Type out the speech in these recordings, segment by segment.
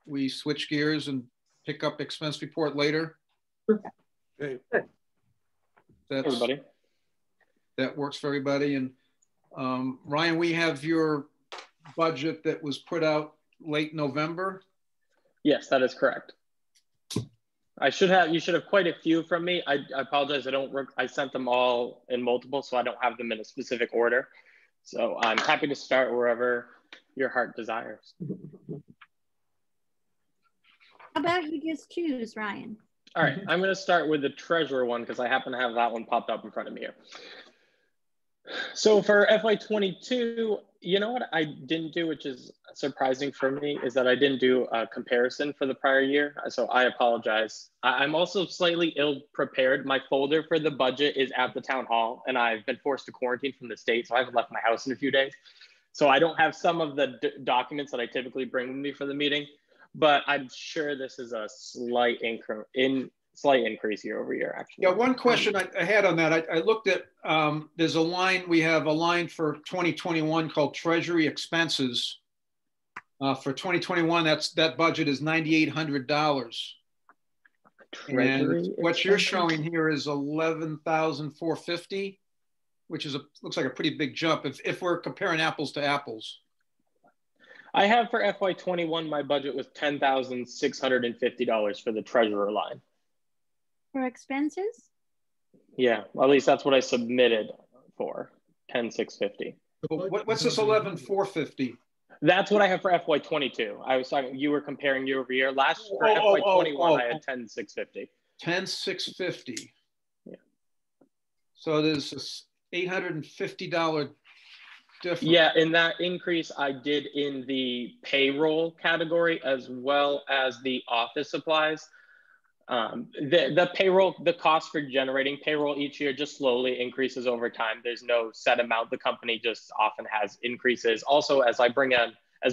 we switch gears and pick up expense report later? Okay. Everybody. That works for everybody. And Ryan, we have your budget that was put out late November. Yes, that is correct. You should have quite a few from me. I apologize. I sent them all in multiple, so I don't have them in a specific order. So I'm happy to start wherever your heart desires. How about you just choose, Ryan? All right, I'm going to start with the treasurer one because I happen to have that one popped up in front of me here. So for FY22, you know what I didn't do, which is surprising for me, is that I didn't do a comparison for the prior year. So I apologize. I'm also slightly ill prepared. My folder for the budget is at the town hall, and I've been forced to quarantine from the state, so I haven't left my house in a few days. So I don't have some of the documents that I typically bring with me for the meeting, but I'm sure this is a slight increase year over year, actually. Yeah, one question I had on that, I looked at, there's a line, we have a line for 2021 called Treasury Expenses. For 2021, that budget is $9,800. And what you're showing here is $11,450, which is looks like a pretty big jump if we're comparing apples to apples. I have for FY21, my budget was $10,650 for the treasurer line. For expenses? Yeah, well, at least that's what I submitted for, 10,650. What's this 11,450? That's what I have for FY22. I was talking, you were comparing year over year. Last for FY21, I had 10,650. 10,650. Yeah. So there's this $850 difference. Yeah, and that increase I did in the payroll category as well as the office supplies. The payroll, the cost for generating payroll each year just slowly increases over time. There's no set amount. The company just often has increases. Also, as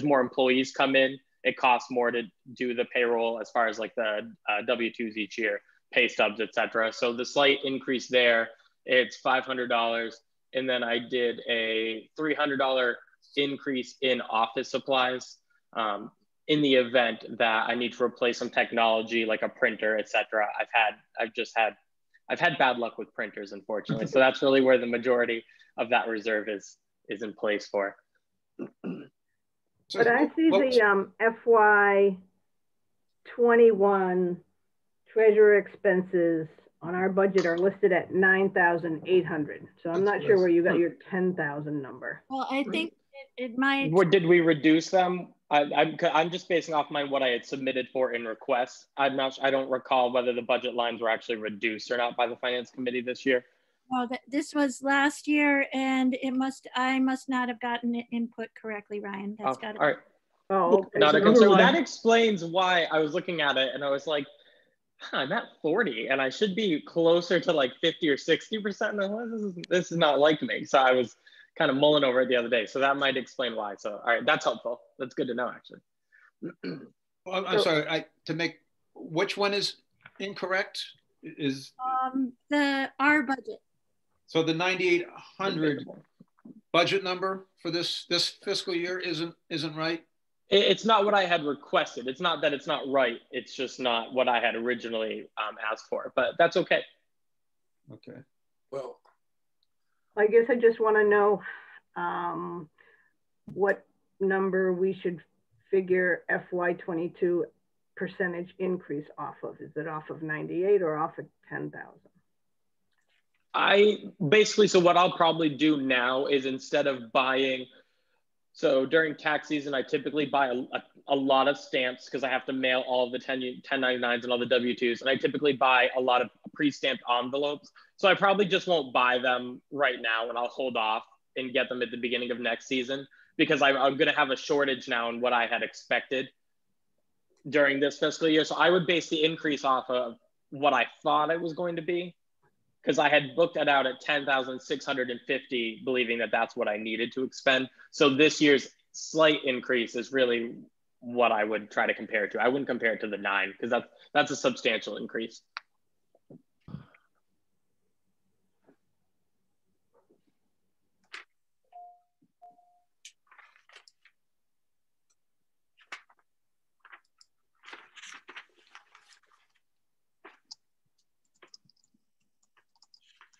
more employees come in, it costs more to do the payroll as far as like the W-2s each year, pay stubs, etc. So the slight increase there, it's $500. And then I did a $300 increase in office supplies. In the event that I need to replace some technology like a printer, etc. I've had bad luck with printers, unfortunately. So that's really where the majority of that reserve is in place for. But I see the FY21 treasurer expenses on our budget are listed at 9,800. So I'm not sure where you got your 10,000 number. Well, I think it might. Did we reduce them? I'm just basing off what I had submitted for in request. I don't recall whether the budget lines were actually reduced or not by the finance committee this year. Well, this was last year, and I must not have gotten it input correctly, Ryan. That's got to be. All right. Oh, okay. Not a concern. That explains why I was looking at it and I was like, I'm at 40 and I should be closer to like 50 or 60%. This is not like me. So I was kind of mulling over it the other day. So that might explain why. So, all right, that's helpful. That's good to know, actually. Well, I'm sorry, which one is incorrect? Is our budget. So the 9,800 budget number for this fiscal year isn't right? It's not what I had requested. It's not that it's not right. It's just not what I had originally asked for, but that's okay. Okay. Well, I guess I just want to know what number we should figure FY22 percentage increase off of. Is it off of 98 or off of 10,000? So what I'll probably do now is instead of buying, so during tax season, I typically buy a lot of stamps because I have to mail all the 1099s and all the W-2s. And I typically buy a lot of pre-stamped envelopes. So I probably just won't buy them right now and I'll hold off and get them at the beginning of next season because I'm going to have a shortage now in what I had expected during this fiscal year. So I would base the increase off of what I thought it was going to be because I had booked it out at 10,650, believing that that's what I needed to expend. So this year's slight increase is really what I would try to compare it to. I wouldn't compare it to the 9 because that's a substantial increase.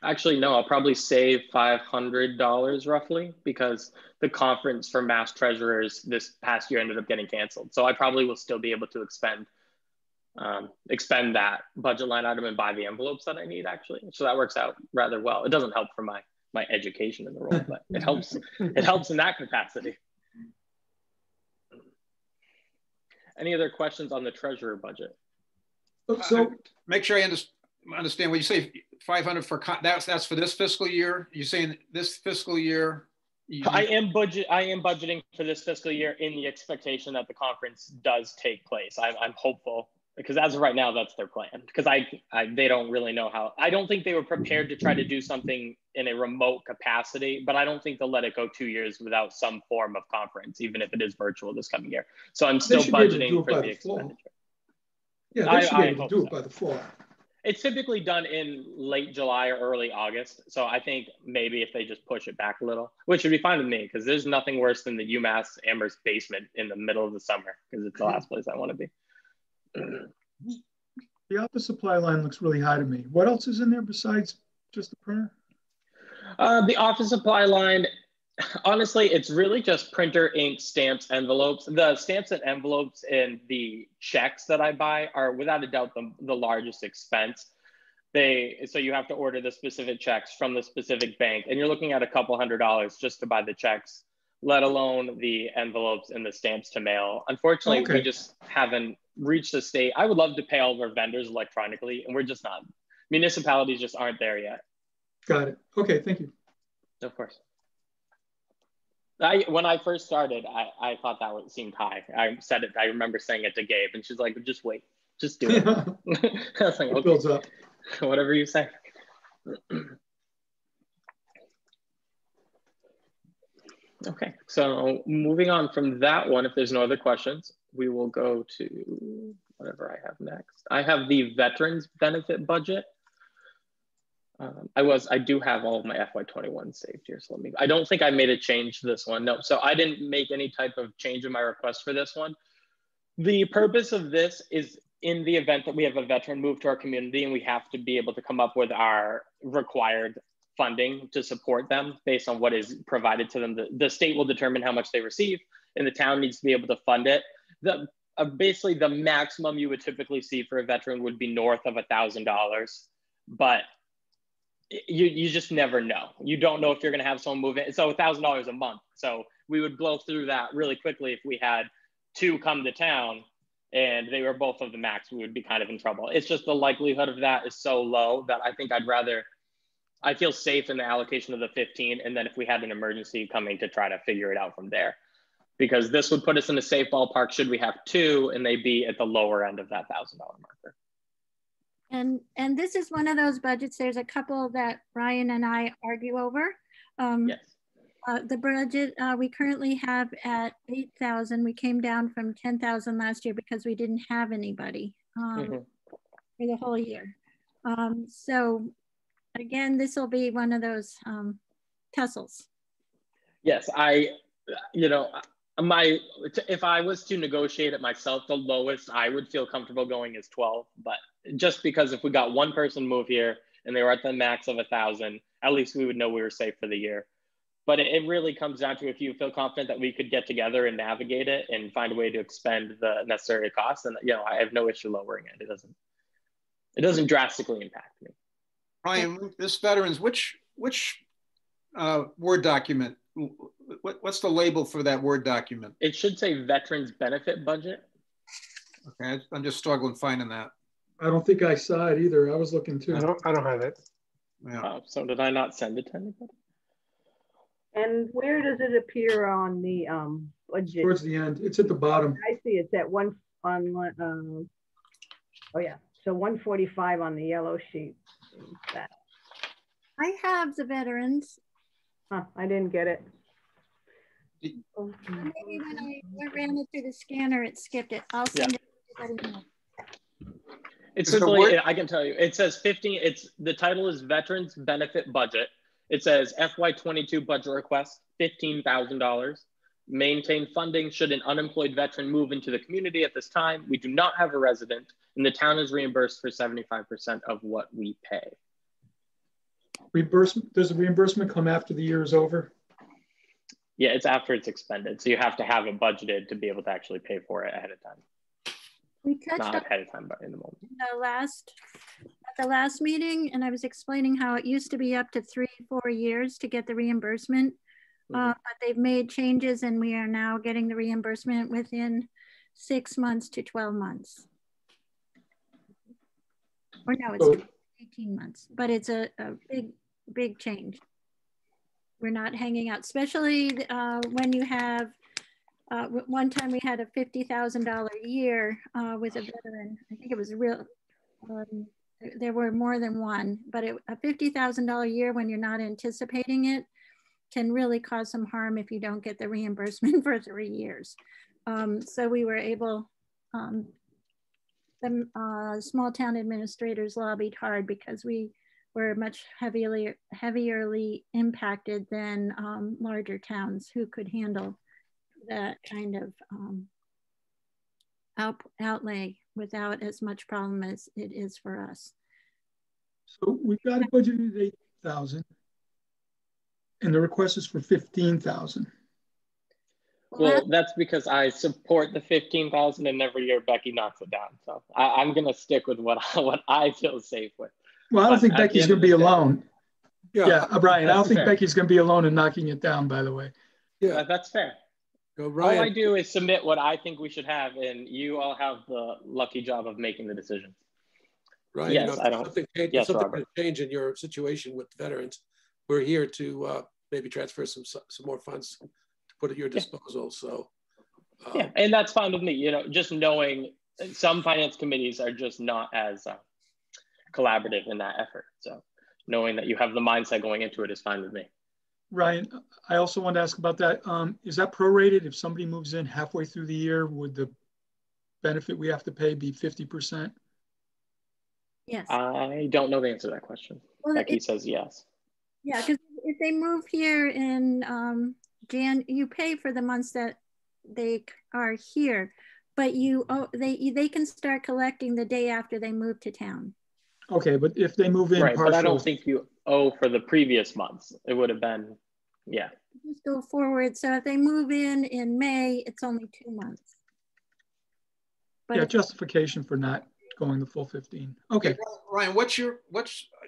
Actually, no, I'll probably save $500 roughly because the conference for mass treasurers this past year ended up getting canceled. So I probably will still be able to expend that budget line item and buy the envelopes that I need actually. So that works out rather well. It doesn't help for my education in the role, but it helps in that capacity. Any other questions on the treasurer budget? So make sure I understand when you say 500 for that's for this fiscal year. You're saying this fiscal year? I am budgeting for this fiscal year in the expectation that the conference does take place. I'm hopeful because as of right now, that's their plan. Because they don't really know how. I don't think they were prepared to try to do something in a remote capacity, but I don't think they'll let it go 2 years without some form of conference, even if it is virtual this coming year. So I'm still budgeting for the expenditure. Yeah, they should be able to do it by the fall. It's typically done in late July or early August. So I think maybe if they just push it back a little, which would be fine with me because there's nothing worse than the UMass Amherst basement in the middle of the summer because it's the last place I want to be. The office supply line looks really high to me. What else is in there besides just the printer? The office supply line, honestly, it's really just printer, ink, stamps, envelopes. The stamps and envelopes and the checks that I buy are without a doubt the largest expense. So you have to order the specific checks from the specific bank and you're looking at a couple $100 just to buy the checks, let alone the envelopes and the stamps to mail. Unfortunately, we just haven't reached the state. I would love to pay all of our vendors electronically and we're just not. Municipalities just aren't there yet. Got it. Okay, thank you. Of course. When I first started, I thought that seemed high. I remember saying it to Gabe and she's like, just wait, just do it. I was like, it builds up. Whatever you say. Okay, so moving on from that one, if there's no other questions, we will go to whatever I have next. I have the veterans benefit budget. I do have all of my FY21 saved here. So I don't think I made a change to this one. No, so I didn't make any type of change in my request for this one. The purpose of this is in the event that we have a veteran move to our community and we have to be able to come up with our required funding to support them based on what is provided to them. The state will determine how much they receive and the town needs to be able to fund it. Basically the maximum you would typically see for a veteran would be north of $1,000, but you just never know. You don't know if you're going to have someone move in. So $1,000 a month. So we would blow through that really quickly if we had two come to town and they were both of the max, we would be kind of in trouble. It's just the likelihood of that is so low that I think I feel safe in the allocation of the 15. And then if we had an emergency coming to try to figure it out from there, because this would put us in a safe ballpark should we have two and they be at the lower end of that $1,000 marker. And this is one of those budgets, there's a couple that Ryan and I argue over. Yes. The budget we currently have at 8,000. We came down from 10,000 last year because we didn't have anybody for the whole year. So again, this will be one of those tussles. Yes, if I was to negotiate it myself, the lowest I would feel comfortable going is 12. But just because if we got one person move here and they were at the max of 1,000, at least we would know we were safe for the year. But it really comes down to if you feel confident that we could get together and navigate it and find a way to expend the necessary costs. And I have no issue lowering it. It doesn't drastically impact me. Ryan, this veterans, which Word document? What's the label for that Word document? It should say veterans benefit budget. Okay, I'm just struggling finding that. I don't think I saw it either. I was looking too. I don't have it. Yeah. So did I not send it to anybody? And where does it appear on the budget? Towards the end, it's at the bottom. I see it's at one on oh yeah, so 145 on the yellow sheet. I have the veterans. Huh, I didn't get it. Maybe when I ran it through the scanner, it skipped it. I'll send it to everybody now. It's simply, I can tell you, it says 15, the title is Veterans Benefit Budget. It says FY22 budget request, $15,000. Maintain funding should an unemployed veteran move into the community at this time. We do not have a resident and the town is reimbursed for 75% of what we pay. Reimbursement, does the reimbursement come after the year is over? Yeah, it's after it's expended. So you have to have it budgeted to be able to actually pay for it ahead of time. We touched Not on ahead of time, but in the moment. At the last meeting, and I was explaining how it used to be up to 3-4 years to get the reimbursement, but they've made changes and we are now getting the reimbursement within 6 months to 12 months. Or no, it's 18 months, but it's a big change. We're not hanging out, especially when you have, one time we had a $50,000 year with a veteran. I think it was real, there were more than one, but a $50,000 year when you're not anticipating it can really cause some harm if you don't get the reimbursement for 3 years. So we were able, the small town administrators lobbied hard because we were much heavily impacted than larger towns who could handle that kind of outlay without as much problem as it is for us. So we've got a budget of 8,000 and the request is for 15,000. Well, that's because I support the 15,000 and every year Becky knocks it down. So I'm going to stick with what I feel safe with. Well, I don't think Becky's going to be alone. Yeah, Brian, I don't think Becky's going to be alone in knocking it down, by the way. Yeah, that's fair. So, Ryan, all I do is submit what I think we should have, and you all have the lucky job of making the decisions. Ryan, yes, I don't. Something Robert. to change in your situation with veterans, we're here to maybe transfer some more funds to put at your disposal. So, yeah, and that's fine with me. You know, just knowing some finance committees are just not as collaborative in that effort. So, knowing that you have the mindset going into it is fine with me. Ryan, I also want to ask about that. Is that prorated? If somebody moves in halfway through the year, would the benefit we have to pay be 50%? Yes. I don't know the answer to that question. Well, Becky says yes. Yeah, because if they move here in you pay for the months that they are here, but they can start collecting the day after they move to town. Okay, but if they move in right, partial, but I don't think you owe for the previous months. It would have been, yeah. Just go forward. So if they move in May, it's only 2 months. But yeah, justification for not going the full 15. Okay. Ryan,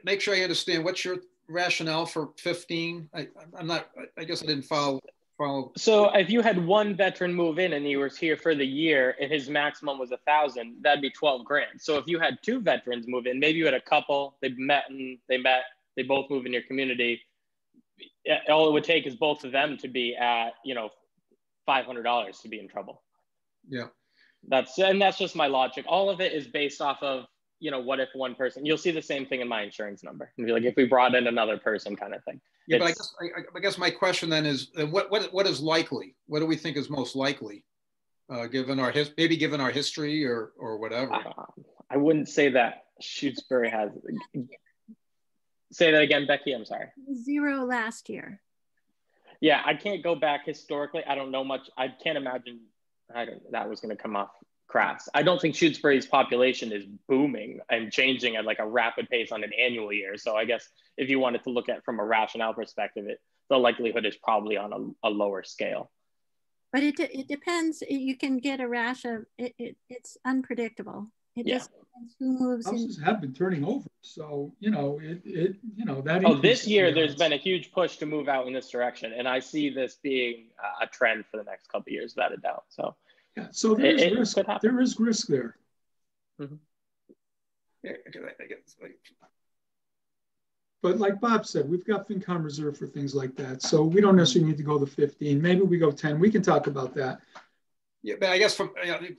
make sure I understand, what's your rationale for 15? I guess I didn't follow. So if you had one veteran move in and he was here for the year and his maximum was 1,000, that'd be 12 grand. So if you had 2 veterans move in, maybe you had a couple, they both move in your community. All it would take is both of them to be at, $500 to be in trouble. Yeah. That's just my logic. All of it is based off of, what if one person, you'll see the same thing in my insurance number. And be like, if we brought in another person kind of thing. Yeah, but I guess my question then is, what is likely? What do we think is most likely, given our history or whatever? I wouldn't say that Shutesbury has. Say that again, Becky. I'm sorry. 0 last year. Yeah, I can't go back historically. I don't know much. I can't imagine that was going to come off crass. I don't think Shutesbury's population is booming and changing at like a rapid pace on an annual year. So I guess if you wanted to look at from a rationale perspective, the likelihood is probably on a lower scale. But it depends. You can get a rash of it's unpredictable. It just depends who moves in. Houses have been turning over, so that. Oh, this year there's been a huge push to move out in this direction, and I see this being a trend for the next couple of years, without a doubt. So. Yeah, so there is risk. There is risk there. Mm-hmm. Yeah, but like Bob said, we've got FinCom reserve for things like that. So we don't necessarily need to go to 15. Maybe we go 10. We can talk about that. Yeah, but I guess from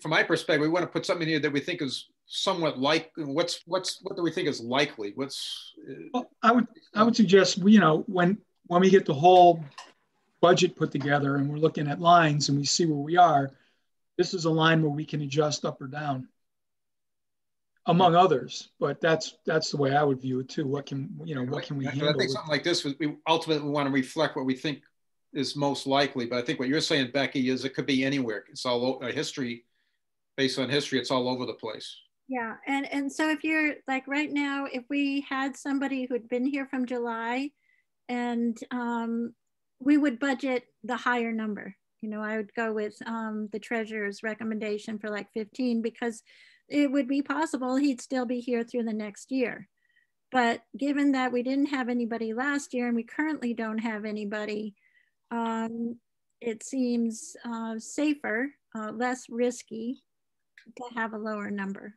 my perspective, we want to put something in here that we think is somewhat like what do we think is likely? Well, I would suggest when we get the whole budget put together and we're looking at lines and we see where we are. This is a line where we can adjust up or down, among others. But that's the way I would view it too. What can we handle? I think something like this, we ultimately want to reflect what we think is most likely. But I think what you're saying, Becky, is it could be anywhere. It's all history, based on history. It's all over the place. Yeah, and so if you're like right now, if we had somebody who'd been here from July, and we would budget the higher number. You know, I would go with the treasurer's recommendation for like 15, because it would be possible he'd still be here through the next year. But given that we didn't have anybody last year and we currently don't have anybody, it seems safer, less risky to have a lower number.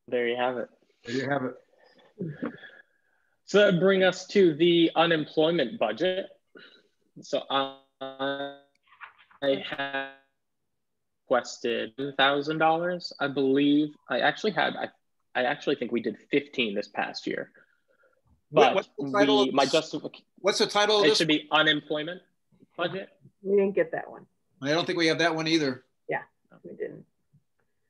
There you have it. There you have it. So that brings us to the unemployment budget. So I had requested $1,000, I believe. I actually think we did 15 this past year. But what's the title what's the title of this? It should be unemployment budget. We didn't get that one. I don't think we have that one either. Yeah, we didn't.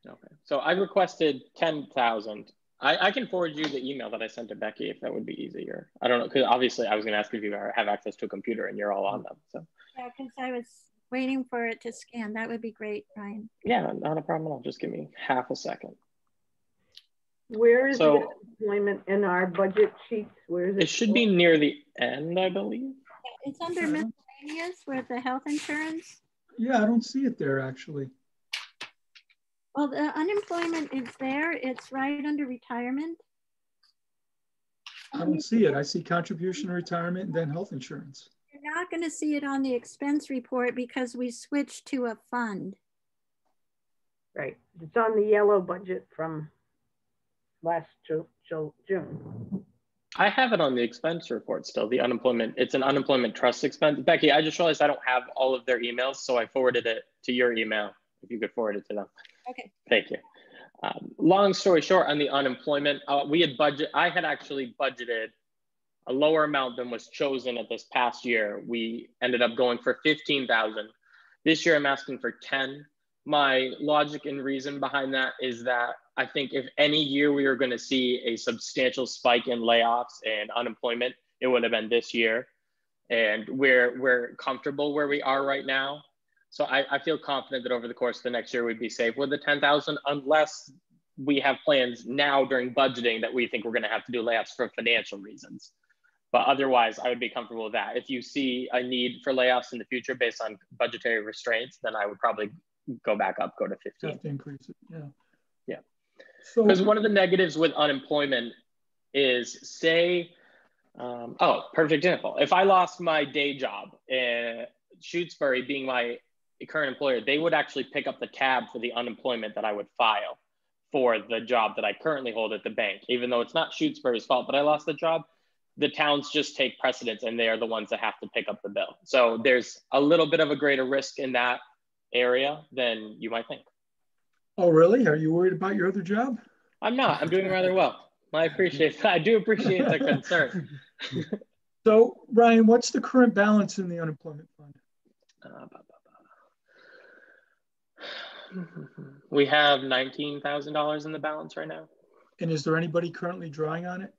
Okay, so I requested 10,000. I can forward you the email that I sent to Becky if that would be easier. I don't know, because obviously I was going to ask if you have access to a computer and you're all on them. So yeah, because I was waiting for it to scan. That would be great, Ryan. Yeah, not a problem at all. Just give me half a second. Where is the unemployment in our budget sheets? Where is it? It should be near the end, I believe. It's under miscellaneous with the health insurance. Yeah, I don't see it there actually. Well, the unemployment is there. It's right under retirement. I don't see it. I see contribution to retirement and then health insurance. You're not going to see it on the expense report because we switched to a fund. Right. It's on the yellow budget from last June. I have it on the expense report still, the unemployment. It's an unemployment trust expense. Becky, I just realized I don't have all of their emails, so I forwarded it to your email, if you could forward it to them. Okay. Thank you. Long story short, on the unemployment, I had actually budgeted a lower amount than was chosen at this past year. We ended up going for 15,000. This year I'm asking for 10. My logic and reason behind that is that I think if any year we were going to see a substantial spike in layoffs and unemployment, it would have been this year. And we're comfortable where we are right now. So I feel confident that over the course of the next year, we'd be safe with the 10,000, unless we have plans now during budgeting that we think we're going to have to do layoffs for financial reasons. But otherwise, I would be comfortable with that. If you see a need for layoffs in the future based on budgetary restraints, then I would probably go back up, go to 15. Have to increase it, yeah. Yeah. Because one of the negatives with unemployment is, say, perfect example. If I lost my day job, Shutesbury being my current employer, they would actually pick up the tab for the unemployment that I would file for the job that I currently hold at the bank. Even though it's not Shutesbury's fault that I lost the job, the towns just take precedence and they are the ones that have to pick up the bill. So there's a little bit of a greater risk in that area than you might think. Oh, really? Are you worried about your other job? I'm not. I'm doing rather well. I do appreciate the concern. So, Ryan, what's the current balance in the unemployment fund? We have $19,000 in the balance right now. And is there anybody currently drawing on it?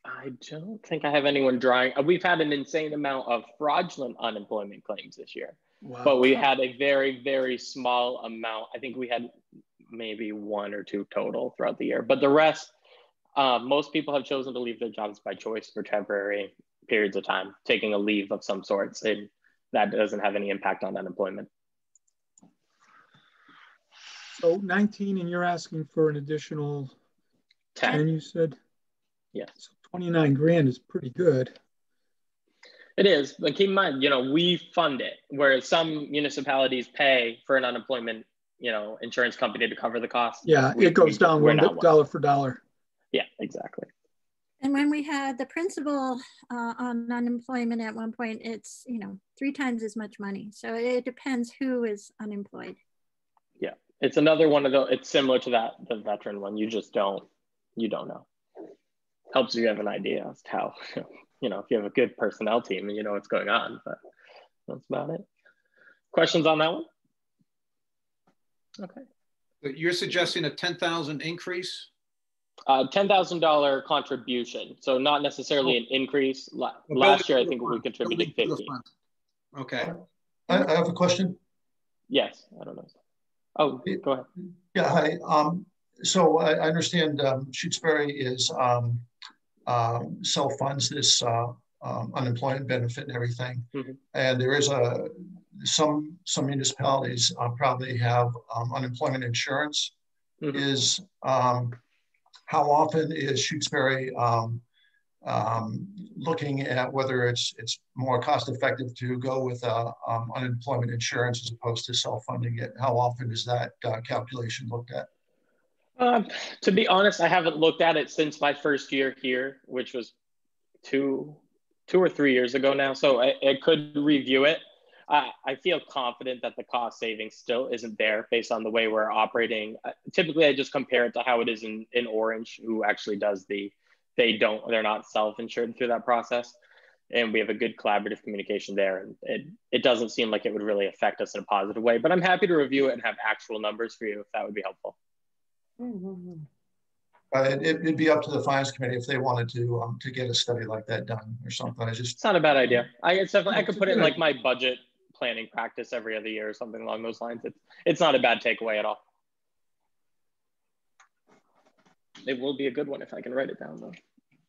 I don't think I have anyone drawing. We've had an insane amount of fraudulent unemployment claims this year. Wow. But we had a very, very small amount. I think we had maybe 1 or 2 total throughout the year. But the rest, most people have chosen to leave their jobs by choice for temporary periods of time, taking a leave of some sorts, and that doesn't have any impact on unemployment. So 19, and you're asking for an additional 10, you said? Yes. So 29 grand is pretty good. It is, but keep in mind, we fund it, whereas some municipalities pay for an unemployment, insurance company to cover the cost. Yeah, it goes down dollar for dollar. Yeah, exactly. And when we had the principal on unemployment at one point, it's 3 times as much money. So it depends who is unemployed. Yeah, it's another one of those. It's similar to the veteran one. You just don't know. Helps you have an idea as to how, if you have a good personnel team and you know what's going on, but that's about it. Questions on that one? Okay. You're suggesting a 10,000 increase? $10,000 contribution. So not necessarily an increase. Last year, I think we contributed 50. Okay. I have a question. Yes, I don't know. Oh, go ahead. Yeah, hi. So I understand Shutesbury is self-funds this unemployment benefit and everything. Mm-hmm. And there is some municipalities probably have unemployment insurance. Mm-hmm. Is how often is Shutesbury looking at whether it's more cost effective to go with unemployment insurance as opposed to self-funding it? How often is that calculation looked at? To be honest, I haven't looked at it since my first year here, which was two or 3 years ago now. So I could review it. I feel confident that the cost savings still isn't there based on the way we're operating. Typically, I just compare it to how it is in Orange, who actually does they're not self-insured through that process. And we have a good collaborative communication there. And it doesn't seem like it would really affect us in a positive way, but I'm happy to review it and have actual numbers for you if that would be helpful. It'd be up to the finance committee if they wanted to get a study like that done or something. It's not a bad idea. I could put it in like my budget planning practice every other year or something along those lines. It's not a bad takeaway at all. It will be a good one if I can write it down though.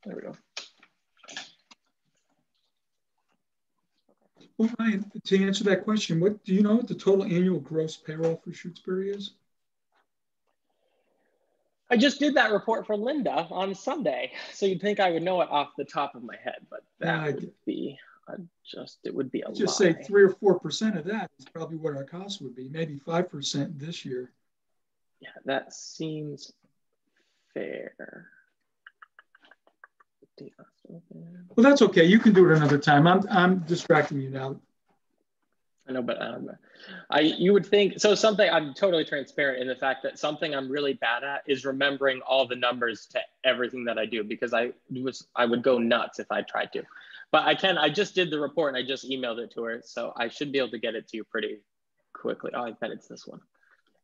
There we go. Well, Ryan, to answer that question, what do you know what the total annual gross payroll for Shutesbury is? I just did that report for Linda on Sunday, so you'd think I would know it off the top of my head, but that would be it would be a just lie. Say 3 or 4% of that is probably what our cost would be, maybe 5% this year. Yeah, that seems fair. Well, that's okay. You can do it another time. I'm distracting you now. I know, but you would think so. Something I'm totally transparent in the fact that something I'm really bad at is remembering all the numbers to everything that I do, because I would go nuts if I tried to. But I just did the report and I just emailed it to her, so I should be able to get it to you pretty quickly. Oh, I bet it's this one.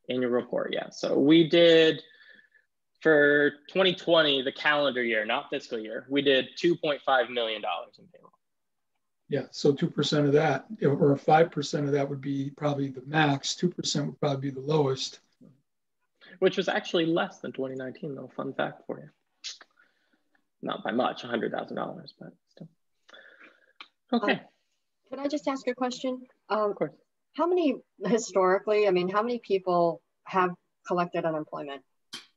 Annual report, yeah. So we did for 2020, the calendar year, not fiscal year, we did $2.5 million in payroll. Yeah, so 2% of that, or 5% of that would be probably the max. 2% would probably be the lowest. Which was actually less than 2019, though. Fun fact for you. Not by much, $100,000, but still. Okay. Can I just ask a question? Of course. How many people have collected unemployment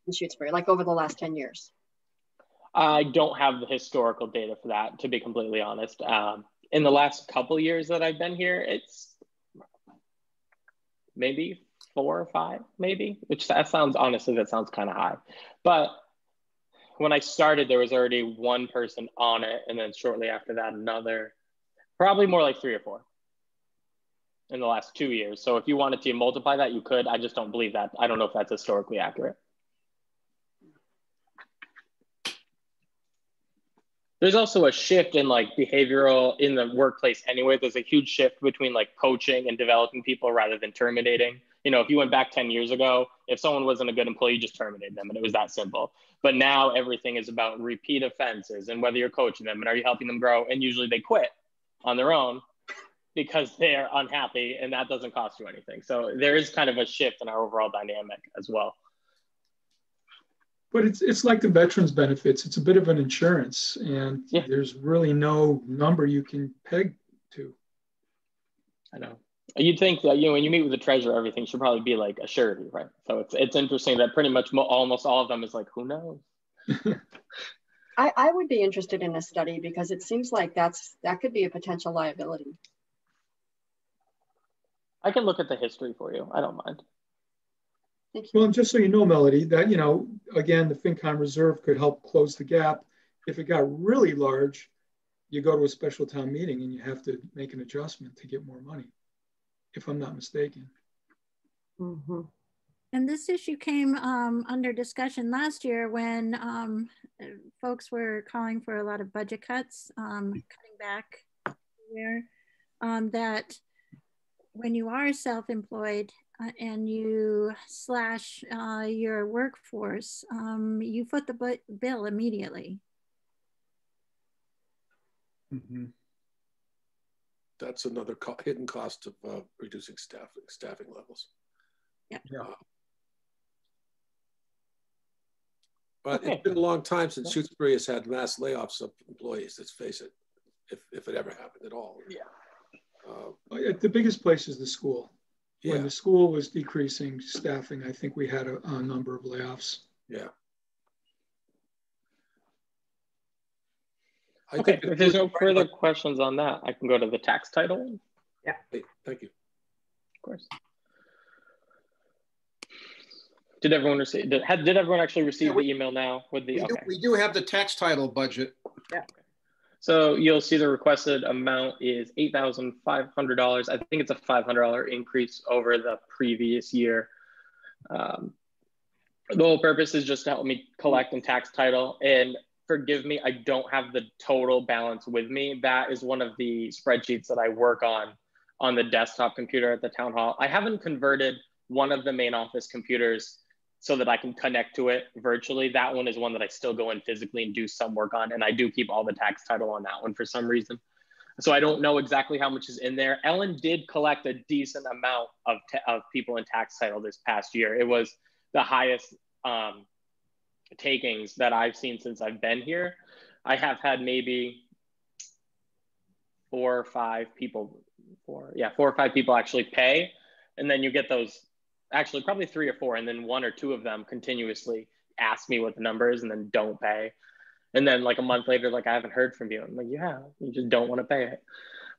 in Shutesbury, like over the last 10 years? I don't have the historical data for that, to be completely honest. In the last couple of years that I've been here, it's maybe 4 or 5, maybe, which that sounds kind of high. But when I started, there was already one person on it. And then shortly after that, another, probably more like 3 or 4 in the last 2 years. So if you wanted to multiply that, you could. I just don't believe that. I don't know if that's historically accurate. There's also a shift in like behavioral in the workplace anyway. There's a huge shift between like coaching and developing people rather than terminating. You know, if you went back 10 years ago, if someone wasn't a good employee, you just terminated them, and it was that simple. But now everything is about repeat offenses and whether you're coaching them and are you helping them grow, and usually they quit on their own because they're unhappy, and that doesn't cost you anything. So there is kind of a shift in our overall dynamic as well. But it's like the veterans benefits. It's a bit of an insurance, and there's really no number you can peg to. I know. You'd think that, you know, when you meet with the treasurer, everything should probably be like a surety, right? So it's interesting that pretty much almost all of them is like, who knows? I would be interested in a study because it seems like that could be a potential liability. I can look at the history for you. I don't mind. Well, just so you know, Melody, that, you know, again, the FinCom reserve could help close the gap. If it got really large, you go to a special town meeting and you have to make an adjustment to get more money, if I'm not mistaken. Mm-hmm. And this issue came under discussion last year when folks were calling for a lot of budget cuts, cutting back there, that when you are self-employed, and you slash your workforce, you foot the bill immediately. Mm-hmm. that's another hidden cost of reducing staffing levels. Yeah. But it's been a long time since Shutesbury has had mass layoffs of employees. Let's face it, if it ever happened at all. Yeah. The biggest place is the school. Yeah. When the school was decreasing staffing, I think we had a number of layoffs. Yeah. Okay, if there's no further questions on that, I can go to the tax title. Yeah. Thank you. Of course. Did everyone receive? Did everyone actually receive the email now with the? We do have the tax title budget. Yeah. So you'll see the requested amount is $8,500. I think it's a $500 increase over the previous year. The whole purpose is just to help me collect and tax title. And forgive me, I don't have the total balance with me. That is one of the spreadsheets that I work on the desktop computer at the town hall. I haven't converted one of the main office computers so that I can connect to it virtually. That one is one that I still go in physically and do some work on. And I do keep all the tax title on that one for some reason. So I don't know exactly how much is in there. Ellen did collect a decent amount of people in tax title this past year. It was the highest takings that I've seen since I've been here. I have had maybe 4 or 5 people actually pay. And then you get those, actually probably 3 or 4, and then 1 or 2 of them continuously ask me what the number is and then don't pay. And then like a month later, like, I haven't heard from you. I'm like, yeah, you just don't want to pay it.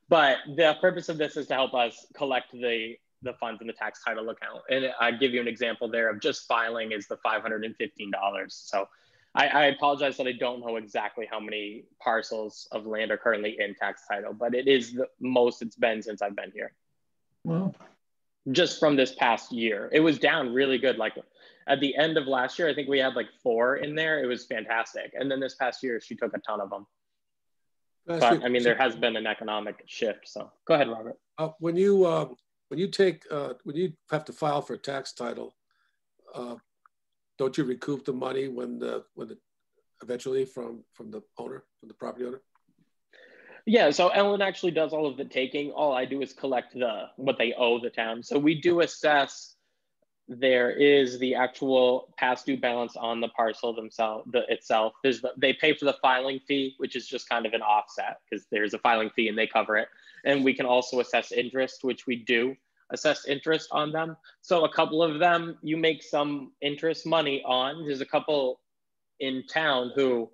But the purpose of this is to help us collect the funds in the tax title account. And I give you an example there of just filing is the $515. So I apologize that I don't know exactly how many parcels of land are currently in tax title, but it is the most it's been since I've been here. Wow. Just from this past year. It was down really good. Like at the end of last year, I think we had like 4 in there. It was fantastic. And then this past year, she took a ton of them. But I mean, there has been an economic shift. So go ahead, Robert. When you have to file for tax title, don't you recoup the money when eventually from the property owner? Yeah, so Ellen actually does all of the taking. All I do is collect what they owe the town. So we do assess. There is the actual past due balance on the parcel itself. They pay for the filing fee, which is just kind of an offset because there's a filing fee and they cover it. And we can also assess interest, which we do assess interest on them. So a couple of them you make some interest money on. There's a couple in town who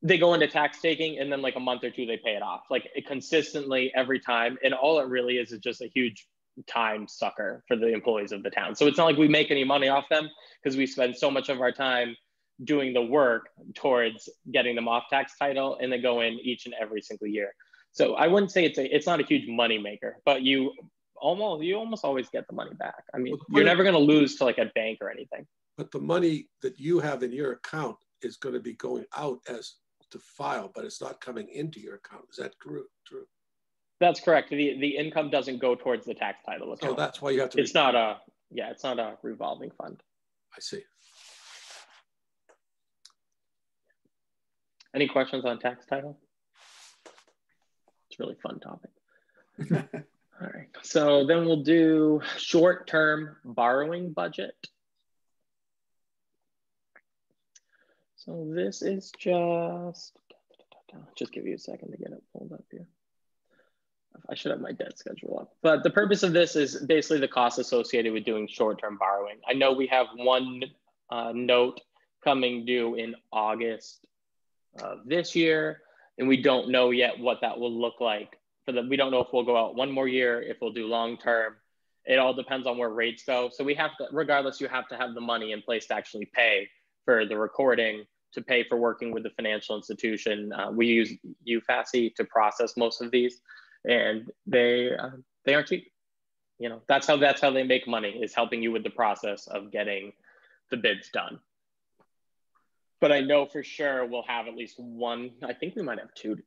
they go into tax taking and then like a month or 2 they pay it off, like consistently every time. And all it really is just a huge time sucker for the employees of the town. So it's not like we make any money off them because we spend so much of our time doing the work towards getting them off tax title, and they go in each and every single year. So I wouldn't say it's not a huge money maker, but you almost always get the money back. I mean, you're never going to lose to like a bank or anything. But the money that you have in your account is going to be going out as to file, but it's not coming into your account. Is that true? That's correct. The income doesn't go towards the tax title account. So that's why you have to. It's not a revolving fund. I see. Any questions on tax title? It's a really fun topic. All right. So then we'll do short-term borrowing budget. So this is just give you a second to get it pulled up here. I should have my debt schedule up. But the purpose of this is basically the cost associated with doing short-term borrowing. I know we have one note coming due in August of this year, and we don't know yet what that will look like. We don't know if we'll go out one more year, if we'll do long-term. It all depends on where rates go. So we have to, regardless, you have to have the money in place to actually pay for the recording, to pay for working with the financial institution. We use UFASI to process most of these, and they aren't cheap. You know, that's how they make money, is helping you with the process of getting the bids done. But I know for sure we'll have at least one. I think we might have 2 to do.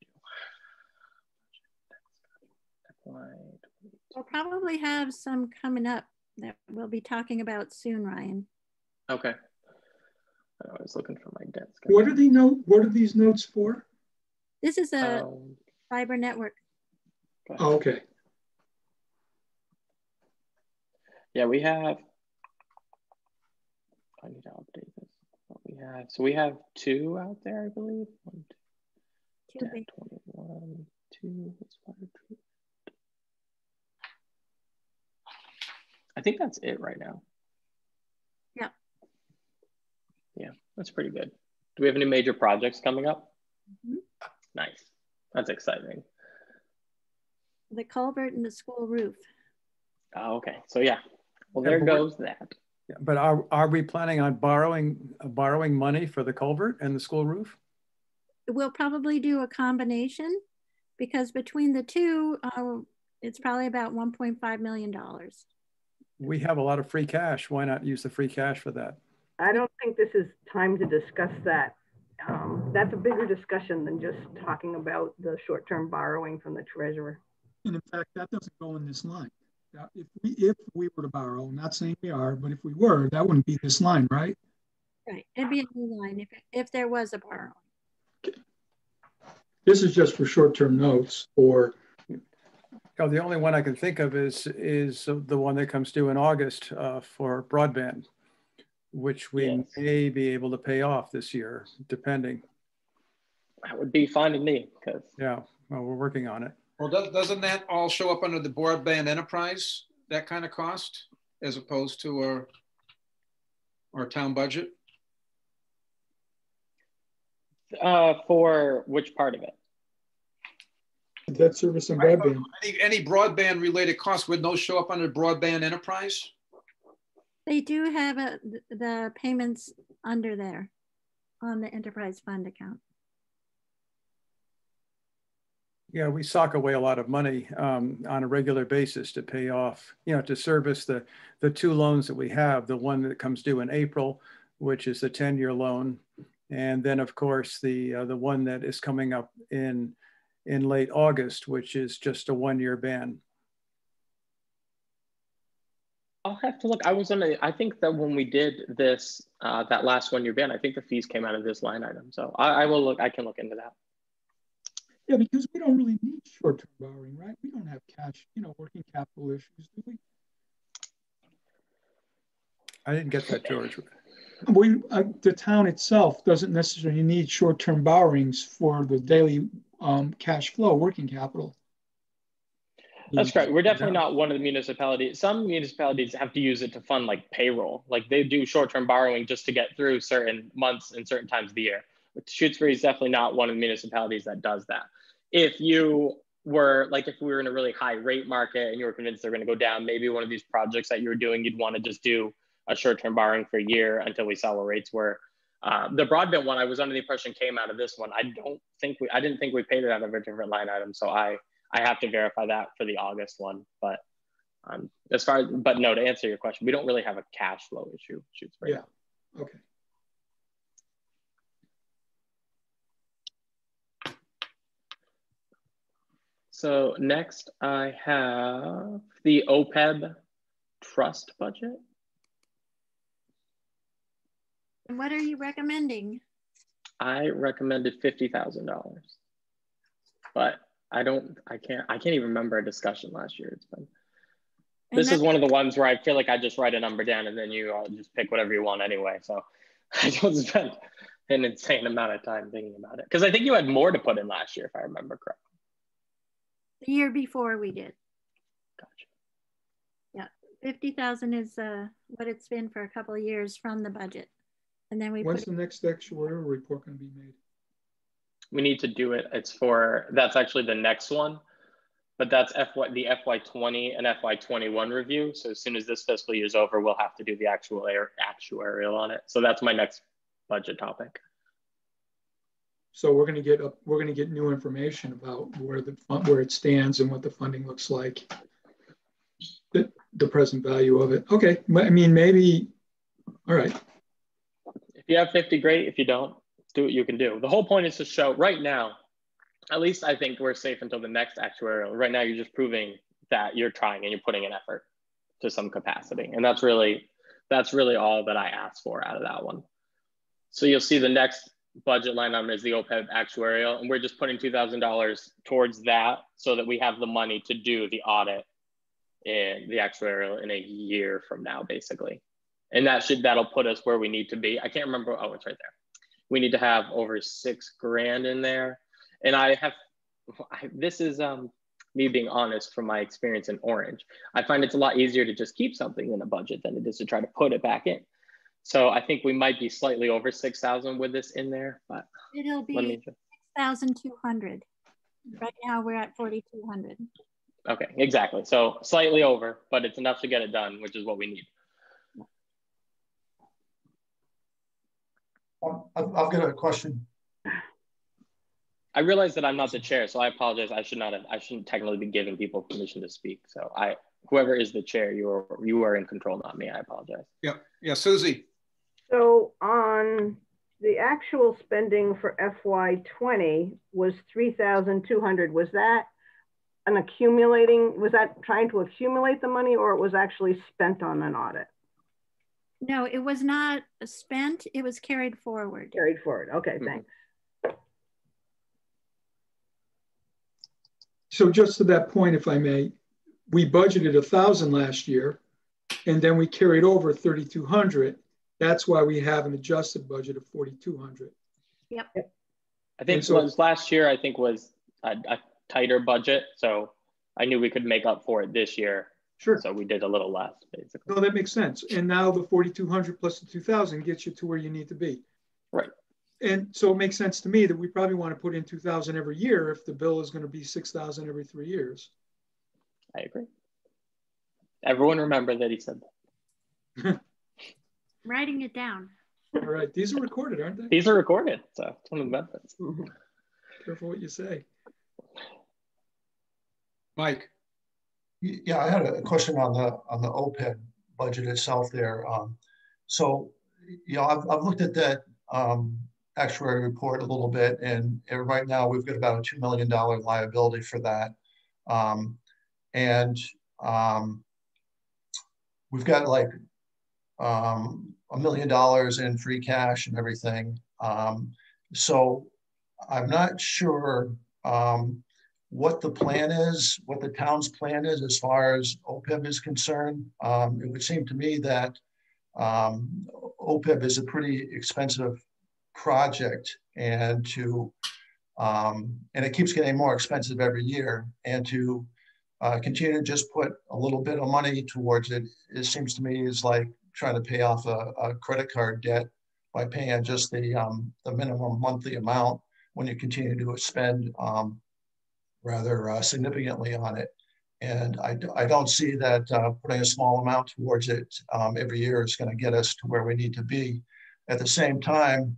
We'll probably have some coming up that we'll be talking about soon, Ryan. Okay. I was looking for my desk. What are these notes for? This is a fiber network. Oh, okay. Yeah, we have, I need to update this. What we have, so we have 2 out there, I believe. 1, 2, 10, 21, 2, that's water treatment. I think that's it right now. Yeah. Yeah, that's pretty good. Do we have any major projects coming up? Mm-hmm. Nice. That's exciting. The culvert and the school roof. Oh, okay. So yeah. Well, Yeah, there goes that. Yeah, but are we planning on borrowing money for the culvert and the school roof? We'll probably do a combination because between the two, it's probably about $1.5 million. We have a lot of free cash. Why not use the free cash for that? I don't think this is time to discuss that. That's a bigger discussion than just talking about the short-term borrowing from the treasurer. And in fact, that doesn't go in this line. If we were to borrow, I'm not saying we are, but if we were, that wouldn't be this line, right? Right, it'd be a new line if there was a borrowing. Okay. This is just for short-term notes or. Oh, the only one I can think of is the one that comes due in August for broadband, which we may be able to pay off this year, depending. That would be fine with me, because yeah, well, we're working on it. Well, doesn't that all show up under the broadband enterprise, that kind of cost, as opposed to our town budget? For which part of it? Debt service and broadband. Any broadband related costs, would those show up under broadband enterprise? They do have the payments under there on the enterprise fund account. Yeah, we sock away a lot of money on a regular basis to pay off, to service the 2 loans that we have. The one that comes due in April, which is the 10-year loan, and then of course the one that is coming up in late August, which is just a 1-year ban. I'll have to look. I think that when we did this, that last 1-year ban, I think the fees came out of this line item. So I will look. I can look into that. Yeah, because we don't really need short-term borrowing, right? We don't have cash, working capital issues, do we? I didn't get that, George. The town itself doesn't necessarily need short-term borrowings for the daily cash flow, working capital. That's correct. We're definitely not one of the municipalities. Some municipalities have to use it to fund like payroll. Like they do short-term borrowing just to get through certain months and certain times of the year. But Shutesbury is definitely not one of the municipalities that does that. If you were if we were in a really high rate market and you were convinced they're going to go down, maybe one of these projects that you were doing, you'd want to just do a short-term borrowing for a year until we saw what rates were. The broadband one, I was under the impression came out of this one. I didn't think we paid it out of a different line item. So I have to verify that for the August one. But but no, to answer your question, we don't really have a cash flow issue. Yeah. Okay. So next I have the OPEB trust budget. And what are you recommending? I recommended $50,000, but I can't even remember a discussion last year. This is one of the ones where I feel like I just write a number down and then you all just pick whatever you want anyway. So I don't spend an insane amount of time thinking about it. Because I think you had more to put in last year, if I remember correctly. The year before we did. Gotcha. Yeah, 50,000 is what it's been for a couple of years from the budget. And then when's the next actuarial report going to be made? We need to do it. That's actually the next one, but that's the FY20 and FY21 review. So as soon as this fiscal year is over, we'll have to do the actuarial on it. So that's my next budget topic. So we're going to get new information about where it stands and what the funding looks like, the present value of it. Okay, I mean maybe. All right. If you have 50, great. If you don't, do what you can do. The whole point is to show right now. At least I think we're safe until the next actuarial. Right now, you're just proving that you're trying and you're putting an effort to some capacity, and that's really all that I asked for out of that one. So you'll see the next budget line item is the OPEB actuarial, and we're just putting $2,000 towards that so that we have the money to do the audit in the actuarial in a year from now, basically. And that'll put us where we need to be. I can't remember, oh, it's right there. We need to have over $6,000 in there. And this is me being honest from my experience in Orange. I find it's a lot easier to just keep something in a budget than it is to try to put it back in. So I think we might be slightly over 6,000 with this in there, but it'll be 6,200. Right now we're at 4,200. Okay, exactly. So slightly over, but it's enough to get it done, which is what we need. I've got a question. I realize that I'm not the chair, so I apologize. I shouldn't technically be giving people permission to speak. So whoever is the chair, you are in control, not me. I apologize. Yep. Yeah, Susie. So on the actual spending for FY20 was 3,200. Was that was that trying to accumulate the money, or it was actually spent on an audit? No, it was not spent. It was carried forward. Carried forward. Okay, thanks. So just to that point, if I may, we budgeted 1,000 last year, and then we carried over 3,200. That's why we have an adjusted budget of 4,200. Yep. I think last year, I think was a tighter budget. So I knew we could make up for it this year. Sure. So we did a little less, basically. No, that makes sense. And now the 4,200 plus the 2,000 gets you to where you need to be. Right. And so it makes sense to me that we probably want to put in 2,000 every year if the bill is going to be 6,000 every 3 years. I agree. Everyone remember that he said that. Writing it down. All right. These are recorded, aren't they? These are recorded. So it's one of the benefits. Careful what you say. Mike. Yeah, I had a question on the OPEB budget itself there. So, you know, I've looked at that actuary report a little bit, and right now we've got about a $2 million liability for that. We've got like $1 million in free cash and everything. So I'm not sure what the plan is, what the town's plan is as far as OPEB is concerned. It would seem to me that OPEB is a pretty expensive project, and it keeps getting more expensive every year. And to continue to just put a little bit of money towards it, it seems to me is like trying to pay off a credit card debt by paying just the minimum monthly amount when you continue to spend rather significantly on it. And I don't see that putting a small amount towards it every year is going to get us to where we need to be. At the same time,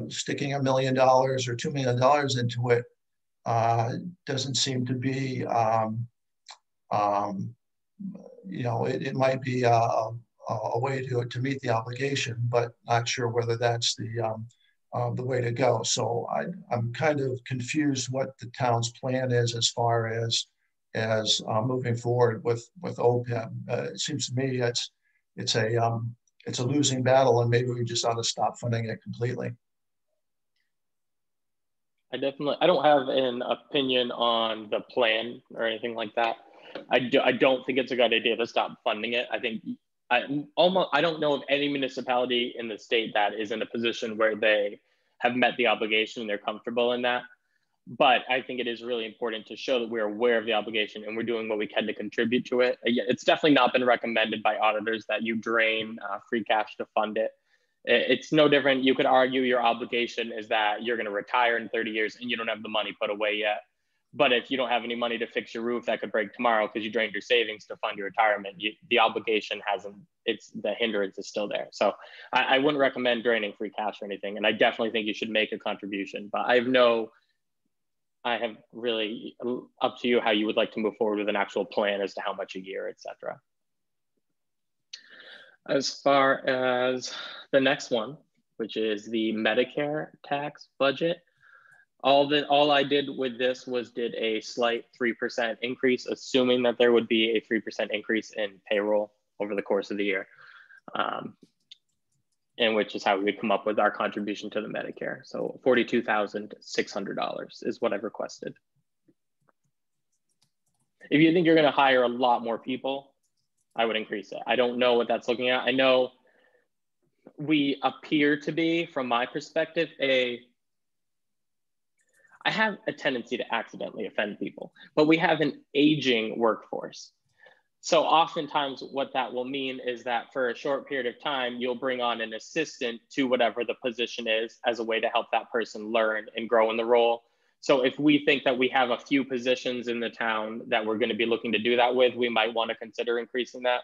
sticking $1 million or $2 million into it doesn't seem to be, you know, it might be a way to meet the obligation, but not sure whether that's the way to go. So I'm kind of confused what the town's plan is as far as moving forward with OPEB. It seems to me it's a losing battle, and maybe we just ought to stop funding it completely. I don't have an opinion on the plan or anything like that. I don't think it's a good idea to stop funding it. I think I don't know of any municipality in the state that is in a position where they have met the obligation and they're comfortable in that. But I think it is really important to show that we're aware of the obligation and we're doing what we can to contribute to it. It's definitely not been recommended by auditors that you drain free cash to fund it. It's no different. You could argue your obligation is that you're going to retire in 30 years and you don't have the money put away yet. But if you don't have any money to fix your roof that could break tomorrow because you drained your savings to fund your retirement, the obligation the hindrance is still there. So I wouldn't recommend draining free cash or anything. And I definitely think you should make a contribution, but I have really up to you how you would like to move forward with an actual plan as to how much a year, etc. As far as the next one, which is the Medicare tax budget, all I did with this was did a slight 3% increase, assuming that there would be a 3% increase in payroll over the course of the year. and which is how we would come up with our contribution to the Medicare. So $42,600 is what I've requested. If you think you're going to hire a lot more people, I would increase it. I don't know what that's looking at. I know we appear to be, from my perspective, I have a tendency to accidentally offend people, but we have an aging workforce. So oftentimes what that will mean is that for a short period of time, you'll bring on an assistant to whatever the position is as a way to help that person learn and grow in the role. So if we think that we have a few positions in the town that we're going to be looking to do that with, we might want to consider increasing that.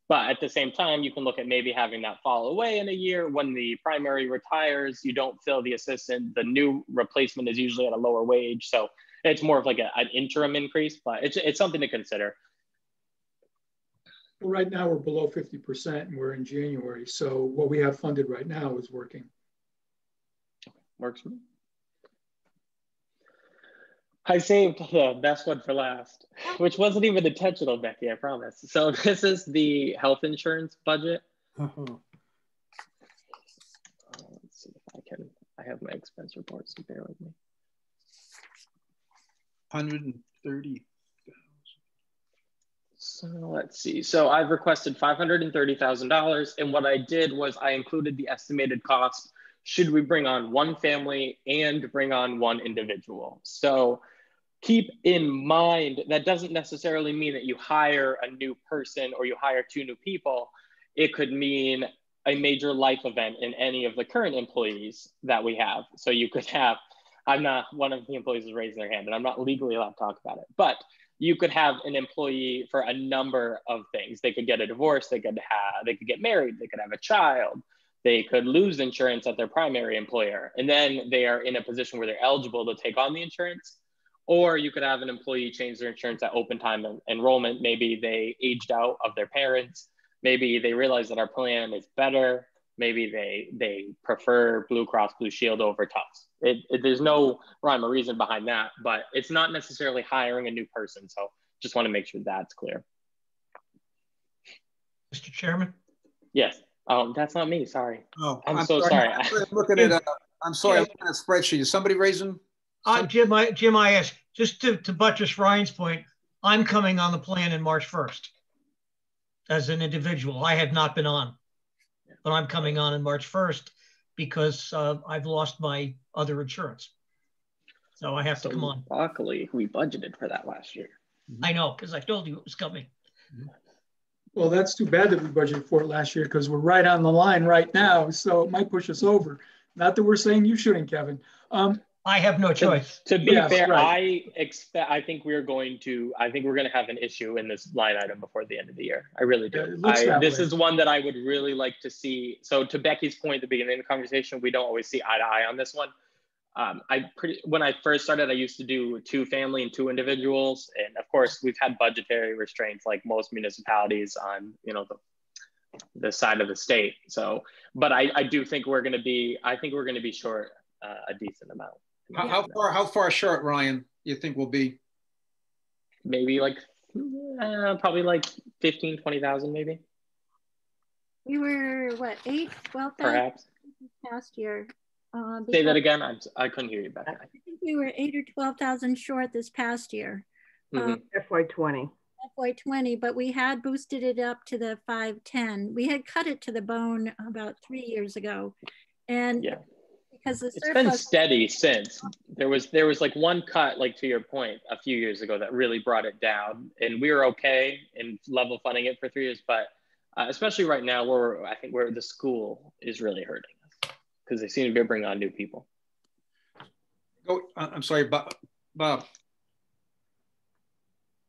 But at the same time, you can look at maybe having that fall away in a year. When the primary retires, you don't fill the assistant. The new replacement is usually at a lower wage. So it's more of like an interim increase, but it's something to consider. Well, right now we're below 50% and we're in January. So what we have funded right now is working. Works for me. I saved the best one for last, which wasn't even intentional, Becky, I promise. So this is the health insurance budget. Let's see if I have my expense report, so bear with me. 130,000. So let's see. So I've requested $530,000. And what I did was I included the estimated cost should we bring on one family and bring on one individual. So keep in mind, that doesn't necessarily mean that you hire a new person or you hire 2 new people. It could mean a major life event in any of the current employees that we have. So you could have, I'm not, one of the employees is raising their hand and I'm not legally allowed to talk about it, but you could have an employee for a number of things. They could get a divorce, they could get married, they could have a child, they could lose insurance at their primary employer, and then they are in a position where they're eligible to take on the insurance. Or you could have an employee change their insurance at open time enrollment. Maybe they aged out of their parents. Maybe they realize that our plan is better. Maybe they prefer Blue Cross Blue Shield over Tufts. There's no rhyme or reason behind that, but it's not necessarily hiring a new person. So just want to make sure that's clear. Mr. Chairman? Yes. Oh, that's not me. Sorry. Oh, I'm so sorry. I'm looking at I'm sorry. I'm looking at a spreadsheet. Is somebody raising? Jim, I ask, just to buttress Ryan's point, I'm coming on the plan in March 1st as an individual. I had not been on, but I'm coming on in March 1st because I've lost my other insurance. So I have to come on. Luckily, we budgeted for that last year. I know, because I told you it was coming. Well, that's too bad that we budgeted for it last year because we're right on the line right now. So it might push us over. Not that we're saying you shouldn't, Kevin. I have no choice. To be fair, right. I think we're going to have an issue in this line item before the end of the year. I really do. This is one that I would really like to see. So to Becky's point at the beginning of the conversation, we don't always see eye to eye on this one. When I first started, I used to do 2 family and 2 individuals. And of course, we've had budgetary restraints like most municipalities on, the side of the state. So, but I do think we're going to be short a decent amount. How far short, Ryan, you think we'll be? Maybe like, probably like 15, 20,000 maybe. We were, what, 8, 12,000? Perhaps. Past year. Say that again. I couldn't hear you back. I think we were 8 or 12,000 short this past year. FY20. FY20, but we had boosted it up to the 510. We had cut it to the bone about 3 years ago. And yeah. Because the it's been steady since. There was like one cut, like to your point, a few years ago that really brought it down, and we were okay in level funding it for 3 years. But especially right now, I think where the school is really hurting us because they seem to be bringing on new people. Oh, I'm sorry, Bob.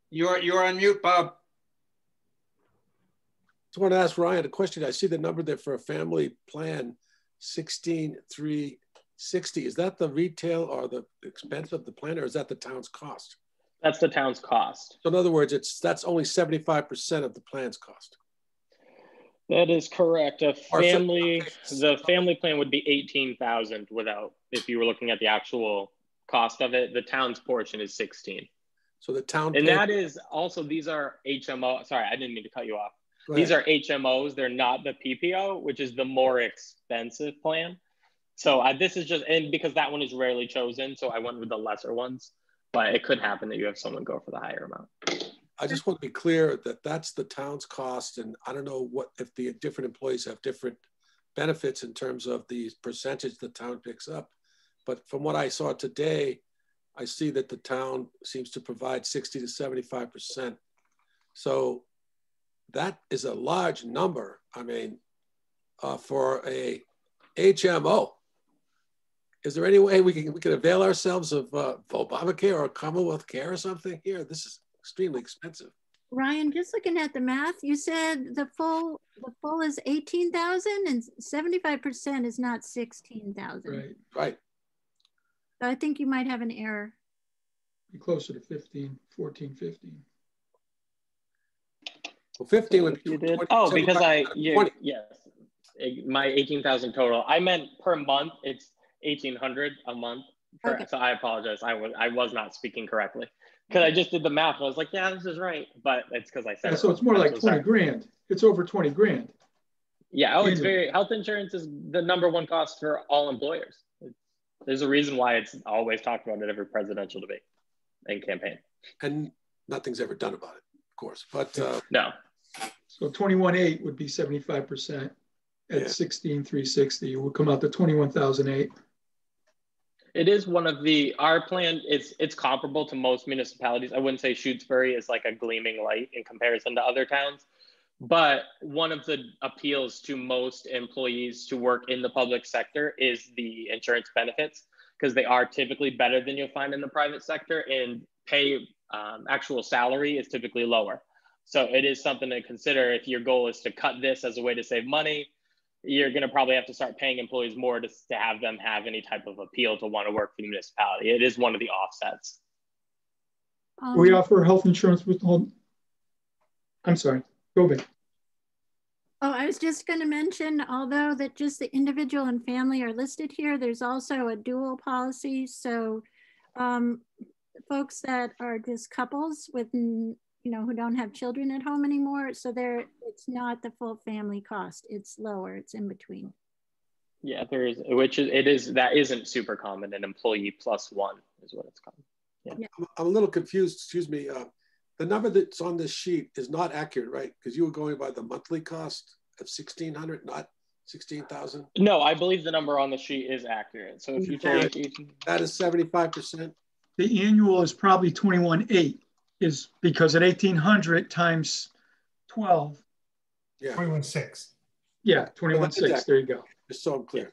You're on mute, Bob. I want to ask Ryan a question. I see the number there for a family plan, 16,360. Is that the retail or the expense of the plan, or is that the town's cost? That's the town's cost. So in other words, that's only 75% of the plan's cost. That is correct. The family plan would be 18,000 if you were looking at the actual cost of it. The town's portion is 16. So the town, and that is also, these are HMO. Sorry, I didn't mean to cut you off. These are HMOs. They're not the PPO, which is the more expensive plan. So this is just, and because that one is rarely chosen, so I went with the lesser ones. But it could happen that you have someone go for the higher amount. I just want to be clear that that's the town's cost, and I don't know what if the different employees have different benefits in terms of the percentage the town picks up. But from what I saw today, I see that the town seems to provide 60 to 75%. So that is a large number. I mean, for a HMO. Is there any way we can avail ourselves of Obamacare or Commonwealth Care or something here? This is extremely expensive. Ryan, just looking at the math, you said the full is 18,000 and 75% is not 16,000. Right. Right. So I think you might have an error. Be closer to 15, 14, 15. Well, 15 would be 20, oh, because yes, my 18,000 total. I meant per month. It's 1,800 a month. Okay. So I apologize. I was not speaking correctly because I just did the math. And I was like, yeah, this is right. But it's because I said it. So it's more like 20 grand. It's over 20 grand. Yeah. Oh, it's very, health insurance is the #1 cost for all employers. There's a reason why it's always talked about at every presidential debate and campaign. And nothing's ever done about it, of course. But no. So 21,800 would be 75% at 16,360. It would come out to 21,008. It is one of our plan, it's comparable to most municipalities. I wouldn't say Shutesbury is like a gleaming light in comparison to other towns, but one of the appeals to most employees to work in the public sector is the insurance benefits, because they are typically better than you'll find in the private sector, and pay, actual salary is typically lower. So it is something to consider. If your goal is to cut this as a way to save money, you're going to probably have to start paying employees more to have them have any type of appeal to want to work for the municipality. It is one of the offsets. We offer health insurance with I'm sorry, go back. Oh, I was just going to mention, although that just the individual and family are listed here, there's also a dual policy. So folks that are just couples with, who don't have children at home anymore. So it's not the full family cost. It's lower. It's in between. Yeah, that isn't super common. An employee plus one is what it's called. Yeah. I'm a little confused. Excuse me. The number that's on this sheet is not accurate, right? Because you were going by the monthly cost of 1,600, not 16,000. No, I believe the number on the sheet is accurate. So if you take that is 75%. The annual is probably 21,800. Is because at 1,800 times 12. Yeah. 21,600. Yeah, 21,600. There you go. Just so I'm clear.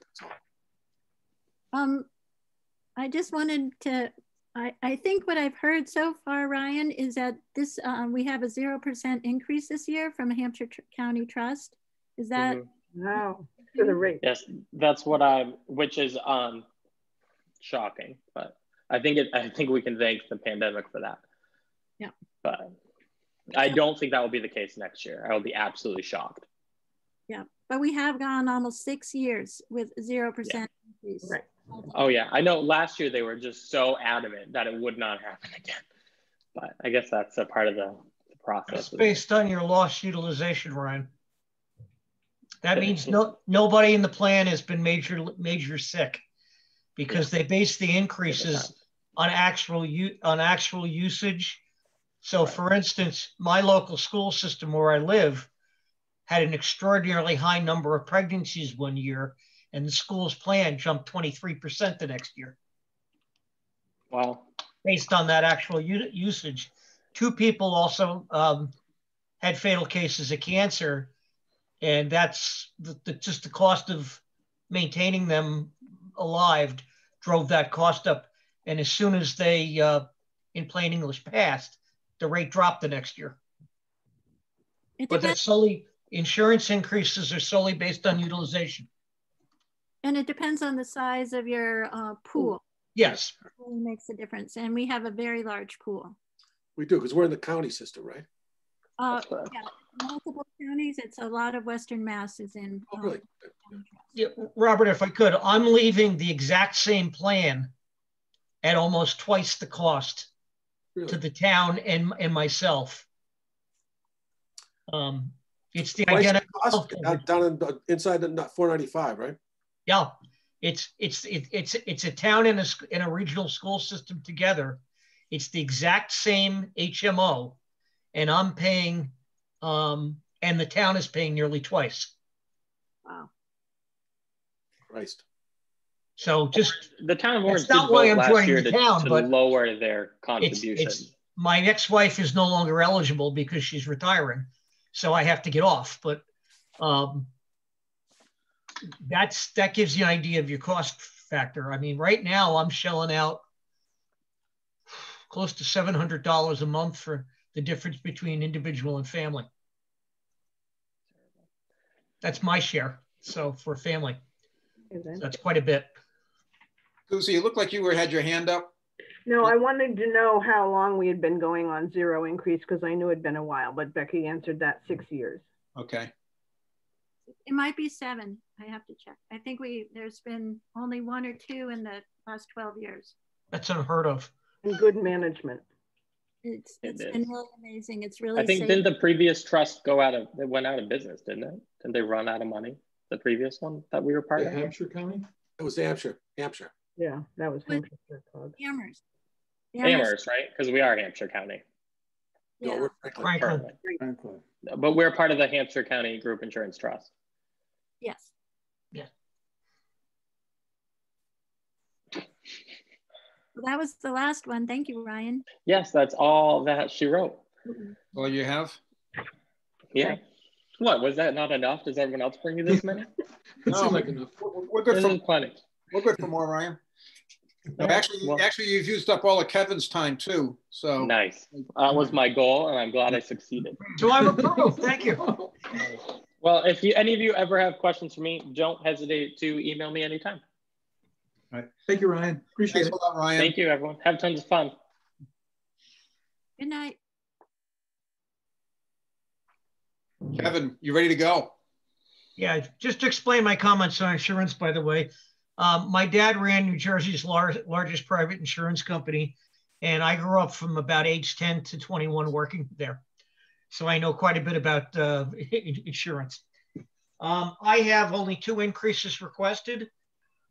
I just wanted to, I think what I've heard so far, Ryan, is that this we have a 0% increase this year from Hampshire County Trust. Is that? No, for the rate. Yes, that's what which is shocking, but I think we can thank the pandemic for that. Yeah. But I don't think that will be the case next year. I will be absolutely shocked. Yeah, but we have gone almost 6 years with 0% increase. Right. Oh yeah, I know last year they were just so adamant that it would not happen again. But I guess that's a part of the process. It's based on your lost utilization, Ryan. That means nobody in the plan has been major sick, because they base the increases on actual usage. So for instance, my local school system where I live had an extraordinarily high number of pregnancies one year, and the school's plan jumped 23% the next year. Wow. Based on that actual usage. 2 people also had fatal cases of cancer, and that's just the cost of maintaining them alive drove that cost up. And as soon as they, in plain English, passed, the rate dropped the next year. But that's solely, insurance increases are solely based on utilization. And it depends on the size of your pool. Yes. It really makes a difference. And we have a very large pool. We do, because we're in the county system, right? Yeah, multiple counties. It's a lot of Western Mass is in. Oh, really? Yeah, Robert, if I could, I'm leaving the exact same plan at almost twice the cost to the town and myself. It's the identical health coverage. Down inside the 495, right? Yeah, it's a town and a regional school system together. It's the exact same HMO, and I'm paying, and the town is paying nearly twice. Wow. Christ. So just the town of Orange did vote last year to lower their contribution. My ex-wife is no longer eligible because she's retiring, so I have to get off. But that gives you an idea of your cost factor. I mean, right now I'm shelling out close to $700 a month for the difference between individual and family. That's my share. So for family, that's quite a bit. Susie, you look like you had your hand up. No, I wanted to know how long we had been going on zero increase because I knew it'd been a while, but Becky answered that 6 years. Okay. It might be 7. I have to check. I think there's been only 1 or 2 in the last 12 years. That's unheard of. And good management. It's been really amazing. It's really I think didn't the previous trust it went out of business, didn't it? Didn't they run out of money? The previous one that we were part of? Hampshire County? It was Hampshire. Yeah, that was Hampshire. Amherst, right? Because we are Hampshire County. Yeah. No, we're Franklin. But we're part of the Hampshire County Group Insurance Trust. Yes. Yeah. Well, that was the last one. Thank you, Ryan. Yes, that's all that she wrote. All you have? Yeah. What, was that not enough? Does everyone else bring you this many? No, like enough. We're good for plenty. We're good for more, Ryan. No, actually, you've used up all of Kevin's time too. So nice. That was my goal, and I'm glad I succeeded. So I'm approved. Thank you. Well, if any of you ever have questions for me, don't hesitate to email me anytime. All right. Thank you, Ryan. Appreciate Thanks it. a lot, Ryan. Thank you, everyone. Have tons of fun. Good night. Kevin, you ready to go? Yeah, just to explain my comments on insurance, by the way. My dad ran New Jersey's largest private insurance company, and I grew up from about age 10 to 21 working there. So I know quite a bit about insurance. I have only 2 increases requested.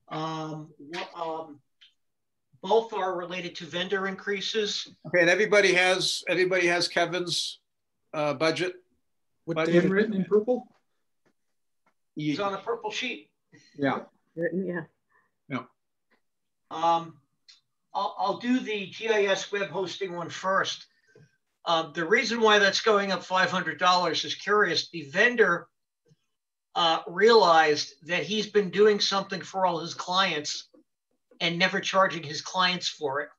Both are related to vendor increases. Okay, and everybody has Kevin's budget. What Dave written in purple? It's on a purple sheet. Yeah. Yeah. Yeah. I'll do the GIS web hosting one first. The reason why that's going up $500 is curious. The vendor realized that he's been doing something for all his clients and never charging his clients for it,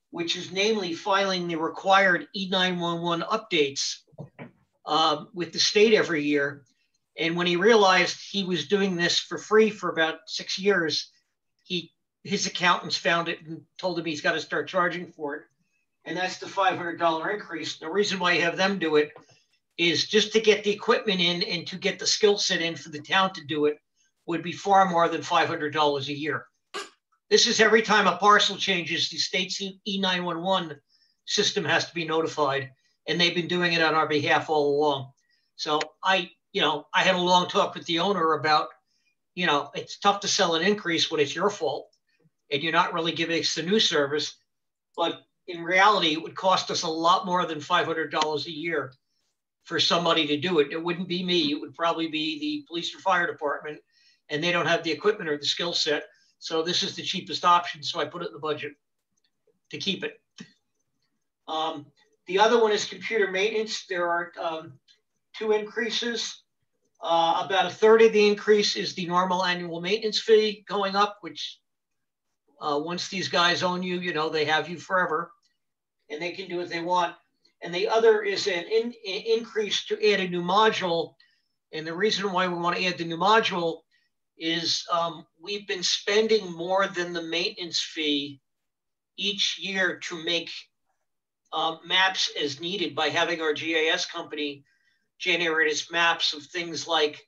which is namely filing the required E911 updates with the state every year. And when he realized he was doing this for free for about 6 years, his accountants found it and told him he's got to start charging for it. And that's the $500 increase. The reason why I have them do it is just to get the equipment in and to get the skill set in for the town to do it would be far more than $500 a year. This is every time a parcel changes, the state's E911 system has to be notified, and they've been doing it on our behalf all along. So I had a long talk with the owner about, it's tough to sell an increase when it's your fault and you're not really giving us the new service. But in reality, it would cost us a lot more than $500 a year for somebody to do it. It wouldn't be me. It would probably be the police or fire department, and they don't have the equipment or the skill set. So this is the cheapest option. So I put it in the budget to keep it. The other one is computer maintenance. There are 2 increases. About a third of the increase is the normal annual maintenance fee going up, which once these guys own you, they have you forever and they can do what they want. And the other is an increase to add a new module. And the reason why we want to add the new module is we've been spending more than the maintenance fee each year to make maps as needed by having our GIS company generate us maps of things like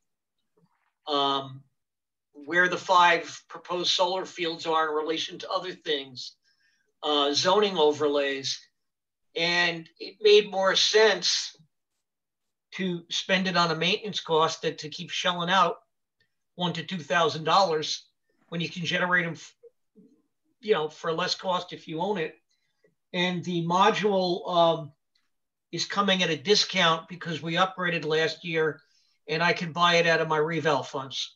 where the 5 proposed solar fields are in relation to other things, zoning overlays. And it made more sense to spend it on a maintenance cost to keep shelling out $1,000 to $2,000 when you can generate them, for less cost if you own it. And the module is coming at a discount because we upgraded last year, and I can buy it out of my reval funds.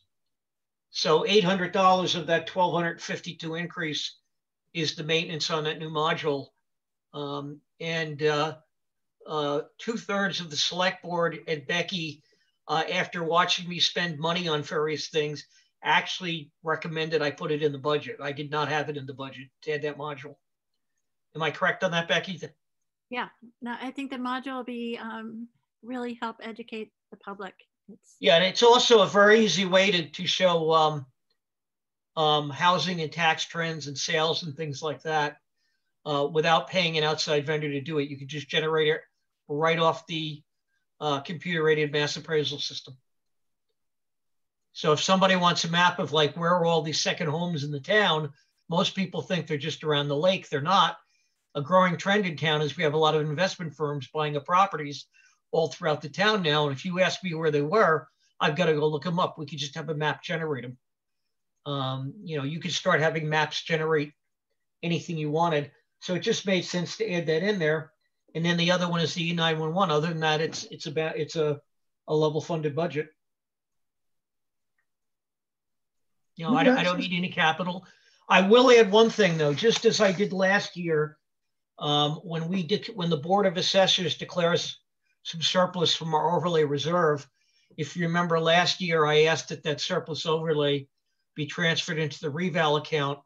So $800 of that $1,252 increase is the maintenance on that new module. And 2/3 of the select board and Becky, after watching me spend money on various things, actually recommended I put it in the budget. I did not have it in the budget to add that module. Am I correct on that, Becky? Yeah, no, I think the module will be really help educate the public. Yeah, and it's also a very easy way to show housing and tax trends and sales and things like that without paying an outside vendor to do it. You can just generate it right off the computer-aided mass appraisal system. So if somebody wants a map of like where are all these second homes in the town, most people think they're just around the lake. They're not. A growing trend in town is we have a lot of investment firms buying up properties all throughout the town now. And if you ask me where they were, I've got to go look them up. We could just have a map generate them. You could start having maps generate anything you wanted. So it just made sense to add that in there. And then the other one is the E911. Other than that, it's a level funded budget. I don't need any capital. I will add one thing though, just as I did last year, when the Board of Assessors declares some surplus from our overlay reserve. If you remember last year, I asked that surplus overlay be transferred into the reval account.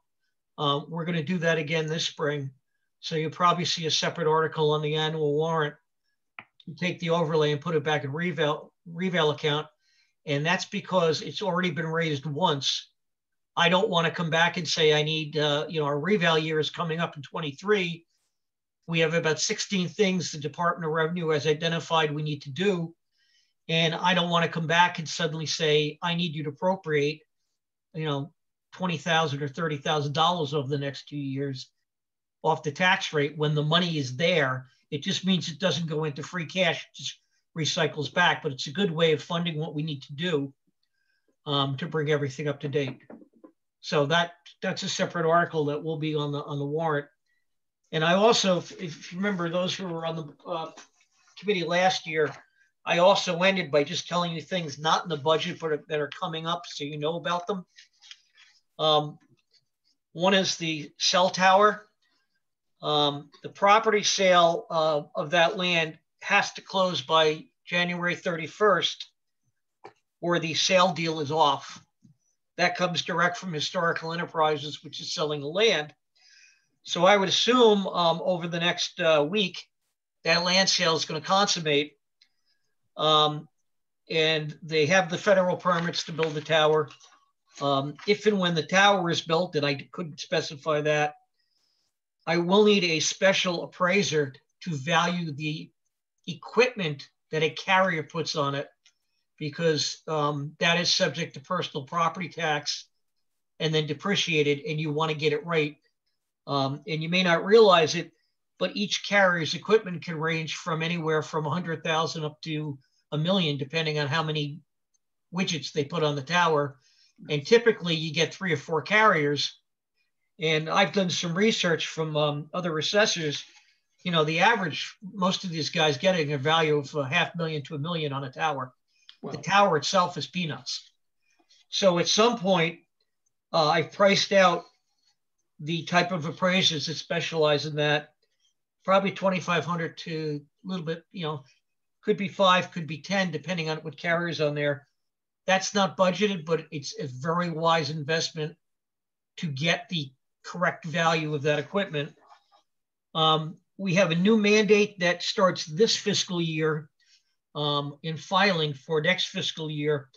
We're going to do that again this spring. So you'll probably see a separate article on the annual warrant to take the overlay and put it back in reval account. And that's because it's already been raised once. I don't want to come back and say I need, our reval year is coming up in 23. We have about 16 things the Department of Revenue has identified we need to do. And I don't want to come back and suddenly say, I need you to appropriate, $20,000 or $30,000 over the next 2 years off the tax rate when the money is there. It just means it doesn't go into free cash, it just recycles back. But it's a good way of funding what we need to do to bring everything up to date. So that's a separate article that will be on the warrant. And I also, if you remember those who were on the committee last year, I also ended by just telling you things not in the budget, but that are coming up so you know about them. One is the cell tower. The property sale of that land has to close by January 31st or the sale deal is off. That comes direct from Historical Enterprises, which is selling the land. So I would assume over the next week, that land sale is going to consummate. And they have the federal permits to build the tower. If and when the tower is built, and I couldn't specify that, I will need a special appraiser to value the equipment that a carrier puts on it, because that is subject to personal property tax and then depreciated, and you want to get it right. And you may not realize it, but each carrier's equipment can range from anywhere from 100,000 up to $1 million, depending on how many widgets they put on the tower. And typically you get 3 or 4 carriers. And I've done some research from other assessors. The average, most of these guys getting a value of $500,000 to $1 million on a tower. Wow. The tower itself is peanuts. So at some point, I've priced out the type of appraisers that specialize in that, probably 2,500 to a little bit, could be 5, could be 10, depending on what carrier's on there. That's not budgeted, but it's a very wise investment to get the correct value of that equipment. We have a new mandate that starts this fiscal year in filing for next fiscal year.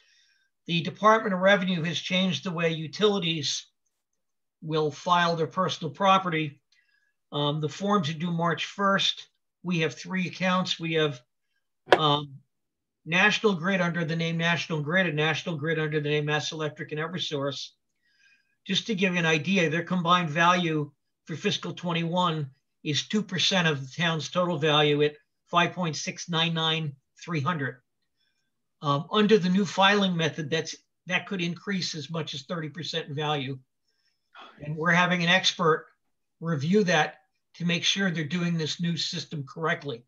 The Department of Revenue has changed the way utilities will file their personal property. The forms are due March 1st. We have 3 accounts. We have National Grid under the name National Grid and National Grid under the name Mass Electric and Eversource. Just to give you an idea, their combined value for fiscal 21 is 2% of the town's total value at $5.699 300. Under the new filing method, that could increase as much as 30% in value. And we're having an expert review that to make sure they're doing this new system correctly.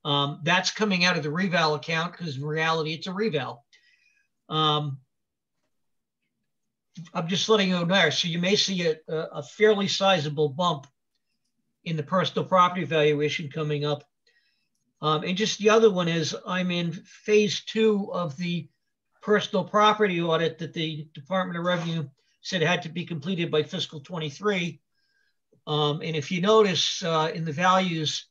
That's coming out of the reval account because in reality, it's a reval. I'm just letting you know there. So you may see a fairly sizable bump in the personal property valuation coming up. And just the other one is I'm in phase 2 of the personal property audit that the Department of Revenue said had to be completed by fiscal 23. And if you notice in the values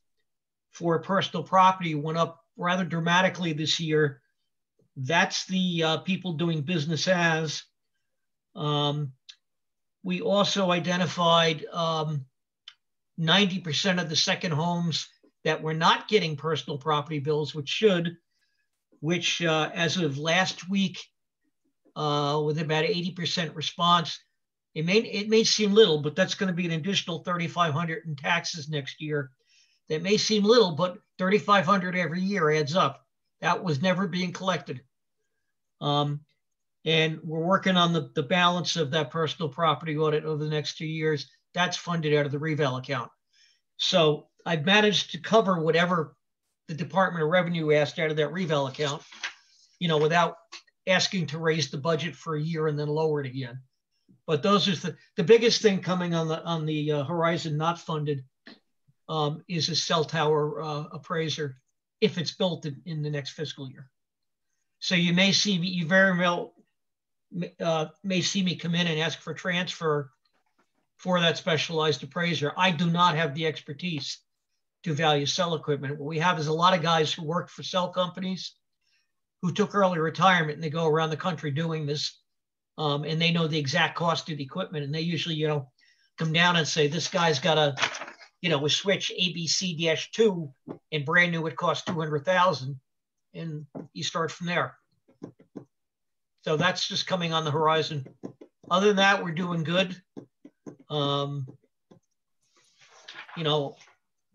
for personal property went up rather dramatically this year. That's the people doing business as. We also identified 90% of the second homes that were not getting personal property bills, which should, as of last week, with about 80% response, it may seem little, but that's going to be an additional $3,500 in taxes next year. That may seem little, but $3,500 every year adds up. That was never being collected. And we're working on the balance of that personal property audit over the next 2 years. That's funded out of the reval account. So I've managed to cover whatever the Department of Revenue asked out of that reval account, without asking to raise the budget for a year and then lower it again. But those are the biggest thing coming on the horizon not funded is a cell tower appraiser if it's built in the next fiscal year. So you may see me, you very well may see me come in and ask for transfer for that specialized appraiser. I do not have the expertise to value cell equipment. What we have is a lot of guys who work for cell companies who took early retirement, and they go around the country doing this, and they know the exact cost of the equipment, and they usually, come down and say, this guy's got a switch ABC-2 and brand new, it costs $200,000, and you start from there. So that's just coming on the horizon. Other than that, we're doing good.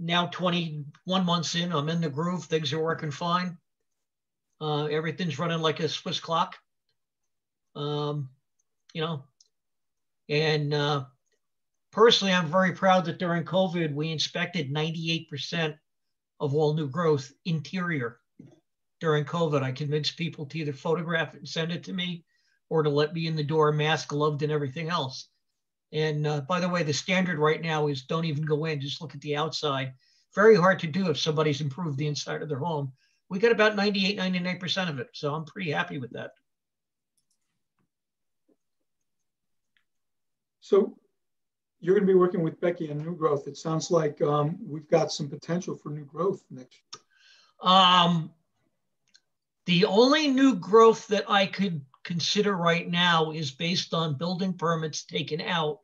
Now 21 months in, I'm in the groove. Things are working fine. Everything's running like a Swiss clock. And personally, I'm very proud that during COVID, we inspected 98% of all new growth interior during COVID. I convinced people to either photograph it and send it to me or to let me in the door, mask, gloved, and everything else. And by the way, the standard right now is don't even go in, just look at the outside. Very hard to do if somebody's improved the inside of their home. We got about 98, 99% of it. So I'm pretty happy with that. So you're going to be working with Becky on new growth. It sounds like we've got some potential for new growth next year. The only new growth that I could consider right now is based on building permits taken out.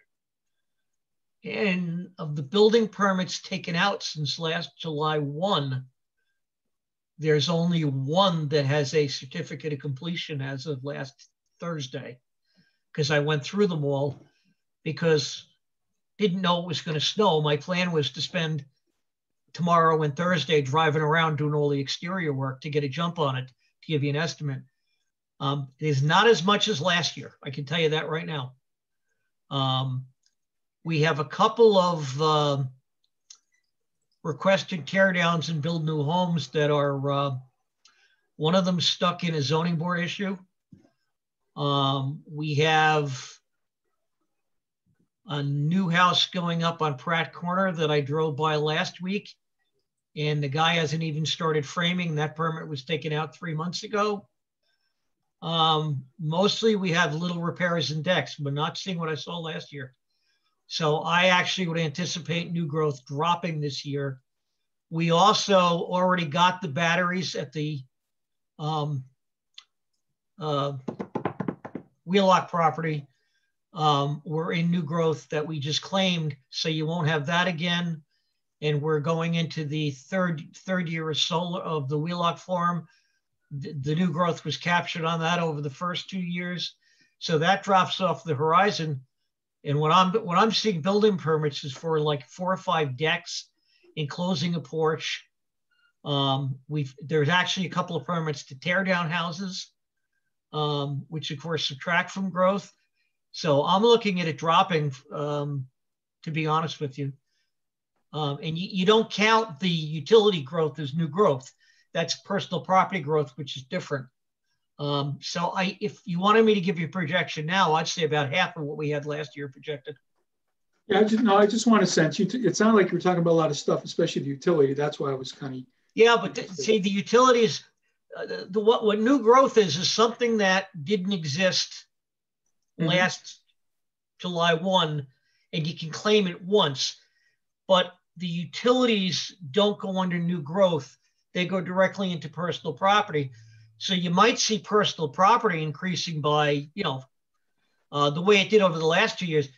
And of the building permits taken out since last July 1, there's only one that has a certificate of completion as of last Thursday, because I went through them all because didn't know it was going to snow. My plan was to spend tomorrow and Thursday driving around doing all the exterior work to get a jump on it, to give you an estimate. It is not as much as last year. I can tell you that right now. We have a couple of requested teardowns and build new homes that are, one of them stuck in a zoning board issue. We have a new house going up on Pratt Corner that I drove by last week, and the guy hasn't even started framing. That permit was taken out 3 months ago. Mostly we have little repairs and decks, but not seeing what I saw last year. So I actually would anticipate new growth dropping this year. We also already got the batteries at the Wheelock property. We're in new growth that we just claimed, so you won't have that again. And we're going into the third year of solar of the Wheelock farm. The new growth was captured on that over the first 2 years. So that drops off the horizon. And what I'm seeing building permits is for like 4 or 5 decks, enclosing a porch, There's actually a couple of permits to tear down houses, which of course subtract from growth. So I'm looking at it dropping, to be honest with you. And you don't count the utility growth as new growth. That's personal property growth, which is different. So if you wanted me to give you a projection now, I'd say about half of what we had last year projected. Yeah, I just want a sense. It sounded like you were talking about a lot of stuff, especially the utility. That's why I was kind of. Yeah, but see, the utilities, what new growth is something that didn't exist last July 1, and you can claim it once, but the utilities don't go under new growth. They go directly into personal property. So you might see personal property increasing by, the way it did over the last 2 years.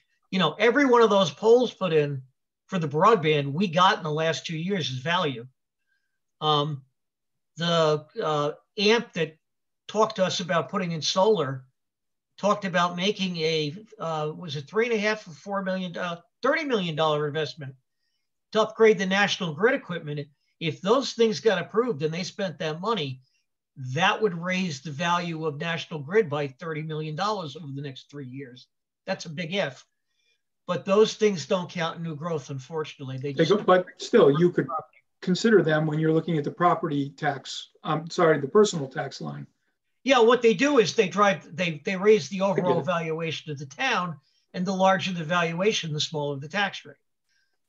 Every one of those poles put in for the broadband we got in the last 2 years is value. The AMP that talked to us about putting in solar talked about making was it $3.5 or $4 million, $30 million investment to upgrade the national grid equipment. If those things got approved and they spent that money, that would raise the value of national grid by $30 million over the next 3 years. That's a big if. But those things don't count in new growth, unfortunately. But still, you could consider them when you're looking at the property tax. The personal tax line. Yeah, what they do is they raise the overall valuation of the town, and the larger the valuation, the smaller the tax rate.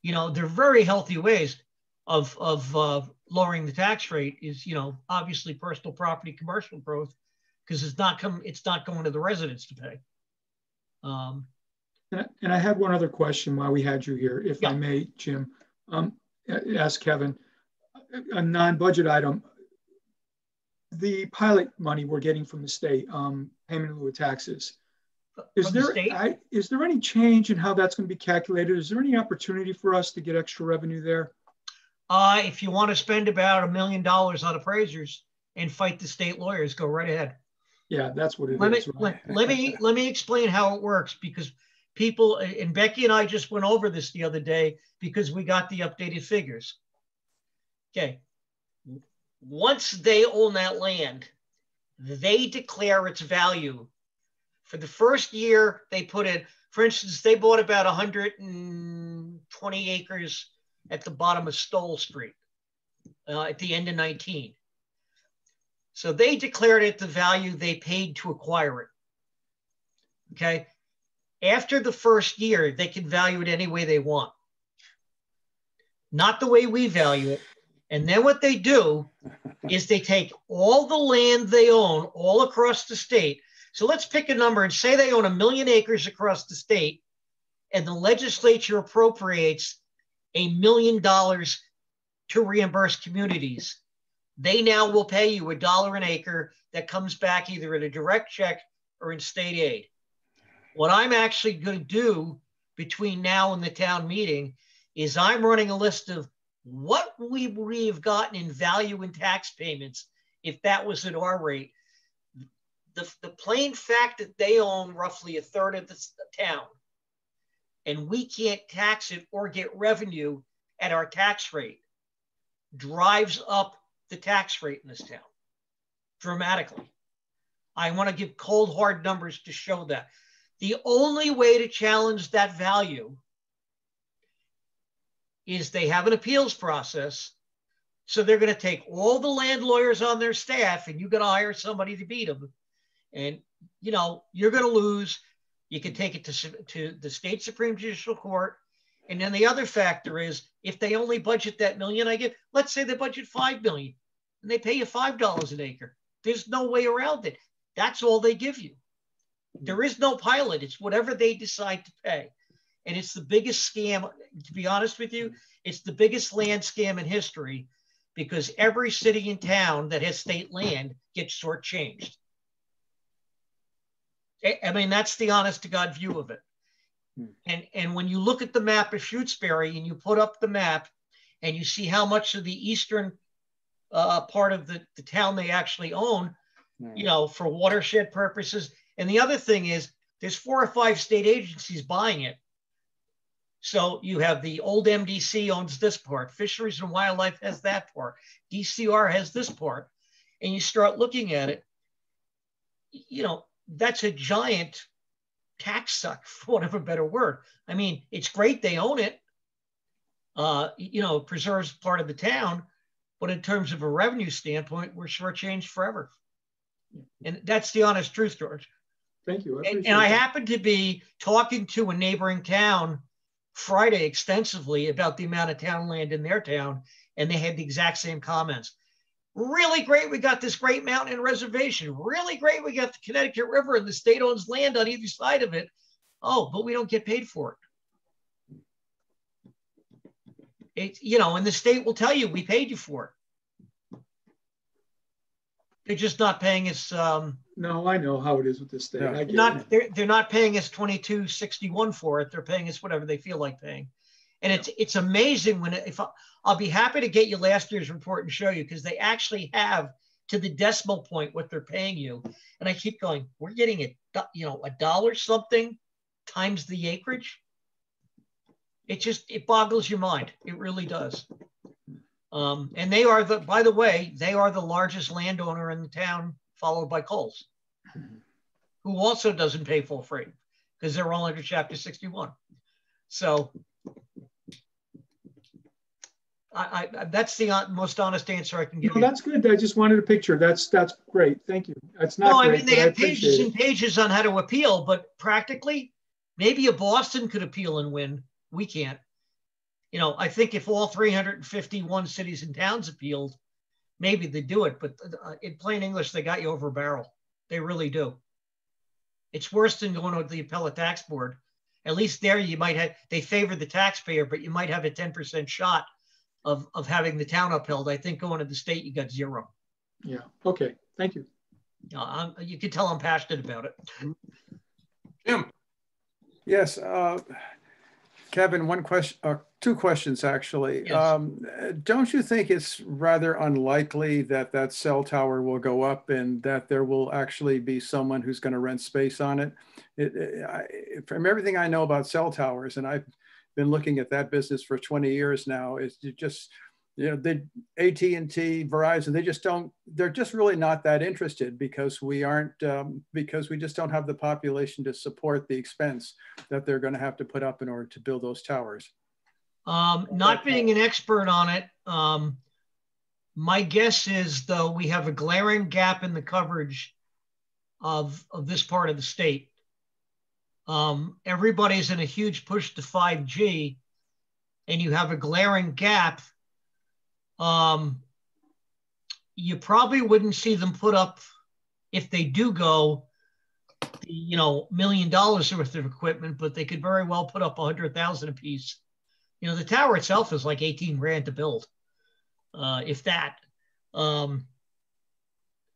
They're very healthy ways of lowering the tax rate. Is obviously personal property commercial growth, because it's not going to the residents to pay. And I had one other question while we had you here, if I may, Jim. Ask Kevin a non-budget item. The pilot money we're getting from the state, payment in lieu of taxes. Is there any change in how that's going to be calculated? Is there any opportunity for us to get extra revenue there? If you want to spend about $1 million on appraisers and fight the state lawyers, go right ahead. Yeah, that's what it is. Right? Let me explain how it works, because people, and Becky and I just went over this the other day because we got the updated figures. Okay. Once they own that land, they declare its value. For the first year, they put in, for instance, they bought about 120 acres at the bottom of Stoll Street at the end of 19. So they declared it the value they paid to acquire it. Okay. After the first year, they can value it any way they want. Not the way we value it. And then what they do is they take all the land they own all across the state. So let's pick a number and say they own 1 million acres across the state, and the legislature appropriates $1 million to reimburse communities. They now will pay you $1 an acre that comes back either in a direct check or in state aid. What I'm actually going to do between now and the town meeting is I'm running a list of what we have gotten in value and tax payments if that was at our rate. The plain fact that they own roughly 1/3 of the town and we can't tax it or get revenue at our tax rate drives up the tax rate in this town dramatically. I want to give cold, hard numbers to show that. The only way to challenge that value is they have an appeals process. So they're going to take all the land lawyers on their staff, and you're going to hire somebody to beat them. And, you're going to lose. You can take it to the state Supreme Judicial Court. And then the other factor is, if they only budget that $1 million, let's say they budget $5 million and they pay you $5 an acre. There's no way around it. That's all they give you. There is no pilot. It's whatever they decide to pay. And it's the biggest scam, to be honest with you, it's the biggest land scam in history, because every city and town that has state land gets shortchanged. I mean, that's the honest to God view of it. And when you look at the map of Shutesbury and you put up the map and you see how much of the eastern part of the town they actually own, for watershed purposes. And the other thing is, there's 4 or 5 state agencies buying it. So you have the old MDC owns this part, Fisheries and Wildlife has that part, DCR has this part, and you start looking at it, you know, that's a giant tax suck, for want of a better word. I mean, it's great they own it, you know, it preserves part of the town, but in terms of a revenue standpoint, we're shortchanged forever. And that's the honest truth, George. Thank you. And I happened to be talking to a neighboring town Friday extensively about the amount of town land in their town, and they had the exact same comments. Really great, we got this great mountain and reservation. Really great, we got the Connecticut River and the state owns land on either side of it. Oh, but we don't get paid for it. It's, you know, and the state will tell you, we paid you for it. They're just not paying us. No, I know how it is with this state. Yeah. They're not paying us $22.61 for it. They're paying us whatever they feel like paying. And it's amazing when I'll be happy to get you last year's report and show you, because they actually have to the decimal point what they're paying you. And I keep going, we're getting it, you know, $1 something times the acreage. It boggles your mind. It really does. And they are by the way, they are the largest landowner in the town, followed by Coles, who also doesn't pay full freight because they're all under Chapter 61. So that's the most honest answer I can give you. That's good. I just wanted a picture. That's great. Thank you. That's not great, I mean, they have pages and pages on how to appeal, but practically, maybe a Boston could appeal and win. We can't. You know, I think if all 351 cities and towns appealed, maybe they do it. But in plain English, they got you over a barrel. They really do. It's worse than going to the appellate tax board. At least there you might have, they favor the taxpayer, but you might have a 10% shot of having the town upheld. I think going to the state, you got 0. Yeah. Okay. Thank you. You can tell I'm passionate about it. Jim. Yes. Kevin, one question, 2 questions actually. Yes. Don't you think it's rather unlikely that cell tower will go up and that there will actually be someone who's going to rent space on it? From everything I know about cell towers, and I've been looking at that business for 20 years now, is just, you know, the AT&T, Verizon, they're just really not that interested because we just don't have the population to support the expense that they're going to have to put up in order to build those towers. Not being an expert on it, my guess is, though, we have a glaring gap in the coverage of this part of the state. Everybody's in a huge push to 5G, and you have a glaring gap. You probably wouldn't see them put up, if they do go, you know, $1 million worth of equipment, but they could very well put up 100,000 a piece. You know, the tower itself is like 18 grand to build, if that. The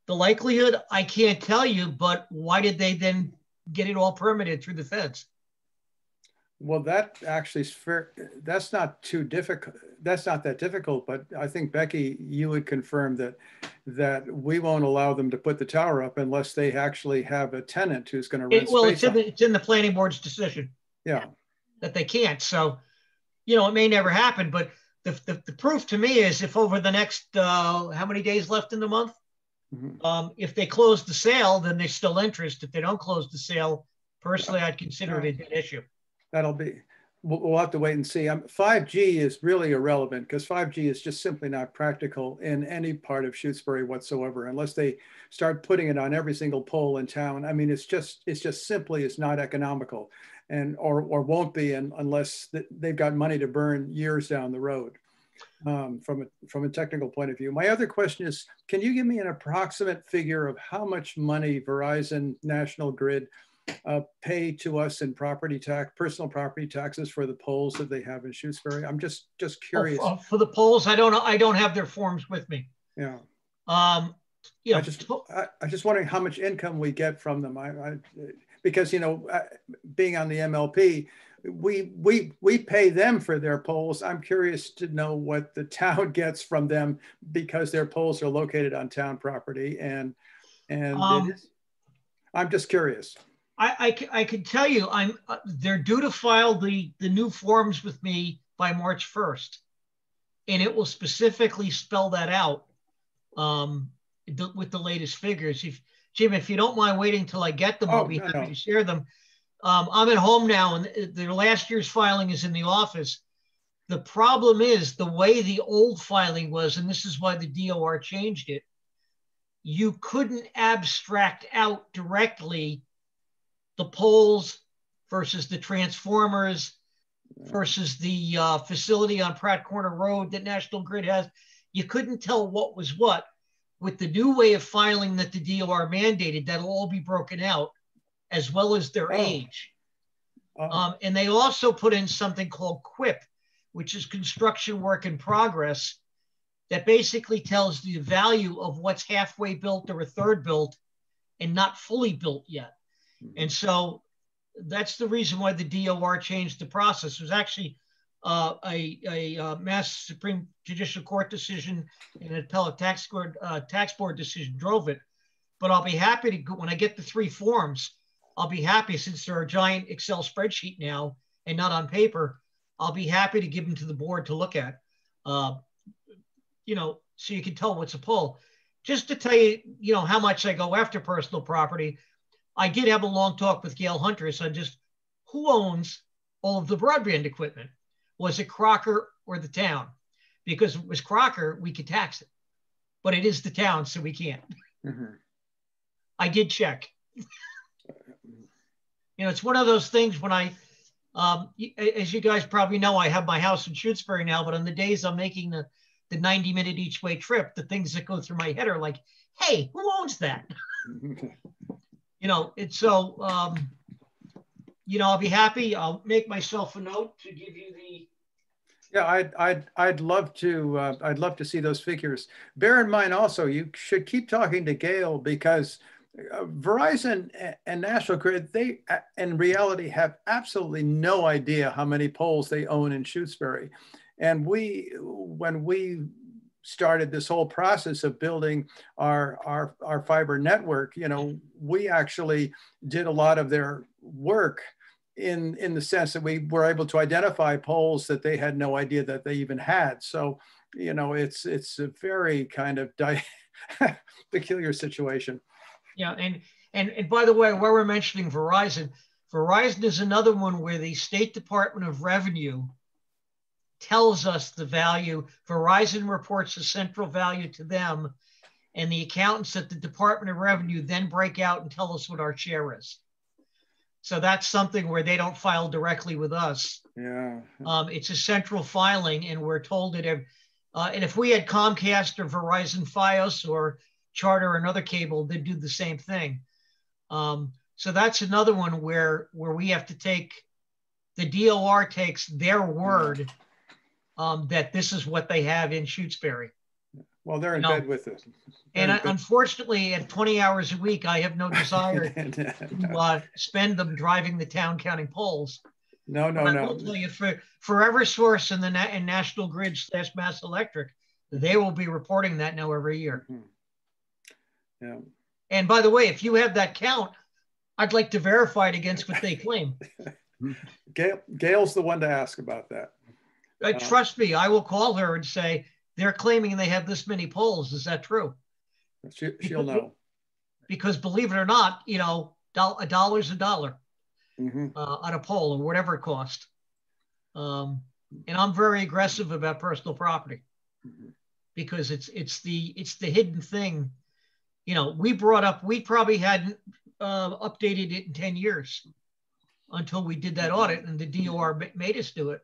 likelihood, I can't tell you, but why did they then get it all permitted through the feds? Well, that actually is fair. That's not too difficult. That's not that difficult, but I think, Becky, you would confirm that we won't allow them to put the tower up unless they actually have a tenant who's going to rent space. It's in the planning board's decision. Yeah. That they can't. So, you know, it may never happen, but the proof to me is if over the next, how many days left in the month? Mm-hmm. If they close the sale, then there's still interest. If they don't close the sale, personally, I'd consider it an issue. We'll have to wait and see. 5G is really irrelevant because 5G is just simply not practical in any part of Shutesbury whatsoever, unless they start putting it on every single pole in town. I mean, it's just simply is not economical, or won't be unless they've got money to burn years down the road. From a technical point of view. My other question is, can you give me an approximate figure of how much money Verizon, National Grid pay to us in personal property taxes for the poles that they have in Shutesbury? I'm just curious. For the poles, I don't know. I don't have their forms with me. Yeah. You know, I'm just wondering how much income we get from them. Because, you know, being on the MLP, we pay them for their poles. I'm curious to know what the town gets from them because their poles are located on town property, and I'm just curious. I can tell you, they're due to file the new forms with me by March 1st. And it will specifically spell that out with the latest figures. Jim, if you don't mind waiting till I get them, I'll be happy to share them. I'm at home now, and the last year's filing is in the office. The problem is the way the old filing was, and this is why the DOR changed it, you couldn't abstract out directly the poles versus the transformers versus the facility on Pratt Corner Road that National Grid has. You couldn't tell what was what. With the new way of filing that the DOR mandated, that'll all be broken out, as well as their age. And they also put in something called QUIP, which is construction work in progress, that basically tells the value of what's halfway built or a third built and not fully built yet. And so that's the reason why the DOR changed the process. It was actually a Mass Supreme Judicial Court decision and an appellate tax board decision drove it. But I'll be happy to, when I get the 3 forms, I'll be happy, since they're a giant Excel spreadsheet now and not on paper, I'll be happy to give them to the board to look at, you know, so you can tell what's a pull. Just to tell you, you know, how much I go after personal property, I did have a long talk with Gail Huntress on just who owns all of the broadband equipment. Was it Crocker or the town? Because if it was Crocker, we could tax it. But it is the town, so we can't. Mm-hmm. I did check. You know, it's one of those things when I, as you guys probably know, I have my house in Shutesbury now, but on the days I'm making the 90-minute each way trip, the things that go through my head are like, hey, who owns that? You know, it's so, you know, I'll be happy. I'll make myself a note to give you the. Yeah, I'd love to see those figures. Bear in mind also, you should keep talking to Gail, because Verizon and National Grid, they in reality have absolutely no idea how many poles they own in Shutesbury. And when we started this whole process of building our fiber network, you know, we actually did a lot of their work in the sense that we were able to identify poles that they had no idea that they even had. So, you know, it's a very kind of peculiar situation. Yeah, and by the way, while we're mentioning Verizon, Verizon is another one where the State Department of Revenue tells us the value. Verizon reports the central value to them, and the accountants at the Department of Revenue then break out and tell us what our share is. So that's something where they don't file directly with us. Yeah. It's a central filing, and we're told that and if we had Comcast or Verizon Fios or Charter or another cable, they'd do the same thing. So that's another one where we have to take, the DOR takes their word that this is what they have in Shutesbury. Well, they're in bed with it. And unfortunately, at 20 hours a week, I have no desire to spend them driving the town counting poles. No. I will tell you, for Eversource and and National Grid / Mass Electric, they will be reporting that now every year. Mm-hmm. Yeah. And by the way, if you have that count, I'd like to verify it against what they claim. Gail's the one to ask about that. Trust me, I will call her and say, they're claiming they have this many poles. Is that true? She'll know. Because believe it or not, you know, a dollar's a dollar on a pole or whatever it costs. And I'm very aggressive about personal property because it's the hidden thing. You know, we probably hadn't updated it in 10 years until we did that audit, and the DOR made us do it.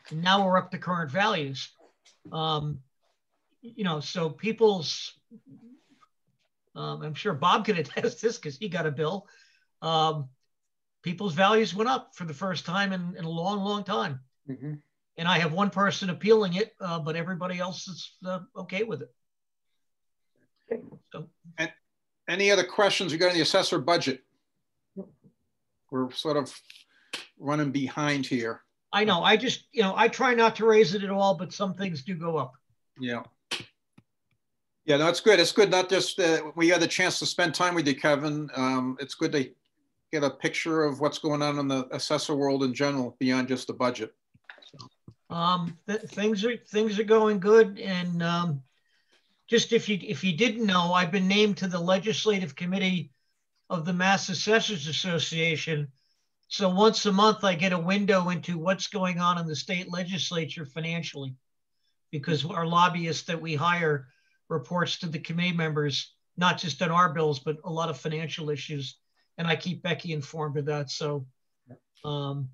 And now we're up to current values. You know, so people's, I'm sure Bob can attest this because he got a bill. People's values went up for the first time in a long, long time. Mm-hmm. And I have one person appealing it, but everybody else is okay with it. So. And any other questions regarding the assessor budget? We're sort of running behind here. I know. I just, you know, I try not to raise it at all, but some things do go up. Yeah. Yeah, no, it's good. It's good. Not just we had the chance to spend time with you, Kevin. It's good to get a picture of what's going on in the assessor world in general beyond just the budget. Things are going good, and just if you didn't know, I've been named to the legislative committee of the Mass Assessors Association. So once a month, I get a window into what's going on in the state legislature financially, because our lobbyist that we hire reports to the committee members, not just on our bills, but a lot of financial issues. And I keep Becky informed of that. So the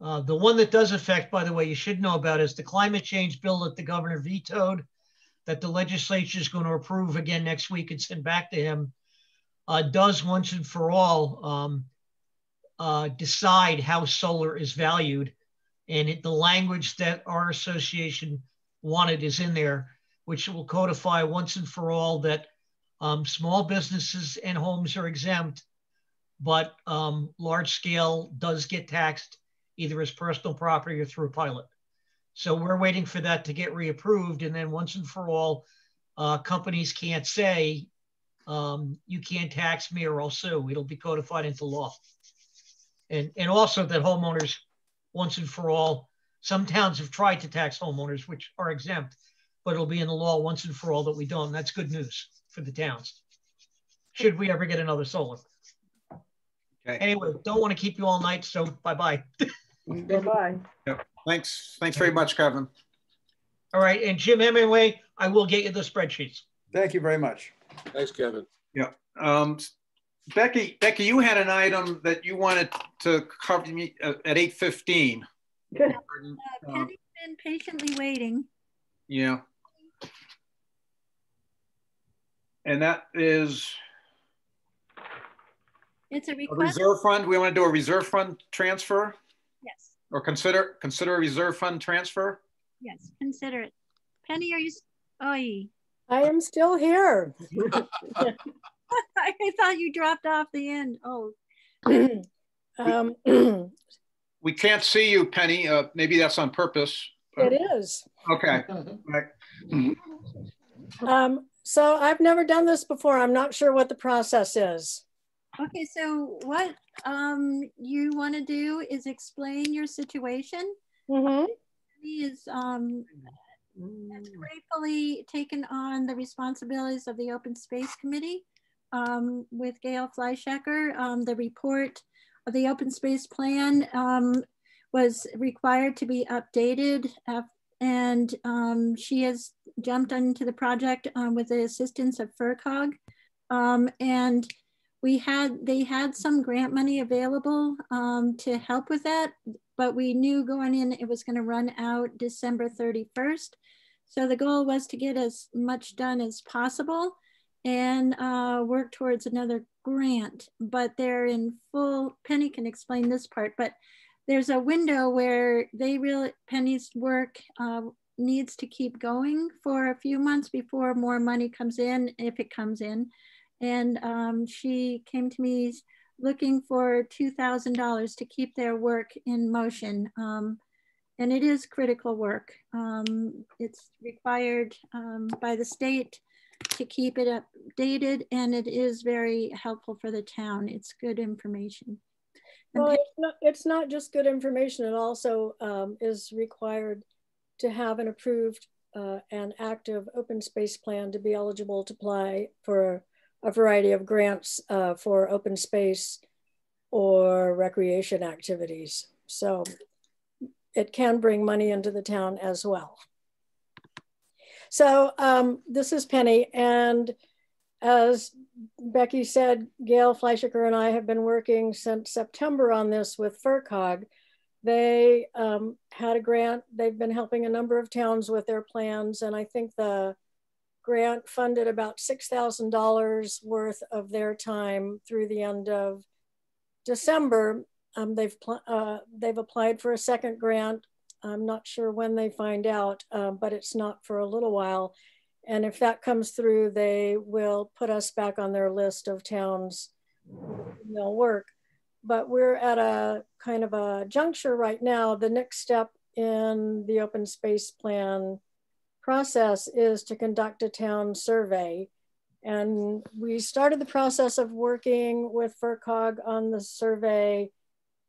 one that does affect, by the way, you should know about is the climate change bill that the governor vetoed, that the legislature is going to approve again next week and send back to him, does once and for all decide how solar is valued. And the language that our association wanted is in there, which will codify once and for all that small businesses and homes are exempt, but large scale does get taxed either as personal property or through a pilot. So we're waiting for that to get reapproved. And then once and for all, companies can't say, you can't tax me or I'll sue. It'll be codified into law. And also that homeowners, once and for all, some towns have tried to tax homeowners, which are exempt, but it'll be in the law once and for all that we don't. And that's good news for the towns, should we ever get another solar. Okay. Anyway, don't want to keep you all night, so bye-bye. Bye-bye. Yep. Thanks very much, Kevin. All right, and Jim Hemingway, I will get you the spreadsheets. Thank you very much. Thanks, Kevin. Yeah. Becky, you had an item that you wanted to cover me at 8:15. Penny's been patiently waiting. Yeah. And that is it's a reserve fund. We want to do a reserve fund transfer? Yes. Or consider a reserve fund transfer? Yes, consider it. Penny, are you? I am still here. I thought you dropped off the end. Oh. We can't see you, Penny. Maybe that's on purpose. It is. Okay. Right. So I've never done this before. I'm not sure what the process is. Okay, so what you want to do is explain your situation. Mm-hmm. He is has gratefully taken on the responsibilities of the Open Space Committee with Gail Fleischacker. The report of the Open Space Plan was required to be updated, and she has jumped into the project with the assistance of FERCOG. And they had some grant money available to help with that, but we knew going in it was going to run out December 31st. So the goal was to get as much done as possible and work towards another grant, but they're in full, Penny can explain this part, but there's a window where Penny's work needs to keep going for a few months before more money comes in, if it comes in. And she came to me looking for $2,000 to keep their work in motion. And it is critical work. It's required by the state to keep it updated, and it is very helpful for the town. It's good information. Well, it's not just good information. It also is required to have an approved and active open space plan to be eligible to apply for a variety of grants for open space or recreation activities. So it can bring money into the town as well. So this is Penny, and as Becky said, Gail Fleischacker and I have been working since September on this with FERCOG. They had a grant. They've been helping a number of towns with their plans, and I think the grant funded about $6,000 worth of their time through the end of December. They've applied for a second grant. I'm not sure when they find out, but it's not for a little while. And if that comes through, they will put us back on their list of towns they'll work. But we're at a kind of a juncture right now. The next step in the open space plan process is to conduct a town survey. And we started the process of working with FERCog on the survey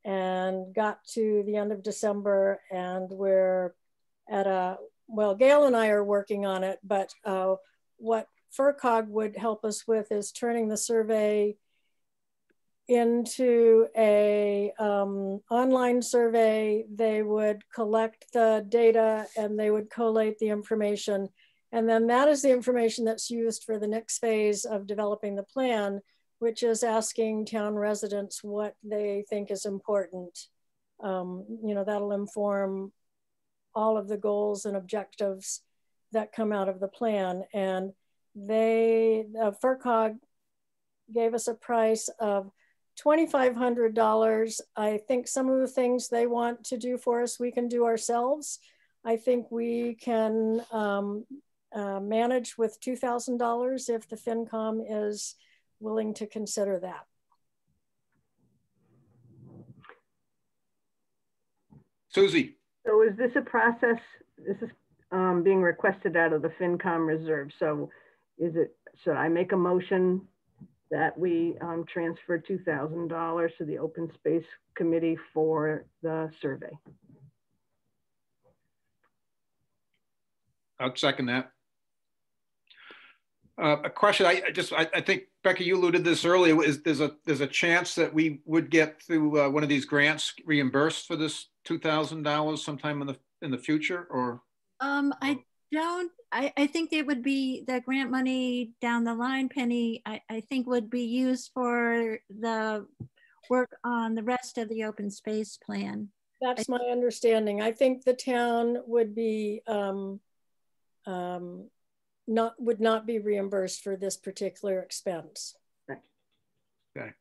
and got to the end of December, and we're at a, well, Gail and I are working on it, but what FERCog would help us with is turning the survey into a online survey. They would collect the data and they would collate the information. And then that is the information that's used for the next phase of developing the plan, which is asking town residents what they think is important. You know, that'll inform all of the goals and objectives that come out of the plan. And FERCog gave us a price of $2,500. I think some of the things they want to do for us, we can do ourselves. I think we can manage with $2,000 if the FinCom is willing to consider that. Susie. So is this a process, this is being requested out of the FinCom reserve. So is it, should I make a motion that we transfer $2,000 to the Open Space Committee for the survey? I'll second that. A question, I think, Becky, you alluded to this earlier, there's a chance that we would get through one of these grants reimbursed for this $2,000 sometime in the future, or? I think it would be the grant money down the line, Penny, I think would be used for the work on the rest of the open space plan. That's my understanding. I think the town would be would not be reimbursed for this particular expense. Right. Okay.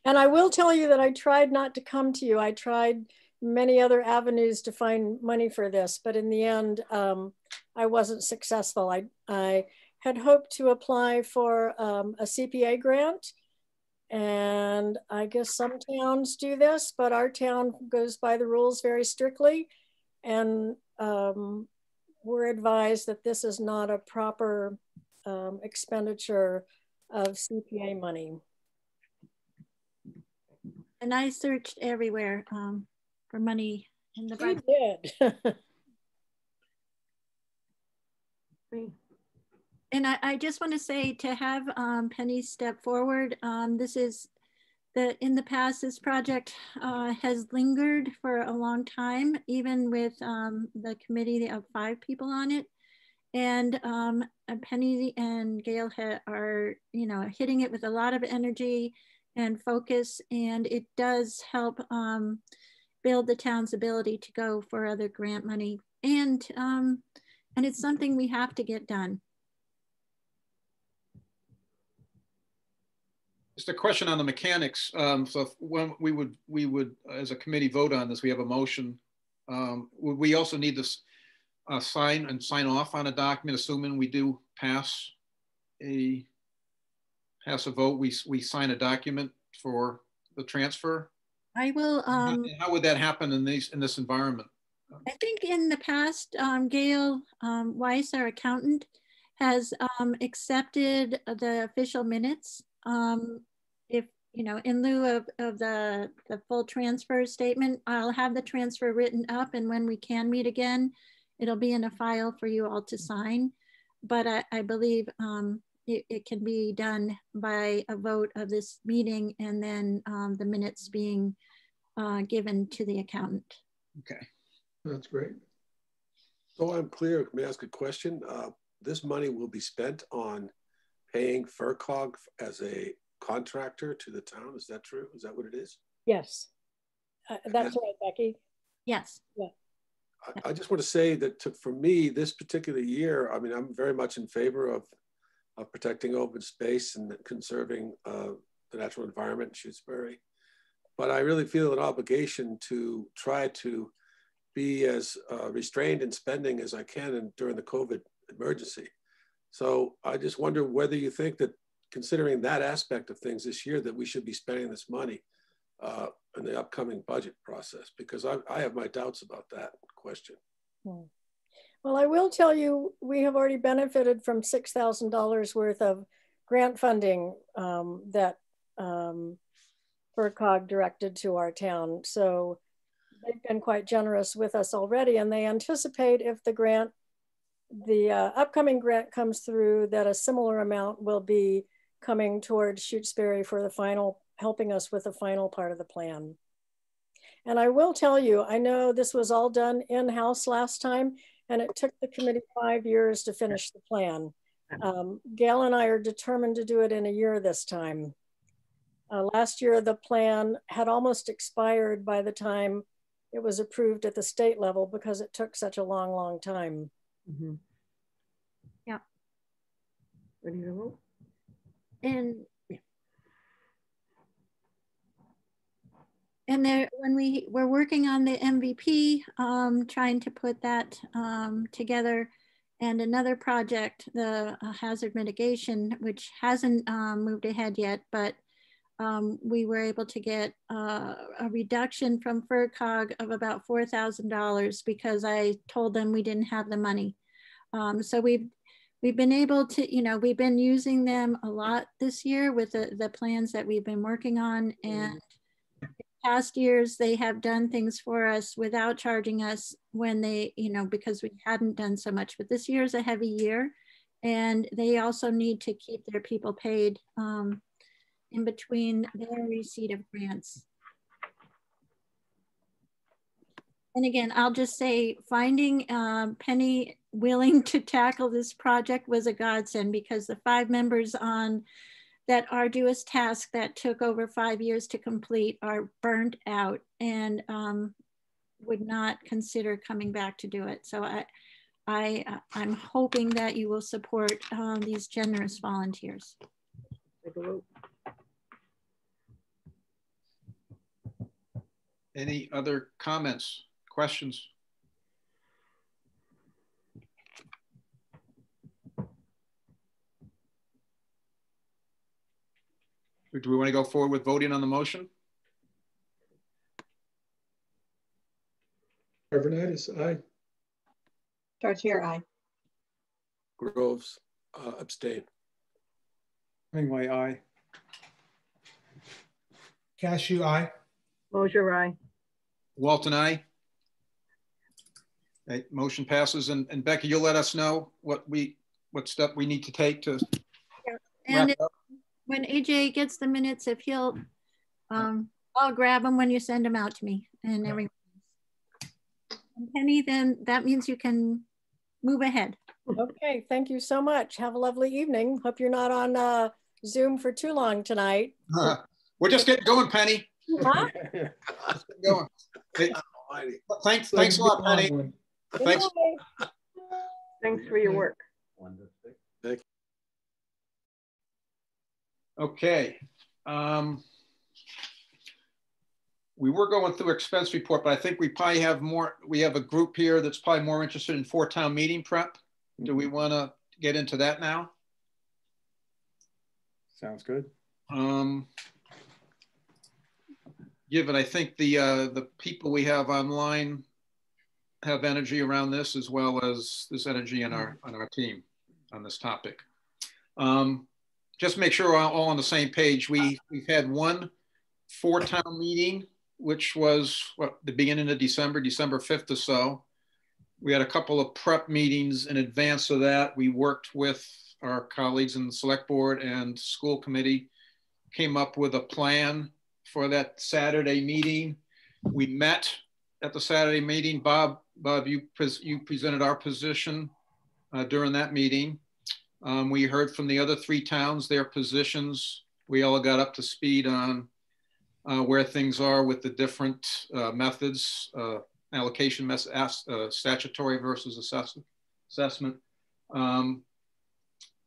And I will tell you that I tried not to come to you. I tried many other avenues to find money for this, but in the end, I wasn't successful. I had hoped to apply for a CPA grant, and I guess some towns do this, but our town goes by the rules very strictly, and we're advised that this is not a proper expenditure of CPA money. And I searched everywhere for money in the budget. You did. And I just want to say, to have Penny step forward, this is that in the past, this project has lingered for a long time, even with the committee of 5 people on it. And Penny and Gail are, you know, hitting it with a lot of energy and focus, and it does help build the town's ability to go for other grant money. And it's something we have to get done. Just a question on the mechanics. So when we would, as a committee, vote on this, we have a motion. Would we also need to sign off on a document, assuming we do pass a vote? We sign a document for the transfer. I will. How would that happen in this environment? I think in the past, Gail Weiss, our accountant, has accepted the official minutes. If, you know, in lieu of the full transfer statement, I'll have the transfer written up, and when we can meet again, it'll be in a file for you all to sign. But I believe it can be done by a vote of this meeting, and then the minutes being given to the accountant. Okay. That's great. So I'm clear, may I ask a question? This money will be spent on paying FERCog as a contractor to the town. Is that true? Is that what it is? Yes, that's right, Becky. Yes. Yeah. I just want to say that for me, this particular year, I mean, I'm very much in favor of protecting open space and conserving the natural environment in Shutesbury. But I really feel an obligation to try to be as restrained in spending as I can during the COVID emergency. So I just wonder whether you think that, considering that aspect of things this year, that we should be spending this money in the upcoming budget process, because I have my doubts about that question. Well, I will tell you, we have already benefited from $6,000 worth of grant funding that FERCog directed to our town. So they've been quite generous with us already, and they anticipate if the upcoming grant comes through, that a similar amount will be coming towards Shutesbury for the final, helping us with the final part of the plan. And I will tell you, I know this was all done in-house last time, and it took the committee 5 years to finish the plan. Gail and I are determined to do it in a year this time. Last year, the plan had almost expired by the time it was approved at the state level because it took such a long, long time. Mm-hmm. Yeah. Ready to vote? And there, when we were working on the MVP, trying to put that together, and another project, the hazard mitigation, which hasn't moved ahead yet, but we were able to get a reduction from FERCog of about $4,000 because I told them we didn't have the money. So we've been able to, you know, we've been using them a lot this year with the plans that we've been working on, and past years they have done things for us without charging us when they, you know, because we hadn't done so much. But this year is a heavy year, and they also need to keep their people paid in between their receipt of grants. And again, I'll just say finding Penny willing to tackle this project was a godsend, because the 5 members on that arduous task that took over 5 years to complete are burnt out and would not consider coming back to do it. So I'm hoping that you will support these generous volunteers. Any other comments, questions? Do we want to go forward with voting on the motion? Arvanitis, aye. Chartier, aye. Groves, abstain. Hemingway, aye. Cashew, aye. Mosier, aye. Walton, aye. Okay, motion passes. And Becky, you'll let us know what step we need to take to and when AJ gets the minutes, if he'll, I'll grab them when you send them out to me and everyone. And Penny, then that means you can move ahead. Okay, thank you so much. Have a lovely evening. Hope you're not on Zoom for too long tonight. We're just getting going, Penny. Huh? Just getting going. Hey, thanks a lot, Penny. Thanks. Thanks for your work. Okay. We were going through expense report, but I think we probably have more. We have a group here that's probably more interested in town meeting prep. Do we want to get into that now? Sounds good. Given, I think the people we have online have energy around this, as well as this energy on our team on this topic. Just make sure we're all on the same page. We've had one town meeting, which was the beginning of December 5th or so. We had a couple of prep meetings in advance of that. We worked with our colleagues in the select board and school committee, came up with a plan for that Saturday meeting. We met at the Saturday meeting. Bob, you presented our position during that meeting. We heard from the other 3 towns, their positions. We all got up to speed on where things are with the different methods, allocation, statutory versus assessment.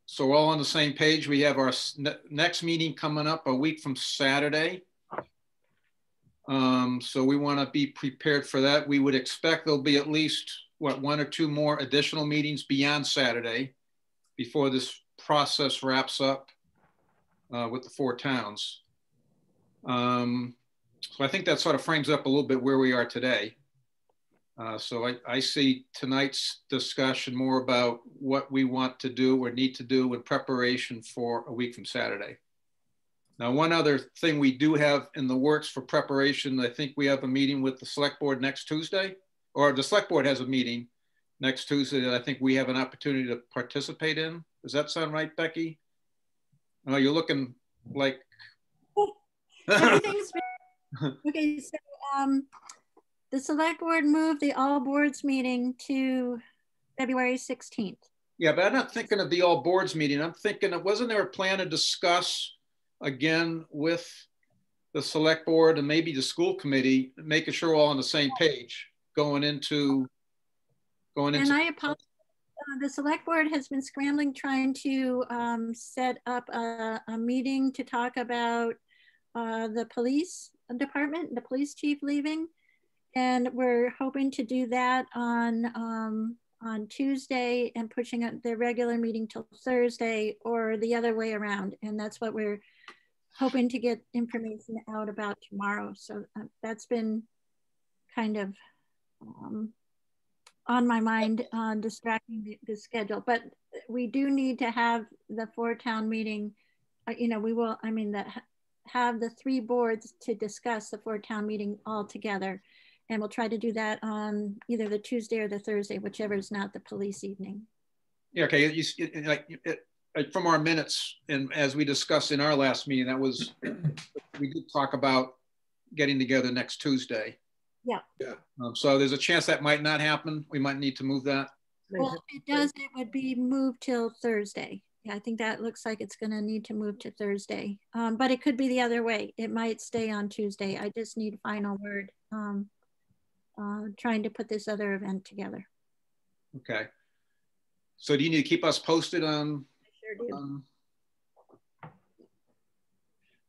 So we're all on the same page. We have our next meeting coming up a week from Saturday. So we want to be prepared for that. We would expect there'll be at least 1 or 2 more additional meetings beyond Saturday before this process wraps up with the 4 towns. So I think that sort of frames up a little bit where we are today. So I see tonight's discussion more about what we want to do or need to do in preparation for a week from Saturday. Now, one other thing we do have in the works for preparation, I think we have a meeting with the select board next Tuesday, or the select board has a meeting next Tuesday that I think we have an opportunity to participate in. Does that sound right, Becky? Oh, you're looking like. Everything's been, okay, so the select board moved the all boards meeting to February 16th. Yeah, but I'm not thinking of the all boards meeting. I'm thinking of, wasn't there a plan to discuss again with the select board and maybe the school committee, making sure we're all on the same page going into. And I apologize. The select board has been scrambling, trying to set up a meeting to talk about the police department, the police chief leaving. And we're hoping to do that on Tuesday and pushing the regular meeting till Thursday or the other way around. And that's what we're hoping to get information out about tomorrow. So that's been kind of on my mind, distracting the schedule. But we do need to have the 4-town meeting. You know, we will, I mean, have the 3 boards to discuss the 4-town meeting all together. And we'll try to do that on either the Tuesday or the Thursday, whichever is not the police evening. Yeah, okay. Like from our minutes, and as we discussed in our last meeting, that was, we did talk about getting together next Tuesday. Yeah. Yeah. So there's a chance that might not happen. We might need to move that. Well, if it does, it would be moved till Thursday. Yeah, I think that looks like it's going to need to move to Thursday. But it could be the other way. It might stay on Tuesday. I just need final word. Trying to put this other event together. Okay. So do you need to keep us posted on? I sure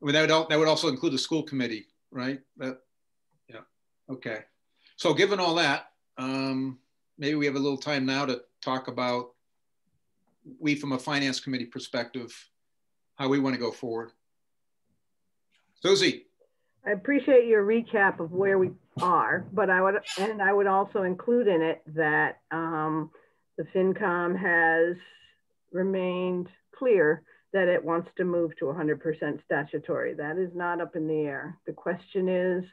do. That would also include the school committee, right? Yeah. Okay. So given all that, maybe we have a little time now to talk about, we from a finance committee perspective, how we want to go forward. Susie. I appreciate your recap of where we are, but I would also include in it that the FinCom has remained clear that it wants to move to 100% statutory. That is not up in the air. The question is,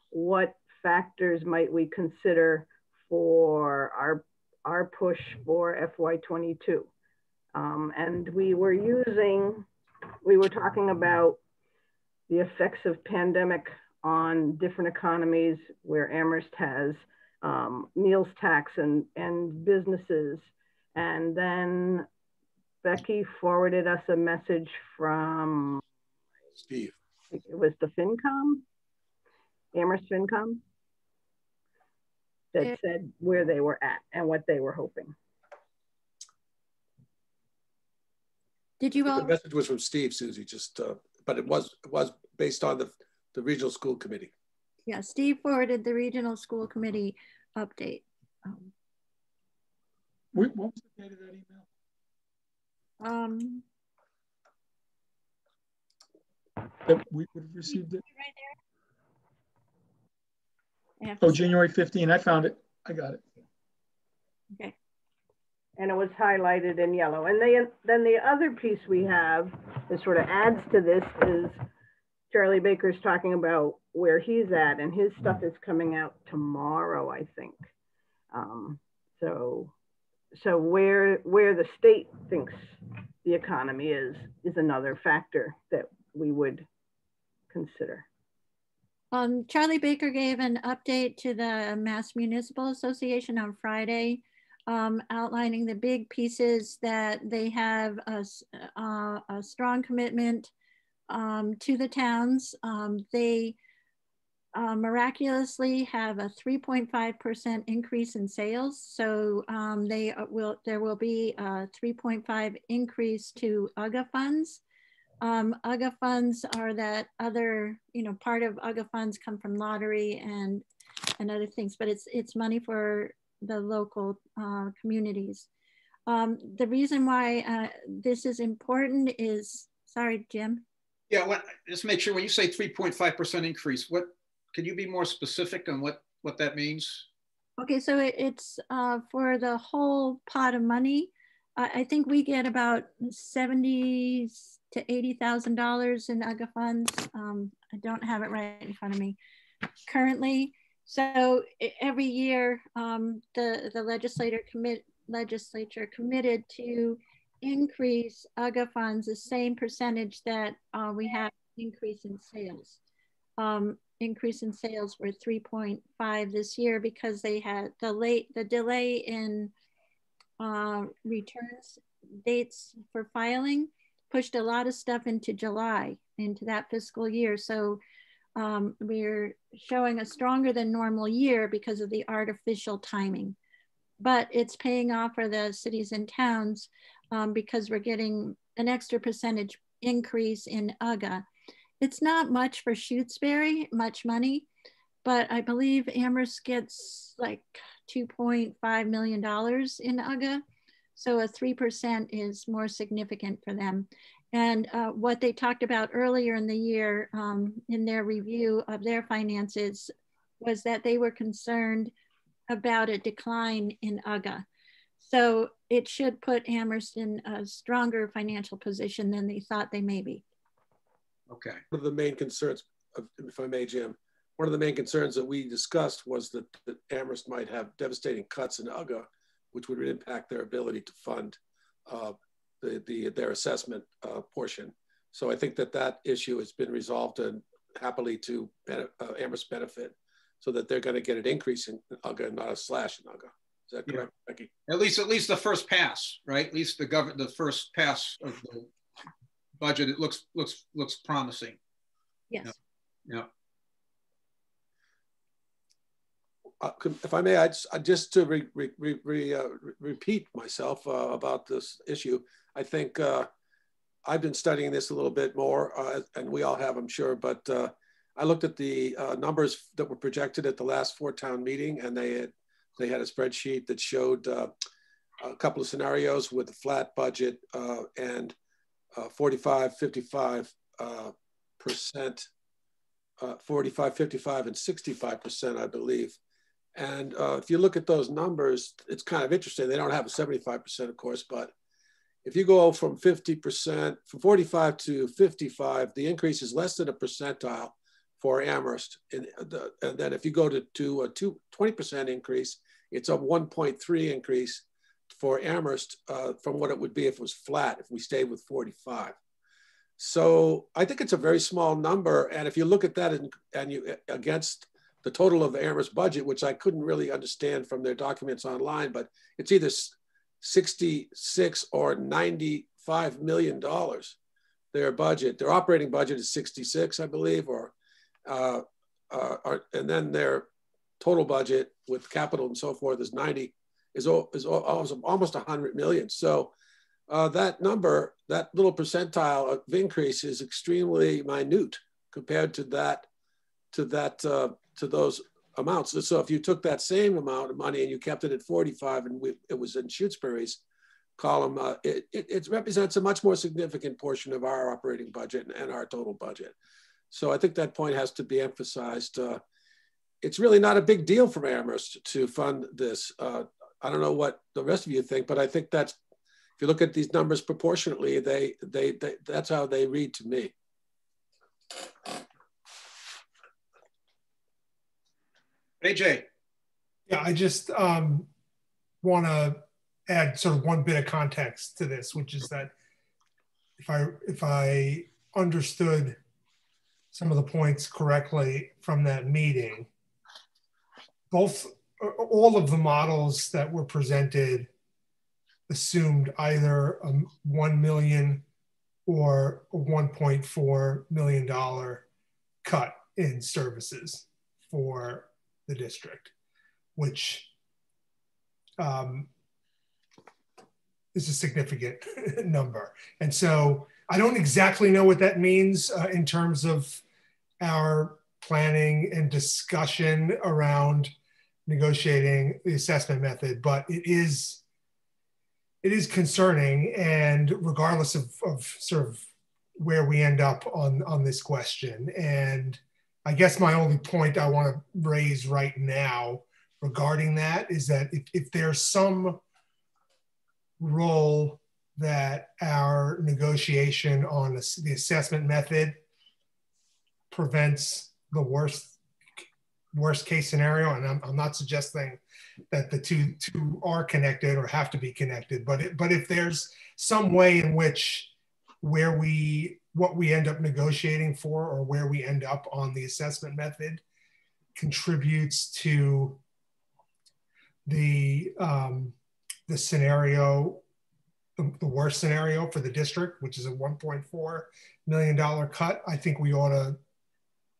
what factors might we consider for our push for FY22? And we were talking about the effects of pandemic on different economies where Amherst has meals tax and businesses. And then Becky forwarded us a message from Steve. It was the FinCom, Amherst FinCom, that said where they were at and what they were hoping. Did you all? The message was from Steve, Susie, just, but it was based on the regional school committee. Yeah, Steve forwarded the regional school committee update. What was the date of that email? That we would have received it? Right there. Oh, January 15. I found it. I got it. Okay. And it was highlighted in yellow. And then the other piece we have that sort of adds to this is Charlie Baker's talking about where he's at, and his stuff is coming out tomorrow, I think. So where the state thinks the economy is another factor that we would consider. Charlie Baker gave an update to the Mass Municipal Association on Friday, outlining the big pieces that they have a strong commitment to the towns. They miraculously have a 3.5% increase in sales. So there will be a 3.5 increase to UGA funds. UGA funds are that other, part of UGA funds come from lottery and other things, but it's money for the local communities. The reason why this is important is, sorry, Jim. Yeah, just make sure when you say 3.5% increase, can you be more specific on what that means? Okay, so it's for the whole pot of money. I think we get about $70,000 to $80,000 in UGA funds. I don't have it right in front of me currently. So every year, the legislature committed to increase UGA funds the same percentage that we have increase in sales. Increase in sales were 3.5 this year because they had the delay in returns dates for filing pushed a lot of stuff into July, into that fiscal year. So we're showing a stronger than normal year because of the artificial timing. But it's paying off for the cities and towns because we're getting an extra percentage increase in UGA. It's not much for Shutesbury, much money, but I believe Amherst gets like $2.5 million in UGA. So a 3% is more significant for them. And what they talked about earlier in the year in their review of their finances was that they were concerned about a decline in UGA. So it should put Amherst in a stronger financial position than they thought they may be. Okay. One of the main concerns, if I may, Jim, one of the main concerns that we discussed was that Amherst might have devastating cuts in UGA, which would impact their ability to fund their assessment portion. So I think that issue has been resolved and happily to Amherst's benefit, so that they're going to get an increase in UGA and not a slash in UGA. Is that correct, Becky? At least the first pass, right? At least the first pass of the budget, it looks promising. Yes. Yeah. If I may, just to repeat myself about this issue, I think I've been studying this a little bit more, and we all have, I'm sure, but I looked at the numbers that were projected at the last four-town meeting, and they had a spreadsheet that showed a couple of scenarios with a flat budget and 45, 55%, 45, 55, and 65%, I believe. And if you look at those numbers, it's kind of interesting. They don't have a 75%, of course, but if you go from 50%, from 45 to 55, the increase is less than a percentile for Amherst. And then if you go to a 20% increase, it's a 1.3 increase for Amherst from what it would be if it was flat, if we stayed with 45. So I think it's a very small number. And if you look at that and you against the total of Amherst's budget, which I couldn't really understand from their documents online, but it's either 66 or $95 million, their budget. Their operating budget is 66, I believe, and then their total budget with capital and so forth is almost 100 million. So that number, that little percentile of increase is extremely minute compared to those amounts. So if you took that same amount of money and you kept it at 45 and it was in Shutesbury's column, it represents a much more significant portion of our operating budget and our total budget. So I think that point has to be emphasized. It's really not a big deal for Amherst to fund this. I don't know what the rest of you think, but I think that's, if you look at these numbers proportionately, that's how they read to me. AJ. Yeah, I just want to add sort of one bit of context to this, which is that if I understood some of the points correctly from that meeting, all of the models that were presented assumed either a $1 million or a $1.4 million cut in services for the district, which is a significant number. And so I don't exactly know what that means in terms of our planning and discussion around negotiating the assessment method, but it is concerning. And regardless of sort of where we end up on this question, and I guess my only point I want to raise right now regarding that is that if there's some role that our negotiation on the assessment method prevents the worst case scenario, and I'm not suggesting that the two are connected or have to be connected, but if there's some way in which what we end up negotiating for, or where we end up on the assessment method, contributes to the scenario, the worst scenario for the district, which is a $1.4 million cut, I think we ought to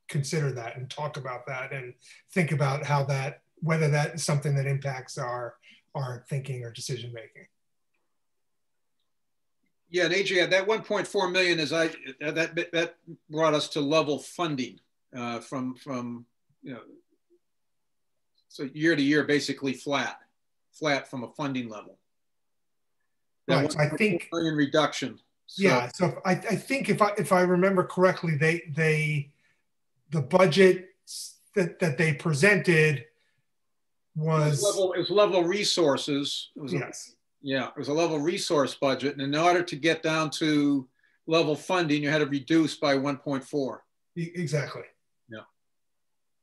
consider that and talk about that and think about how that, whether that is something that impacts our thinking or decision making. Yeah, and AJ, that 1.4 million is that brought us to level funding from so year to year, basically flat from a funding level. That right. So I think million reduction. So, yeah. So I think if I remember correctly, the budget that they presented was it was level resources. It was yes. It was a level resource budget, and in order to get down to level funding, you had to reduce by 1.4. Exactly. Yeah.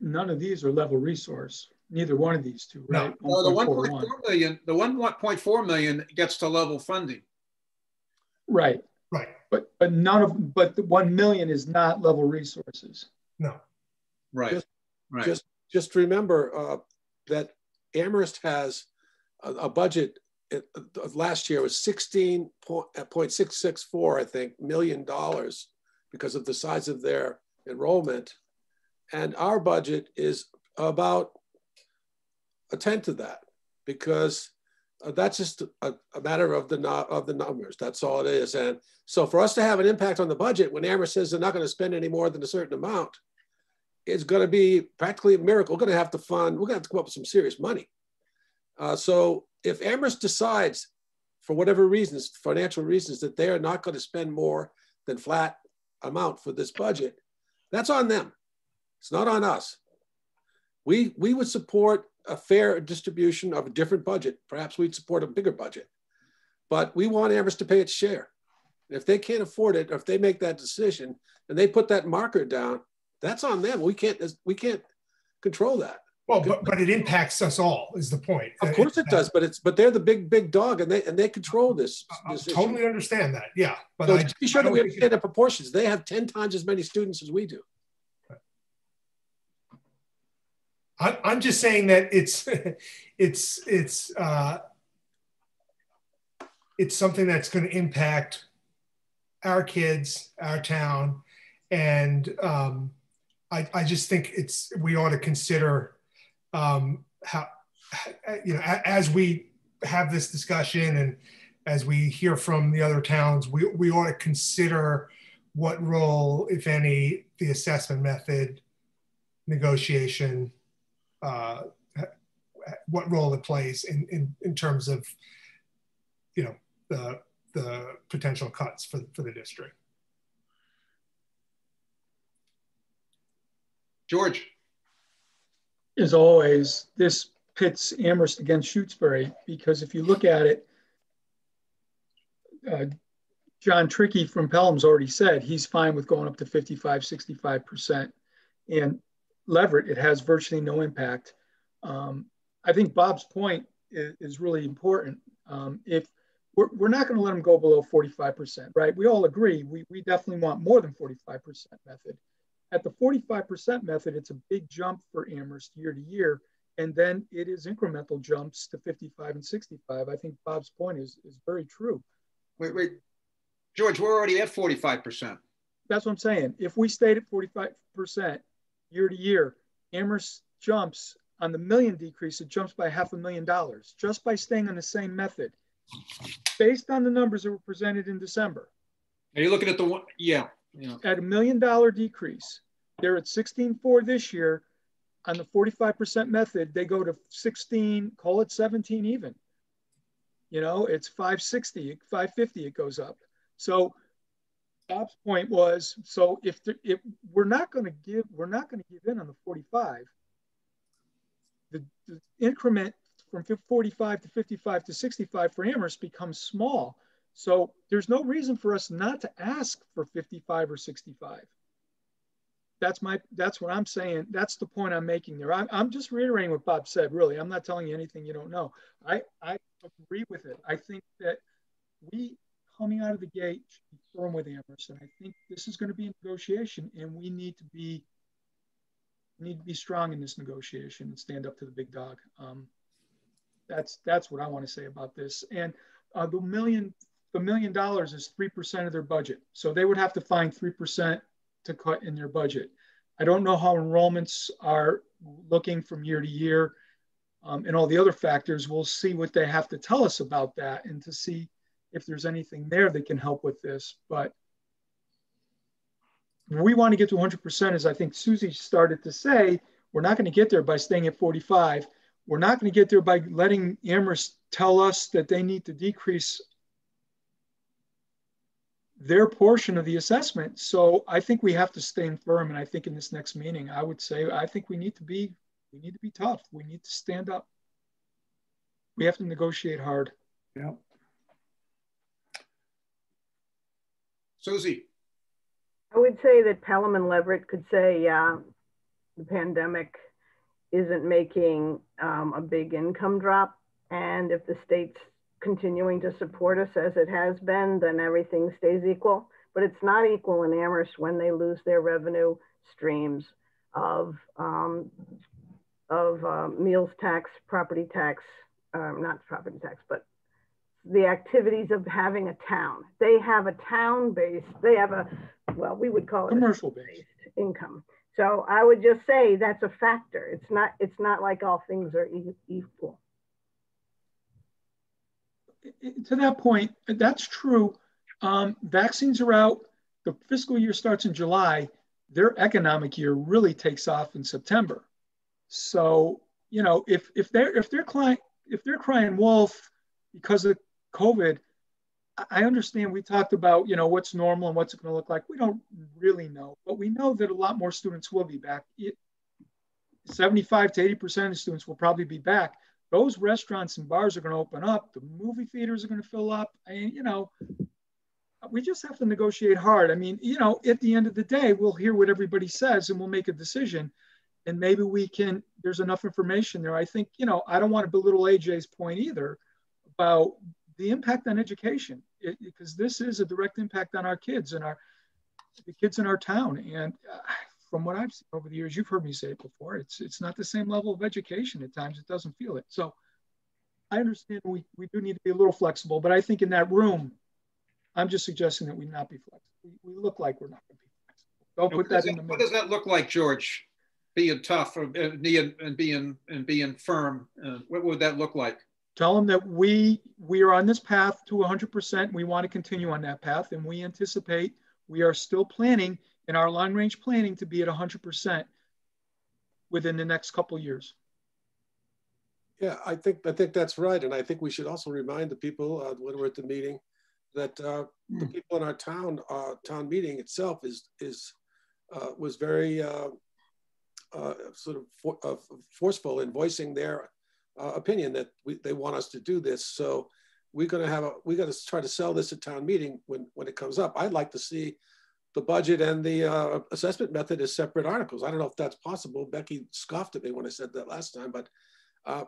None of these are level resource. Neither one of these two, right? No, the 1.4 million, the 1.4 million gets to level funding. Right. Right. But the 1 million is not level resources. No. Right. Just remember that Amherst has a budget. Last year was $16.664, I think, million because of the size of their enrollment, and our budget is about a tenth of that, because that's just a matter of the numbers. That's all it is. And so for us to have an impact on the budget when Amherst says they're not going to spend any more than a certain amount, it's going to be practically a miracle. We're going to have to come up with some serious money. So if Amherst decides, for whatever reasons, financial reasons, that they are not going to spend more than flat amount for this budget, that's on them. It's not on us. We would support a fair distribution of a different budget. Perhaps we'd support a bigger budget, but we want Amherst to pay its share. If they can't afford it, or if they make that decision and they put that marker down, that's on them. We can't control that. Well, but it impacts us all, is the point. Of course it does, but they're the big dog, and they control this. I totally understand that. Yeah, but so just be sure that we understand the proportions. They have 10 times as many students as we do. I'm just saying that it's something that's going to impact our kids, our town, and I just think we ought to consider how, as we have this discussion and as we hear from the other towns, we ought to consider what role, if any, the assessment method negotiation, what role it plays in terms of, the potential cuts for the district. George. As always, this pits Amherst against Shutesbury, because if you look at it, John Trickey from Pelham's already said he's fine with going up to 55, 65%. And Leverett, it has virtually no impact. I think Bob's point is really important. If we're not going to let them go below 45%, right? We all agree. We definitely want more than 45% method. At the 45% method, it's a big jump for Amherst year to year. And then it is incremental jumps to 55 and 65. I think Bob's point is very true. Wait, George, we're already at 45%. That's what I'm saying. If we stayed at 45% year to year, Amherst jumps on the million decrease, it jumps by $500,000 just by staying on the same method based on the numbers that were presented in December. Are you looking at the one? Yeah. At $1 million decrease, they're at 16.4 this year. On the 45% method, they go to 16, call it 17 even. It's 560, 550 it goes up. So Bob's point was, so if we're not going to give in on the 45, the increment from 45 to 55 to 65 for Amherst becomes small. So there's no reason for us not to ask for 55 or 65. That's what I'm saying. That's the point I'm making there. I'm just reiterating what Bob said, really. I'm not telling you anything you don't know. I agree with it. I think that we, coming out of the gate, should be firm with Amherst. And I think this is going to be a negotiation, and we need to be strong in this negotiation and stand up to the big dog. That's what I want to say about this. And the $1 million is 3% of their budget. So they would have to find 3% to cut in their budget. I don't know how enrollments are looking from year to year and all the other factors. We'll see what they have to tell us about that and to see if there's anything there that can help with this. But we want to get to 100%, as I think Susie started to say. We're not going to get there by staying at 45. We're not going to get there by letting Amherst tell us that they need to decrease their portion of the assessment. So I think we have to stand firm. And I think in this next meeting, I would say, I think we need to be tough. We need to stand up. We have to negotiate hard. Yeah. Susie. I would say that Pelham and Leverett could say, yeah, the pandemic isn't making a big income drop. And if the state's continuing to support us as it has been, then everything stays equal. But it's not equal in Amherst when they lose their revenue streams of meals tax, property tax, not property tax, but the activities of having a town. They have a town-based, they have a, well, we would call it commercial-based income. So I would just say that's a factor. It's not like all things are equal. To that point, that's true. Vaccines are out. The fiscal year starts in July. Their economic year really takes off in September. So, you know, if they're crying wolf because of COVID, I understand. We talked about, you know, what's normal and what's it going to look like. We don't really know, but we know that a lot more students will be back. 75 to 80% of students will probably be back. Those restaurants and bars are going to open up. The movie theaters are going to fill up. And, you know, we just have to negotiate hard. I mean, you know, at the end of the day, we'll hear what everybody says and we'll make a decision. And maybe we can, there's enough information there. I think, you know, I don't want to belittle AJ's point either about the impact on education, because this is a direct impact on our kids and the kids in our town. And from what I've seen over the years, you've heard me say it before, it's not the same level of education at times. It doesn't feel it. So I understand we do need to be a little flexible, but I think in that room, I'm just suggesting that we not be flexible. We look like we're not going to be flexible. Don't put that in the middle. What does that look like, George? Being tough or being firm. What would that look like? Tell them that we are on this path to 100%. We want to continue on that path, and we anticipate we are still planning in our long range planning to be at 100% within the next couple of years. Yeah, I think that's right, and I think we should also remind the people when we're at the meeting that the people in our town meeting itself was very forceful in voicing their opinion that they want us to do this. So we got to try to sell this at town meeting when it comes up. I'd like to see the budget and the assessment method as separate articles. I don't know if that's possible. Becky scoffed at me when I said that last time, but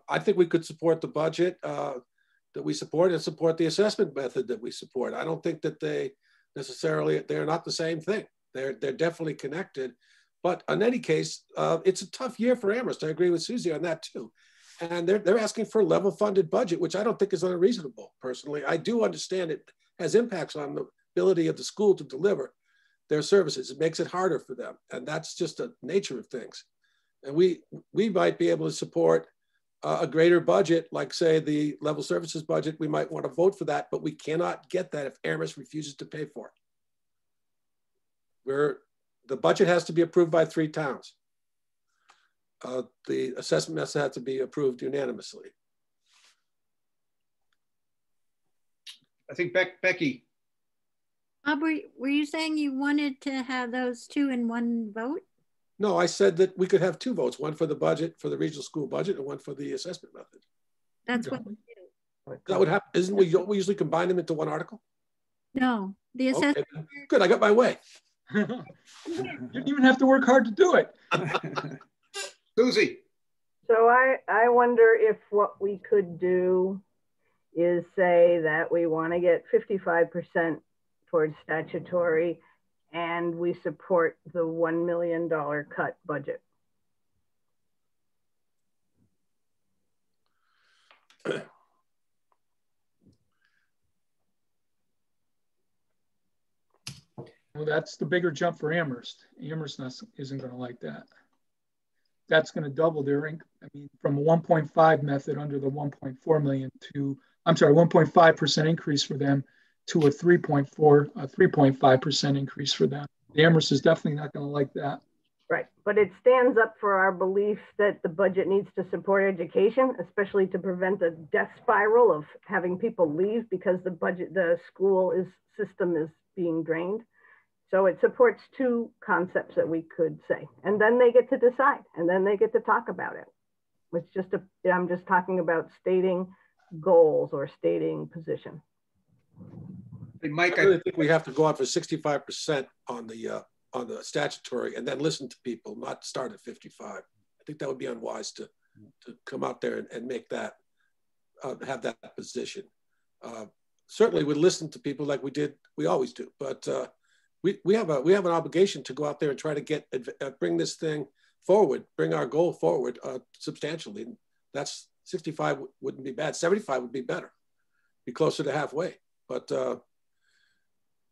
I think we could support the budget that we support and support the assessment method that we support. I don't think that they're not the same thing. They're definitely connected. But in any case, it's a tough year for Amherst. I agree with Susie on that too. And they're asking for a level funded budget, which I don't think is unreasonable, personally. I do understand it has impacts on the ability of the school to deliver their services. It makes it harder for them. And that's just the nature of things. And we might be able to support a greater budget, like say the level services budget. We might want to vote for that, but we cannot get that if Amherst refuses to pay for it. The budget has to be approved by 3 towns. The assessment method has to be approved unanimously. I think Becky. Bob, were you saying you wanted to have those 2 in one vote? No, I said that we could have 2 votes, one for the budget, for the regional school budget, and one for the assessment method. That's what we do. That would happen. Isn't we usually combine them into one article? No, the assessment. Okay, good, I got my way. You didn't even have to work hard to do it. Susie. So I wonder if what we could do is say that we want to get 55% towards statutory and we support the $1 million cut budget. Well, that's the bigger jump for Amherst. Amherst isn't going to like that. That's going to double their income. I mean, from a 1.5 method under the 1.4 million to, I'm sorry, 1.5% increase for them to a 3.5% increase for them. The Amherst is definitely not going to like that. Right, but it stands up for our belief that the budget needs to support education, especially to prevent the death spiral of having people leave because the school system is being drained. So it supports 2 concepts that we could say, and then they get to decide, and then they get to talk about it. It's just I'm just talking about stating goals or stating position. Hey, Mike, I really think we have to go out for 65% on the statutory, and then listen to people, not start at 55. I think that would be unwise to come out there and make that have that position. Certainly, we listen to people like we always do, but. We have an obligation to go out there and try to bring this thing forward, bring our goal forward substantially. That's 65 wouldn't be bad. 75 would be better, be closer to halfway. But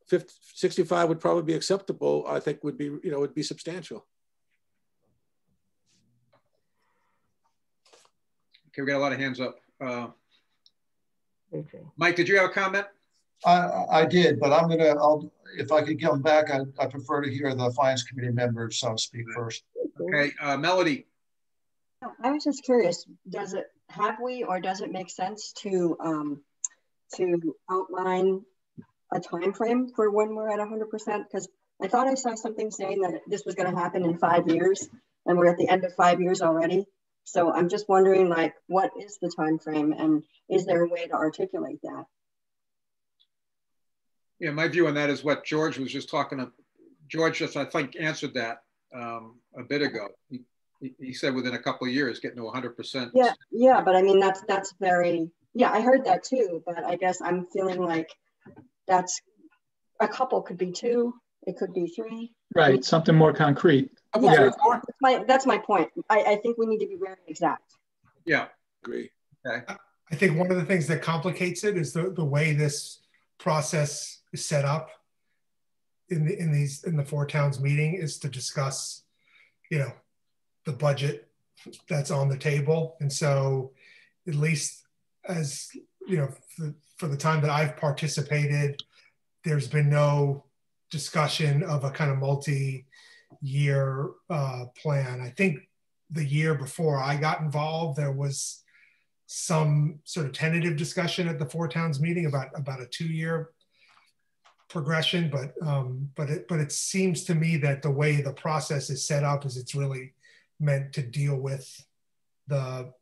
65 would probably be acceptable. I think would be substantial. Okay, we got a lot of hands up. Mike, did you have a comment? I did, but if I could come back, I prefer to hear the Finance Committee members speak first. Okay, Melody. I was just curious, have we or does it make sense to outline a time frame for when we're at 100%? Because I thought I saw something saying that this was going to happen in 5 years, and we're at the end of 5 years already. So I'm just wondering, like, what is the time frame, and is there a way to articulate that? Yeah, my view on that is what George was just talking about. George just, I think, answered that a bit ago. He said within a couple of years, getting to 100%. Yeah, but I mean, that's very, yeah, I heard that too, but I guess I'm feeling like that's a couple, could be 2, it could be 3. Right, something more concrete. Yeah, that's my point. I think we need to be very exact. Yeah, agree. Okay. I think one of the things that complicates it is the way this process is set up in the 4 towns meeting is to discuss, the budget that's on the table. And so at least as, for the time that I've participated, there's been no discussion of a kind of multi-year plan. I think the year before I got involved, there was some sort of tentative discussion at the 4 towns meeting about a 2-year progression, but it seems to me that the way the process is set up is it's really meant to deal with the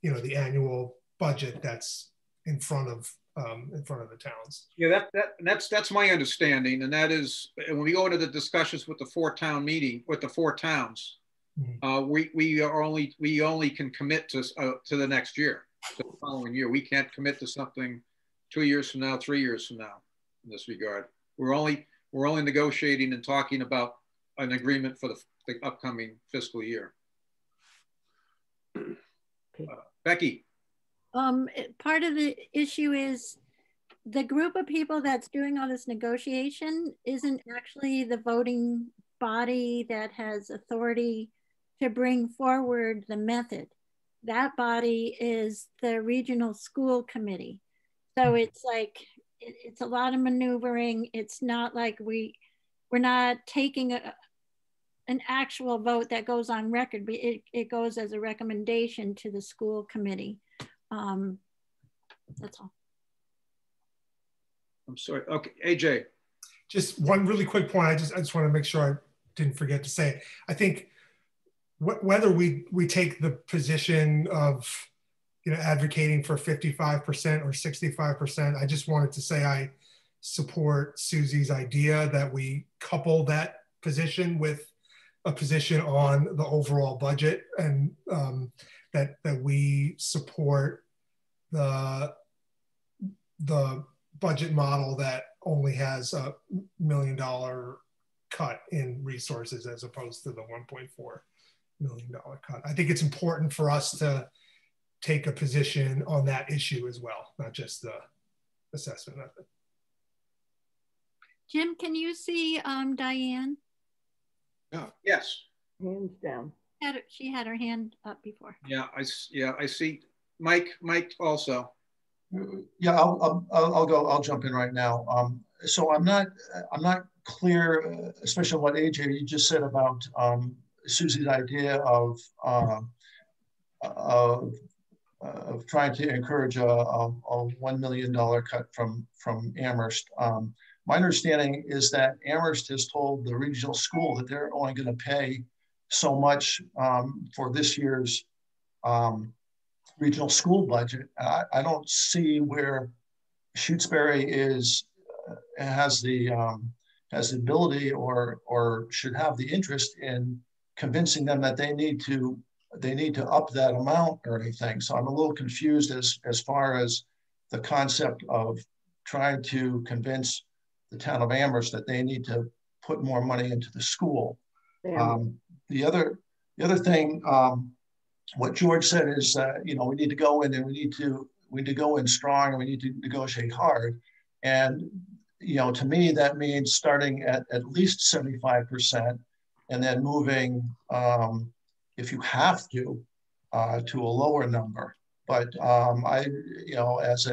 annual budget that's in front of the towns. Yeah, that's my understanding, and that is when we go into the discussions with the 4-town meeting with the 4 towns, we only can commit to the next year, to the following year. We can't commit to something 2 years from now, 3 years from now. In this regard, we're only negotiating and talking about an agreement for the upcoming fiscal year. Becky. Part of the issue is the group of people that's doing all this negotiation isn't actually the voting body that has authority to bring forward the method. That body is the regional school committee. So it's like, it's a lot of maneuvering. It's not like we're not taking an actual vote that goes on record, but it goes as a recommendation to the school committee. That's all. I'm sorry. Okay, AJ. Just one really quick point. I just want to make sure I didn't forget to say it. I think whether we take the position of, advocating for 55% or 65%, I just wanted to say I support Susie's idea that we couple that position with a position on the overall budget, and that we support the budget model that only has $1 million cut in resources as opposed to the $1.4 million cut. I think it's important for us to take a position on that issue as well, not just the assessment method. Jim, can you see Diane? Yeah. Yes. Hands down. She had her hand up before. Yeah, I see. Mike also. Yeah, I'll go. I'll jump in right now. So I'm not clear, especially what AJ you just said about Susie's idea of trying to encourage a $1 million cut from Amherst. My understanding is that Amherst has told the regional school that they're only going to pay so much for this year's regional school budget. I don't see where Shutesbury has the ability or should have the interest in convincing them that they need to up that amount or anything. So I'm a little confused as far as the concept of trying to convince the town of Amherst that they need to put more money into the school. The other thing, what George said is, we need to go in and we need to go in strong and we need to negotiate hard. And, to me, that means starting at least 75% and then moving, if you have to a lower number. But as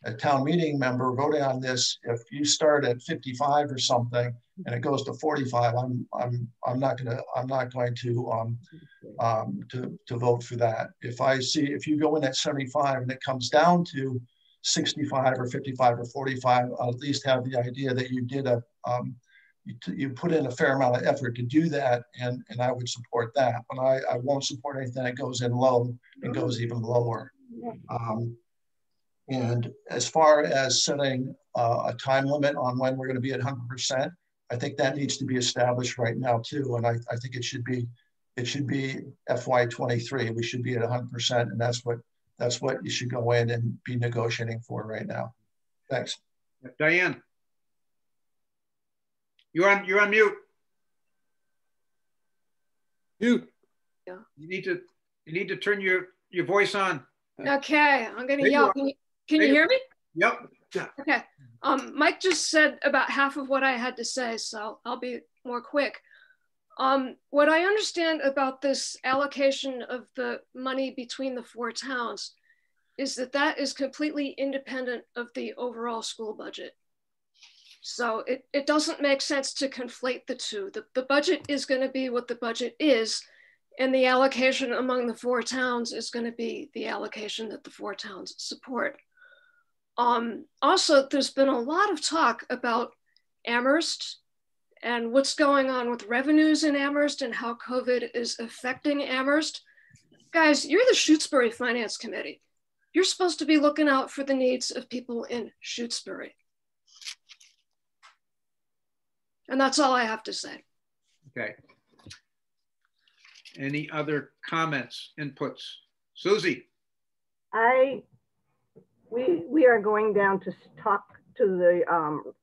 a town meeting member voting on this, if you start at 55 or something and it goes to 45, I'm not going to vote for that. If you go in at 75 and it comes down to 65 or 55 or 45, I'll at least have the idea that you did you put in a fair amount of effort to do that, and I would support that. But I won't support anything that goes in low and goes even lower. And as far as setting a time limit on when we're going to be at 100%, I think that needs to be established right now too. And I think it should be FY23. We should be at 100%, and that's what you should go in and be negotiating for right now. Thanks. Diane, you're on mute. Mute. Yeah. You need to turn your voice on. Okay, I'm gonna yell. Can you hear me? Yep. Yeah. Okay. Mike just said about half of what I had to say, so I'll be more quick. What I understand about this allocation of the money between the four towns is that is completely independent of the overall school budget. So it doesn't make sense to conflate the two. The budget is going to be what the budget is, and the allocation among the four towns is going to be the allocation that the four towns support. Also, there's been a lot of talk about Amherst and what's going on with revenues in Amherst and how COVID is affecting Amherst. Guys, you're the Shutesbury Finance Committee. You're supposed to be looking out for the needs of people in Shutesbury. And that's all I have to say. Okay. Any other comments, inputs? Susie. We are going down to talk to the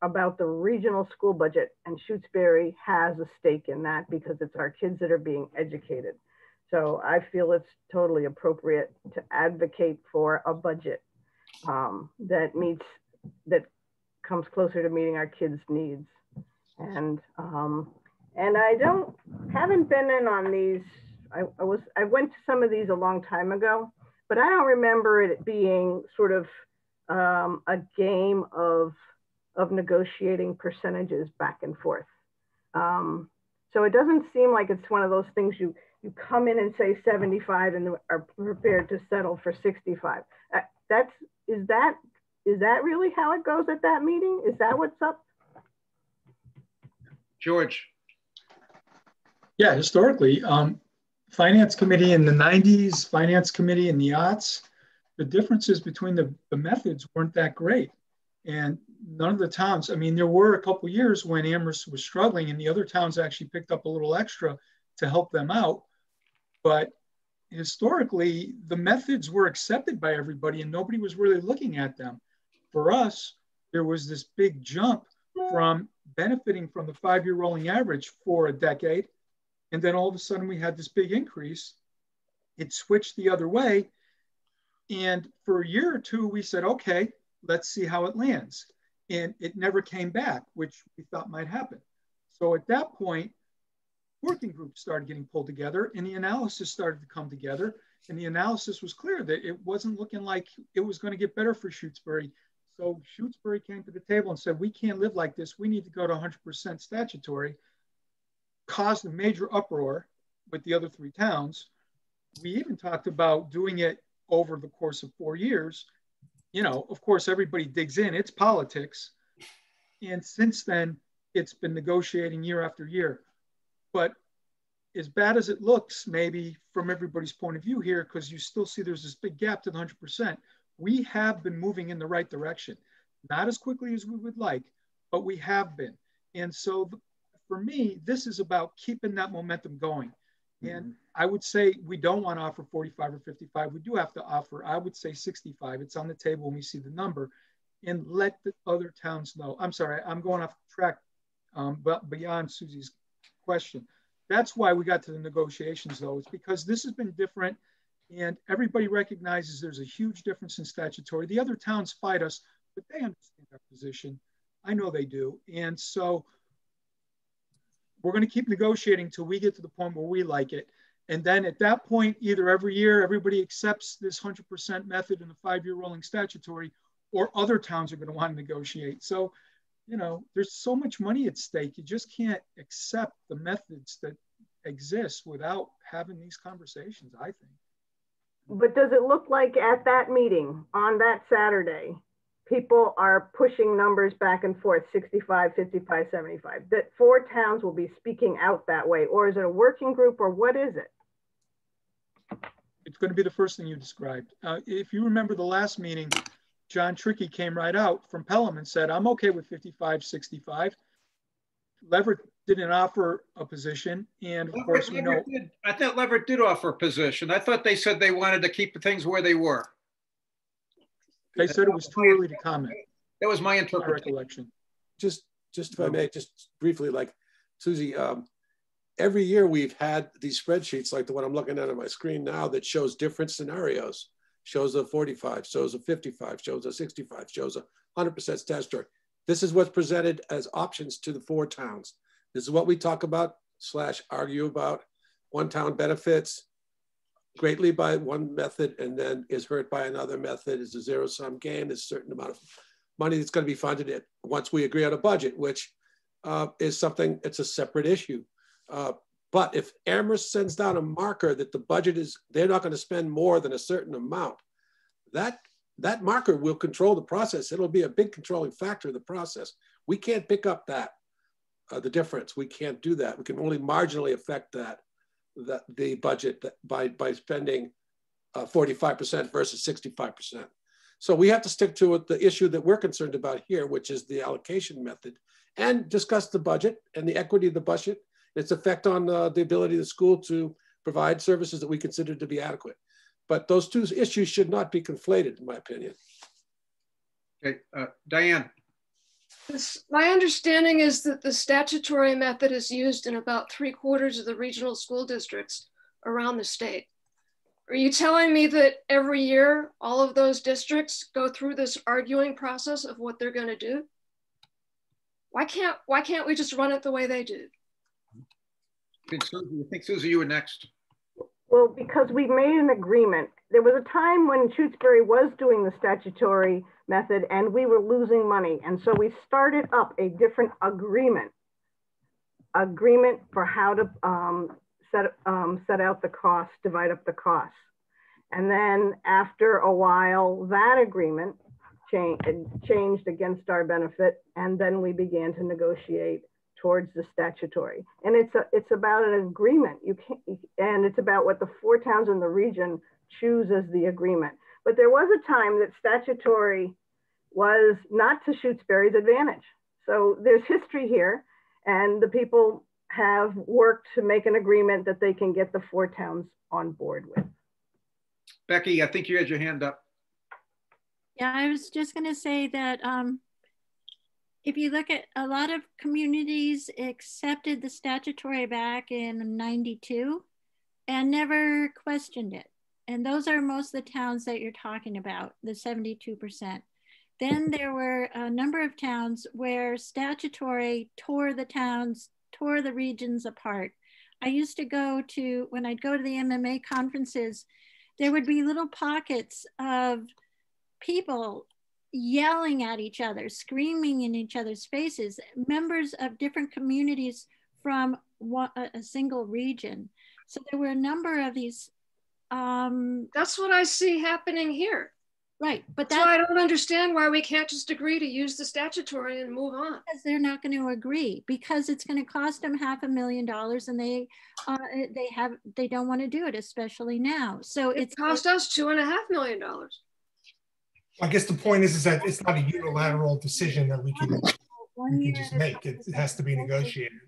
about the regional school budget, and Shutesbury has a stake in that because it's our kids that are being educated. So I feel it's totally appropriate to advocate for a budget that comes closer to meeting our kids' needs. And I haven't been in on these. I went to some of these a long time ago, but I don't remember it being sort of a game of negotiating percentages back and forth. So it doesn't seem like it's one of those things you come in and say 75 and are prepared to settle for 65. Is that really how it goes at that meeting? Is that what's up? George. Yeah, historically, finance committee in the 90s, finance committee in the aughts, the differences between the methods weren't that great. And none of the towns, I mean, there were a couple years when Amherst was struggling and the other towns actually picked up a little extra to help them out. But historically, the methods were accepted by everybody and nobody was really looking at them. For us, there was this big jump from benefiting from the 5-year rolling average for a decade. And then all of a sudden we had this big increase. It switched the other way. And for a year or two, we said, okay, let's see how it lands. And it never came back, which we thought might happen. So at that point, working groups started getting pulled together and the analysis started to come together. And the analysis was clear that it wasn't looking like it was going to get better for Shutesbury. So Shutesbury came to the table and said, we can't live like this. We need to go to 100% statutory. Caused a major uproar with the other 3 towns. We even talked about doing it over the course of 4 years. You know, of course, everybody digs in. It's politics. And since then, it's been negotiating year after year. But as bad as it looks, maybe from everybody's point of view here, because you still see there's this big gap to the 100%, we have been moving in the right direction. Not as quickly as we would like, but we have been. And so for me, this is about keeping that momentum going. And I would say we don't want to offer 45 or 55. We do have to offer, I would say 65. It's on the table when we see the number, and let the other towns know. I'm sorry, I'm going off track, but beyond Susie's question. That's why we got to the negotiations though. It's because this has been different and everybody recognizes there's a huge difference in statutory. The other towns fight us, but they understand our position. I know they do. And so we're going to keep negotiating till we get to the point where we like it. And then at that point, either every year, everybody accepts this 100% method in the 5-year rolling statutory, or other towns are going to want to negotiate. So, you know, there's so much money at stake. You just can't accept the methods that exist without having these conversations, I think. But does it look like at that meeting on that Saturday, people are pushing numbers back and forth, 65, 55, 75, that 4 towns will be speaking out that way? Or is it a working group, or what is it? It's going to be the first thing you described. If you remember the last meeting, John Trickey came right out from Pelham and said, I'm okay with 55, 65. Leverett didn't offer a position. And of course, we know. I thought Leverett did offer a position. I thought they said they wanted to keep things where they were. They said it was too early to comment. That was my interpretation. Recollection. Just if I may, just briefly, like Susie, every year we've had these spreadsheets like the one I'm looking at on my screen now that shows different scenarios. Shows a 45, shows a 55, shows a 65, shows a 100% statutory. This is what's presented as options to the 4 towns. This is what we talk about / argue about. One town benefits greatly by one method and then is hurt by another method. Is a zero-sum game. There's a certain amount of money that's going to be funded once we agree on a budget, which is something, it's a separate issue. But if Amherst sends down a marker that the budget is, they're not going to spend more than a certain amount, that marker will control the process. It'll be a big controlling factor of the process. We can't pick up that, the difference. We can't do that. We can only marginally affect the budget by spending 45% versus 65%. So we have to stick to the issue that we're concerned about here, which is the allocation method, and discuss the budget and the equity of the budget, its effect on the ability of the school to provide services that we consider to be adequate. But those 2 issues should not be conflated, in my opinion. Okay, Diane. My understanding is that the statutory method is used in about 3/4 of the regional school districts around the state. Are you telling me that every year all of those districts go through this arguing process of what they're going to do? Why can't we just run it the way they do? I think, Susie, you were next. Well, because we made an agreement. There was a time when Shutesbury was doing the statutory method and we were losing money. And so we started up a different agreement for how to set out the costs, divide up the costs. And then after a while, that agreement changed against our benefit. And then we began to negotiate towards the statutory. And it's about an agreement. You can't, and it's about what the 4 towns in the region choose as the agreement. But there was a time that statutory was not to Shutesbury's advantage. So there's history here, and the people have worked to make an agreement that they can get the 4 towns on board with. Becky, I think you had your hand up. Yeah, I was just going to say that if you look at a lot of communities accepted the statutory back in '92 and never questioned it. And those are most of the towns that you're talking about, the 72%. Then there were a number of towns where statutory tore the regions apart. I used to go to, when I'd go to the MMA conferences, there would be little pockets of people yelling at each other, screaming in each other's faces, members of different communities from a single region. So there were a number of these. That's what I see happening here. Right, but that's why I don't understand why we can't just agree to use the statutory and move on. Because they're not going to agree, because it's going to cost them $500,000, and they don't want to do it, especially now. So it's cost us $2.5 million. I guess the point is that it's not a unilateral decision that we can just make. It has to be negotiated.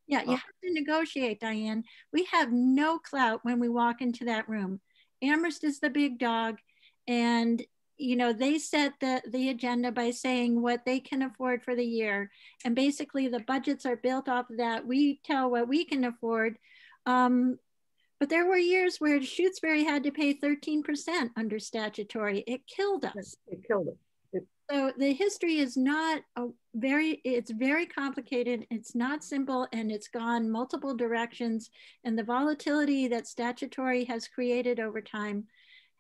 Yeah, you have to negotiate, Diane. We have no clout when we walk into that room. Amherst is the big dog. And, you know, they set the agenda by saying what they can afford for the year. And basically the budgets are built off of that. We tell what we can afford. But there were years where Shutesbury had to pay 13% under statutory. It killed us. It killed us. So the history is not it's very complicated. It's not simple, and it's gone multiple directions. And the volatility that statutory has created over time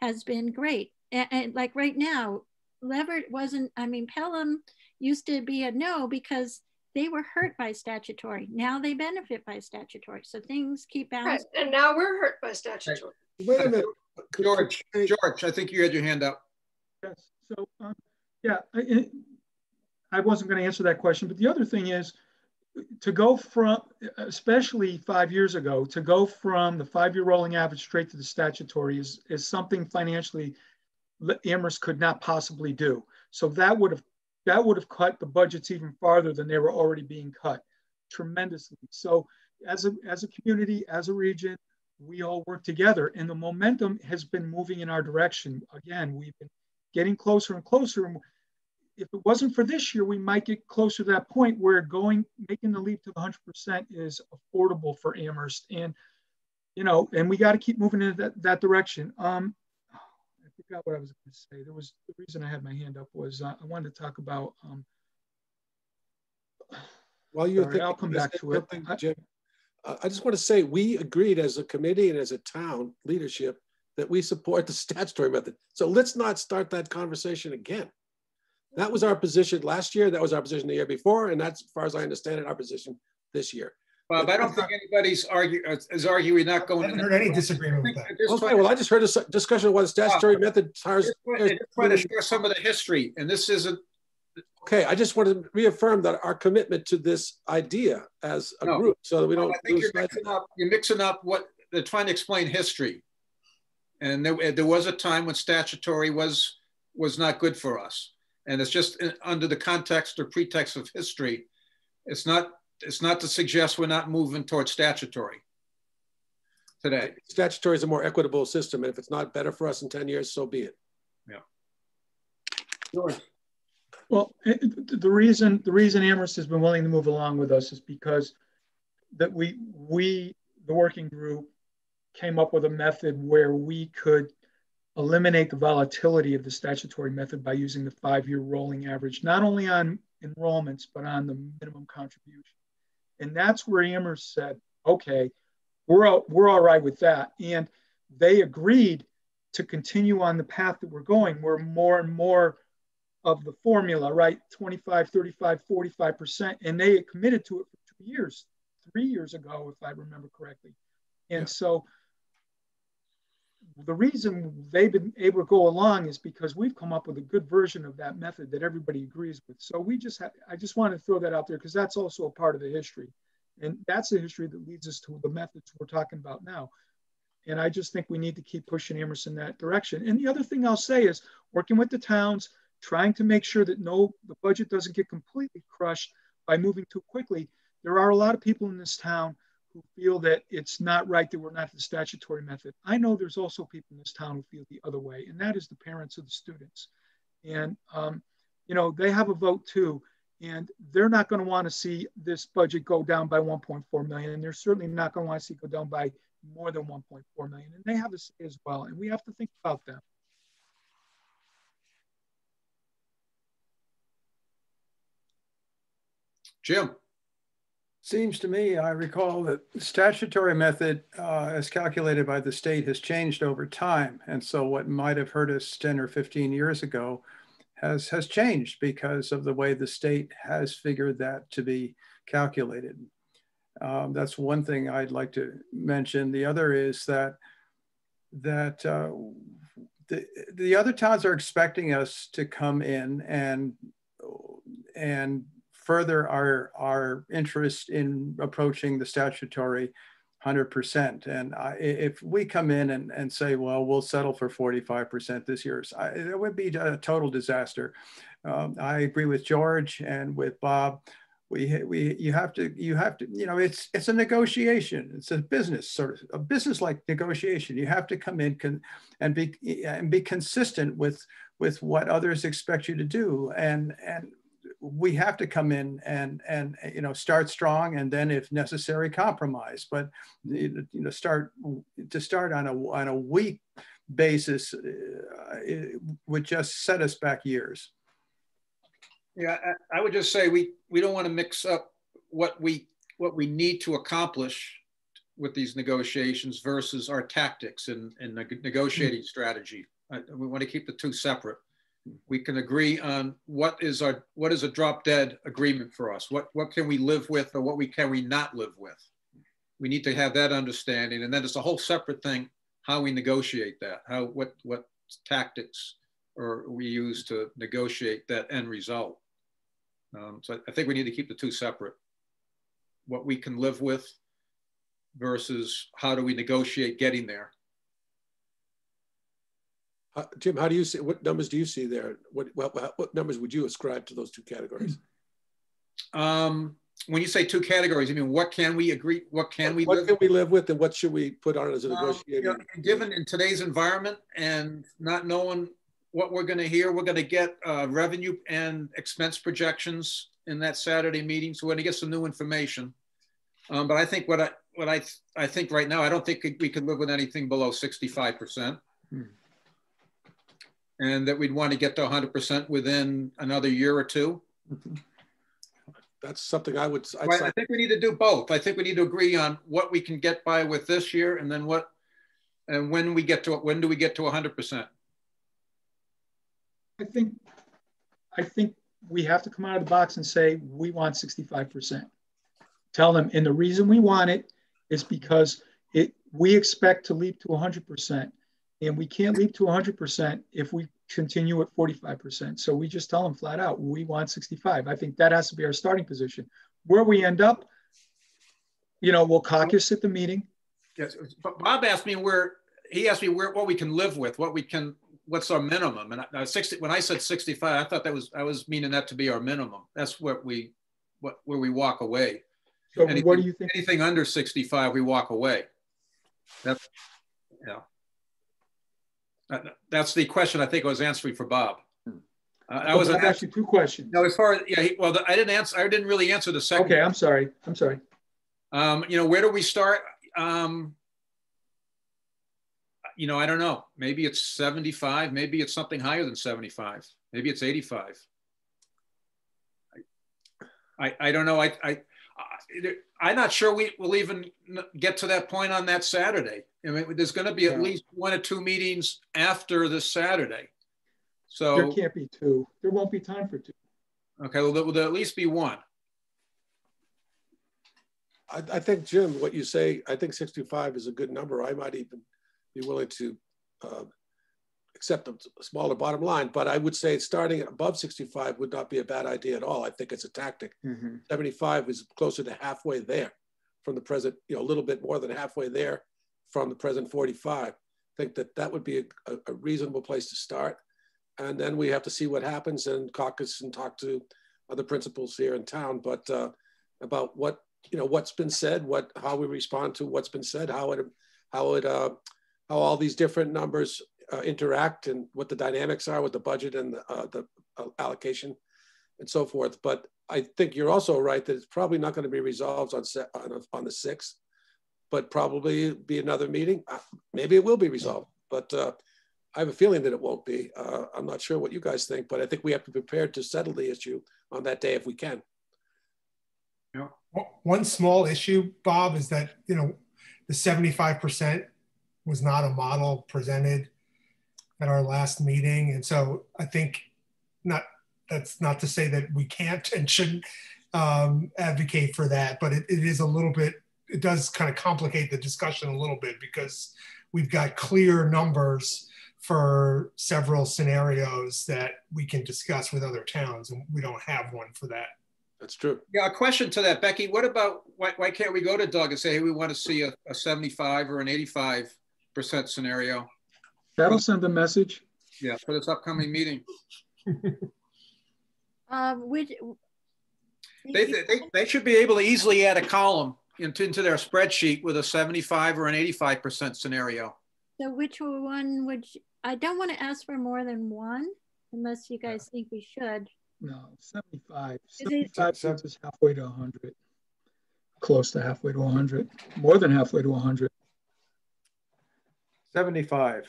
has been great. And like right now, Leverett wasn't, I mean, Pelham used to be a no because they were hurt by statutory. Now they benefit by statutory. So things keep balancing. Right. And now we're hurt by statutory. Wait a minute. George, I think you had your hand up. Yes. So, yeah, I wasn't going to answer that question, but the other thing is to go from, especially 5 years ago, to go from the 5-year rolling average straight to the statutory is something financially Amherst could not possibly do. So that would have cut the budgets even farther than they were already being cut tremendously. So as a community, as a region, we all work together, and the momentum has been moving in our direction. Again, we've been getting closer and closer. And if it wasn't for this year, we might get closer to that point where making the leap to the 100% is affordable for Amherst. And, you know, and we got to keep moving in that direction. I forgot what I was going to say. There was the reason I had my hand up was I wanted to talk about. Well, I'll come back to it. Jim, I just want to say we agreed as a committee and as a town leadership that we support the statutory method. So let's not start that conversation again. That was our position last year. That was our position the year before. And that's, as far as I understand it, our position this year. Bob, I don't think anybody's arguing not going. I haven't heard any disagreement with that. Okay, well, I just heard a discussion of what the statutory method. Trying to share some of the history, and this isn't. Okay, I just want to reaffirm that our commitment to this idea as a group, so that we don't. I think you're mixing up what they're trying to explain history, and there was a time when statutory was not good for us, and it's just under the context or pretext of history. It's not to suggest we're not moving towards statutory today. Statutory is a more equitable system, and if it's not better for us in 10 years, so be it. Yeah. George. Well, the reason Amherst has been willing to move along with us is because that we the working group came up with a method where we could eliminate the volatility of the statutory method by using the 5-year rolling average, not only on enrollments, but on the minimum contribution. And that's where Amherst said, okay, we're all right with that. And they agreed to continue on the path that we're going, where more and more of the formula, right? 25, 35, 45%. And they had committed to it for 2 years, 3 years ago, if I remember correctly. And so the reason they've been able to go along is because we've come up with a good version of that method that everybody agrees with. So we just I just want to throw that out there because that's also a part of the history. And that's the history that leads us to the methods we're talking about now. And I just think we need to keep pushing Amherst in that direction. And the other thing I'll say is working with the towns, trying to make sure that the budget doesn't get completely crushed by moving too quickly. There are a lot of people in this town who feel that it's not right that we're not the statutory method. I know there's also people in this town who feel the other way, and that is the parents of the students. And, you know, they have a vote too, and they're not going to want to see this budget go down by 1.4 million. And they're certainly not going to want to see it go down by more than 1.4 million. And they have a say as well, and we have to think about them. Jim. Seems to me, I recall that the statutory method as calculated by the state has changed over time. And so what might have hurt us 10 or 15 years ago has changed because of the way the state has figured that to be calculated. That's one thing I'd like to mention. The other is that the other towns are expecting us to come in and further our interest in approaching the statutory 100%. And if we come in and say, well, we'll settle for 45% this year, it would be a total disaster. I agree with George and with Bob. You have to, you know, it's a negotiation. It's a business, sort of a business-like negotiation. You have to come in and be consistent with what others expect you to do. And we have to come in and you know, start strong, and then if necessary compromise. But you know, start on a weak basis it would just set us back years. Yeah, I would just say we don't want to mix up what we need to accomplish with these negotiations versus our tactics and negotiating strategy. We want to keep the two separate. We can agree on what is a drop dead agreement for us. What can we live with, or what can we not live with? We need to have that understanding, and then it's a whole separate thing how we negotiate that. What tactics or we use to negotiate that end result. So I think we need to keep the two separate. What we can live with versus how do we negotiate getting there. Jim, how do you see, what numbers do you see there? What numbers would you ascribe to those two categories? When you say two categories, you mean what can we agree, what can we live with, and what should we put on as a negotiating? You know, given in today's environment and not knowing what we're going to hear, we're going to get revenue and expense projections in that Saturday meeting, so we're going to get some new information. But I think what I think right now, I don't think we could live with anything below 65%. And that we'd want to get to 100% within another year or two. That's something I would. I think we need to do both. I think we need to agree on what we can get by with this year, and then when do we get to 100%? I think we have to come out of the box and say we want 65%. Tell them, and the reason we want it is because we expect to leap to 100%. And we can't leap to 100% if we continue at 45%. So we just tell them flat out, we want 65. I think that has to be our starting position. Where we end up, you know, we'll caucus at the meeting. Yes, but Bob asked me what we can live with, what's our minimum. And when I said 65, I thought I was meaning that to be our minimum. That's where we walk away. So what do you think? Anything under 65, we walk away. That's, yeah. That's the question I think I was answering for Bob. I was actually two questions. No, as far as I didn't really answer the second. Okay, I'm sorry. You know, where do we start? You know, I don't know. Maybe it's 75. Maybe it's something higher than 75. Maybe it's 85. I don't know. I'm not sure we will even get to that point on that Saturday. I mean, there's going to be at least one or two meetings after this Saturday. So there can't be two. There won't be time for two. Okay, well, there'll at least be one. I think, Jim, what you say, I think 65 is a good number. I might even be willing to accept a smaller bottom line. But I would say starting above 65 would not be a bad idea at all. I think it's a tactic. 75 is closer to halfway there from the present, a little bit more than halfway there from the present 45. I think that would be a reasonable place to start. And then we have to see what happens and caucus and talk to other principals here in town, but about what, what's been said, how we respond to what's been said, how all these different numbers interact and what the dynamics are with the budget and the allocation and so forth. But I think you're also right that it's probably not going to be resolved on the 6th, but probably be another meeting. Maybe it will be resolved, but I have a feeling that it won't be. I'm not sure what you guys think, but I think we have to be prepared to settle the issue on that day if we can. Yeah. One small issue, Bob, is that, the 75% was not a model presented at our last meeting. And so I think that's not to say that we can't and shouldn't advocate for that, but it is a little bit, it does kind of complicate the discussion a little bit because we've got clear numbers for several scenarios that we can discuss with other towns, and we don't have one for that. That's true. Yeah, a question to that, Becky. What about, why can't we go to Doug and say, hey, we want to see a 75 or an 85% scenario? That'll send a message. Yeah, for this upcoming meeting. They should be able to easily add a column into their spreadsheet with a 75 or an 85% scenario. So which one would you, I don't want to ask for more than one, unless you guys think we should. No, 75. 75 cents is halfway to 100. Close to halfway to 100. More than halfway to 100. 75.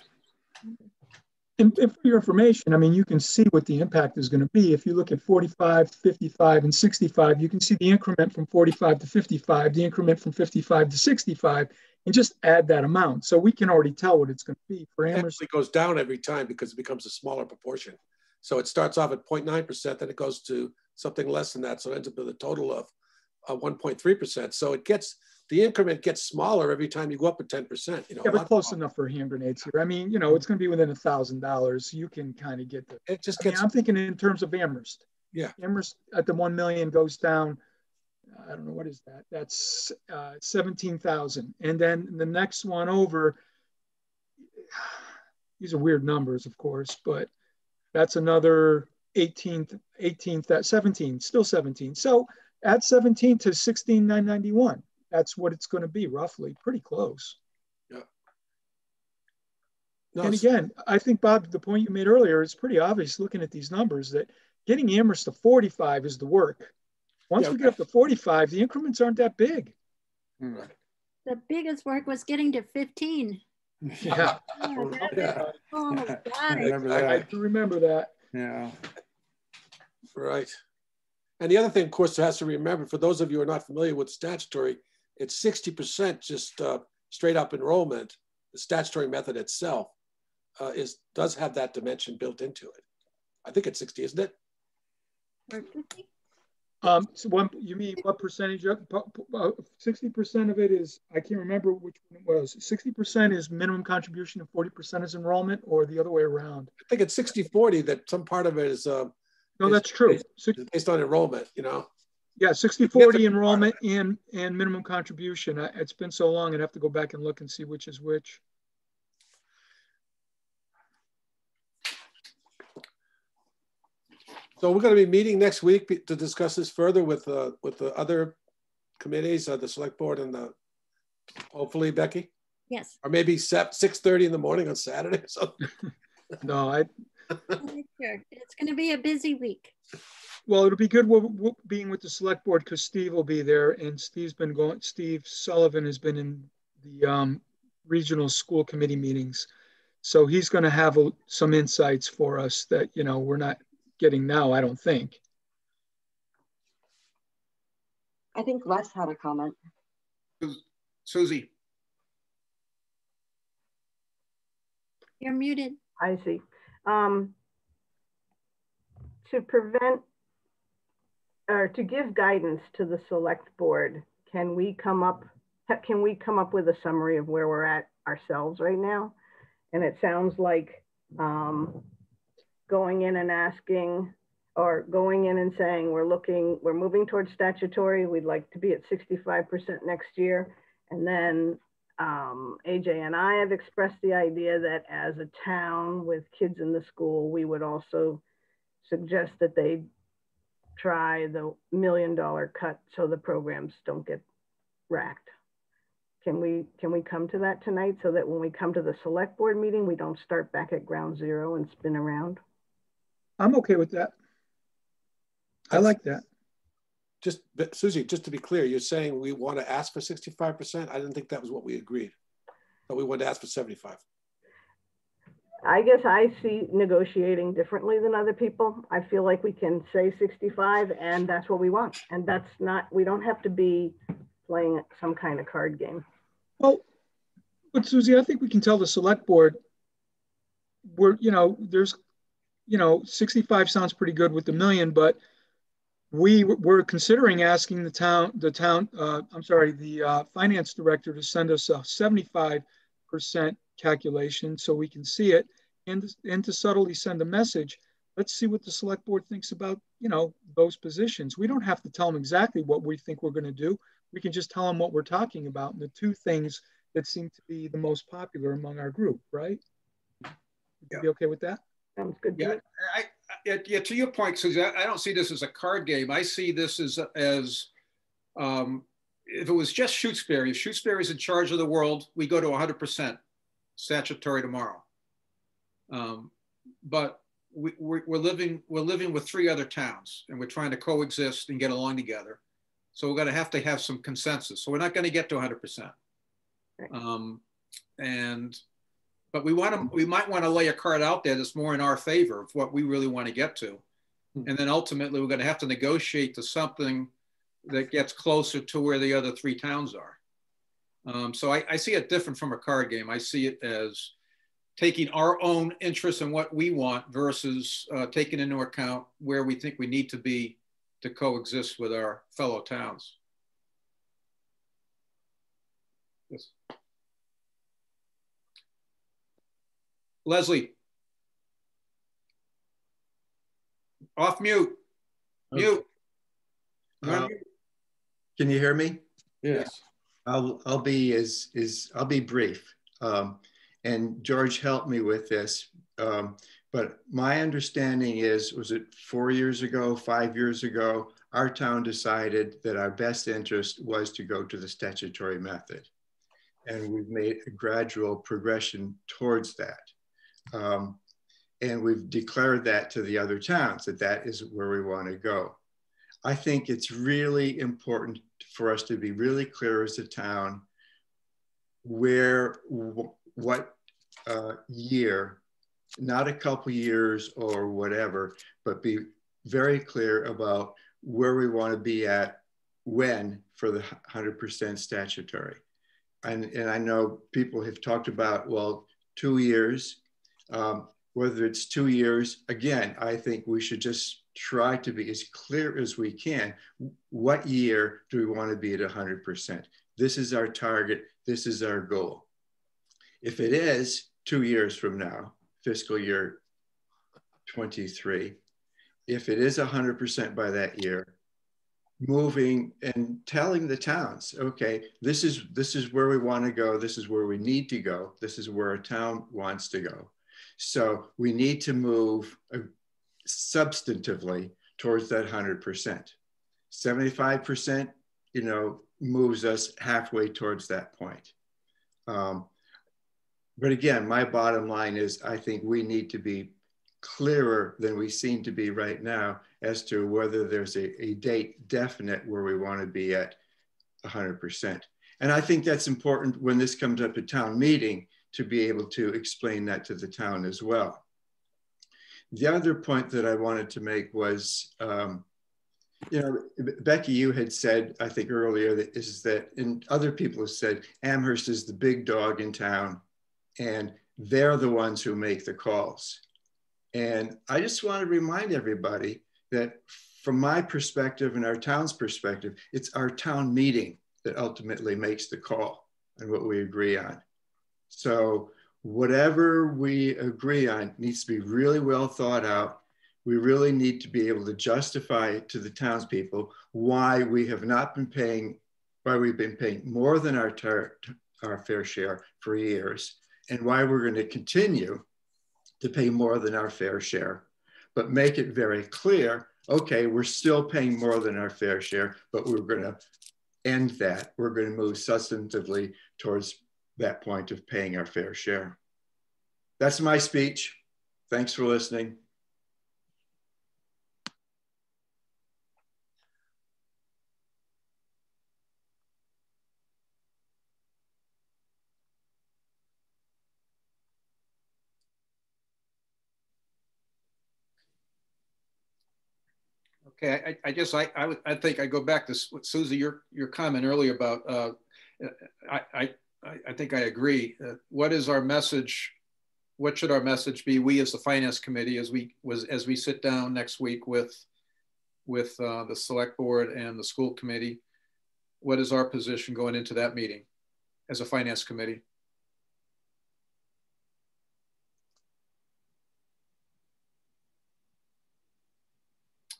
And for your information, I mean, you can see what the impact is going to be. If you look at 45, 55, and 65, you can see the increment from 45 to 55, the increment from 55 to 65, and just add that amount. So we can already tell what it's going to be. For Amherst, it goes down every time because it becomes a smaller proportion. So it starts off at 0.9%, then it goes to something less than that. So it ends up with a total of 1.3%. So the increment gets smaller every time you go up at 10%. Yeah, but close enough for hand grenades here. I mean, it's going to be within $1,000. You can kind of get the. It just gets. I'm thinking in terms of Amherst. Yeah. Amherst at the 1 million goes down. I don't know, what is that? That's 17,000. And then the next one over. These are weird numbers, of course, but that's another 17, still 17. So add 17 to 16,991. That's what it's going to be, roughly, pretty close. Yeah. No, and again, I think, Bob, the point you made earlier, it's pretty obvious looking at these numbers that getting Amherst to 45 is the work. Once we get up to 45, the increments aren't that big. Right. The biggest work was getting to 15. Yeah. Oh my God. I do remember that. Yeah. Right. And the other thing, of course, has to remember, for those of you who are not familiar with statutory, it's 60% just straight up enrollment. The statutory method itself does have that dimension built into it. I think it's 60, isn't it? So you mean what percentage of 60% of it is, I can't remember which one it was. 60% is minimum contribution and 40% is enrollment, or the other way around? I think it's 60-40, that some part of it is no, that's true. Based on enrollment, Yeah, 60-40 enrollment and minimum contribution. It's been so long, I'd have to go back and look and see which is which. So we're going to be meeting next week to discuss this further with the other committees, the select board and hopefully Becky. Yes. Or maybe 6:30 in the morning on Saturday or something. No, it's going to be a busy week. Well, it'll be good being with the select board because Steve will be there, and Steve Sullivan has been in the regional school committee meetings, so he's going to have some insights for us that we're not getting now, I don't think. I think Les had a comment. Susie. You're muted. I see. To prevent or to give guidance to the select board, can we come up with a summary of where we're at ourselves right now? And it sounds like going in and asking, or going in and saying, we're moving towards statutory. We'd like to be at 65% next year. And then AJ and I have expressed the idea that as a town with kids in the school, we would also suggest that they try the $1 million cut so the programs don't get racked. Can we come to that tonight so that when we come to the select board meeting, we don't start back at ground zero and spin around? I'm okay with that. I like that. Just, Susie, just to be clear, you're saying we want to ask for 65%? I didn't think that was what we agreed. But we wanted to ask for 75. I guess I see negotiating differently than other people. I feel like we can say 65 and that's what we want. And that's not, we don't have to be playing some kind of card game. Well, but Susie, I think we can tell the select board we're, there's, 65 sounds pretty good with the $1 million, but we're considering asking the finance director to send us a 75% calculation so we can see it and to subtly send a message. Let's see what the select board thinks about, those positions. We don't have to tell them exactly what we think we're going to do. We can just tell them what we're talking about and the two things that seem to be the most popular among our group, right? Would you be okay with that? Sounds good. Yeah, to your point, Susie, I don't see this as a card game. I see this as if it was just Shutesbury, if Shutesbury's in charge of the world, we go to 100% statutory tomorrow. But we're living with 3 other towns and we're trying to coexist and get along together. So we're going to have some consensus. So we're not going to get to 100%. But we might want to lay a card out there that's more in our favor of what we really want to get to. And then ultimately we're going to have to negotiate to something that gets closer to where the other 3 towns are. So I see it different from a card game. I see it as taking our own interest in what we want versus taking into account where we think we need to be to coexist with our fellow towns. Yes. Leslie. Off mute. Mute. Can you hear me? Yes. I'll be brief. And George helped me with this. But my understanding was it 4 years ago, 5 years ago, our town decided that our best interest was to go to the statutory method. And we've made a gradual progression towards that. And we've declared that to the other towns, that is where we want to go. I think it's really important for us to be really clear as a town what year, not a couple years or whatever, but be very clear about where we want to be at when for the 100% statutory. And I know people have talked about, well, 2 years, whether it's 2 years, again, I think we should just try to be as clear as we can. What year do we want to be at 100%? This is our target. This is our goal. If it is 2 years from now, fiscal year 23, if it is 100% by that year, moving and telling the towns, okay, this is where we want to go. This is where we need to go. This is where a town wants to go. So we need to move substantively towards that 100%. 75%, moves us halfway towards that point. But again, my bottom line is I think we need to be clearer than we seem to be right now as to whether there's a date definite where we want to be at 100%. And I think that's important when this comes up at town meeting to be able to explain that to the town as well. The other point that I wanted to make was, Becky, you had said, I think earlier, and other people have said, Amherst is the big dog in town and they're the ones who make the calls. And I just want to remind everybody that from my perspective and our town's perspective, it's our town meeting that ultimately makes the call and what we agree on. So whatever we agree on needs to be really well thought out. We really need to be able to justify to the townspeople why we have not been paying, why we've been paying more than our fair share for years, and why we're going to continue to pay more than our fair share, but make it very clear, okay, we're still paying more than our fair share, but we're going to end that. We're going to move substantively towards that point of paying our fair share. That's my speech. Thanks for listening. Okay, I guess I think I go back to Susie, your comment earlier about I think I agree. What is our message? What should our message be? We as the finance committee, as we sit down next week with the select board and the school committee, what is our position going into that meeting as a finance committee?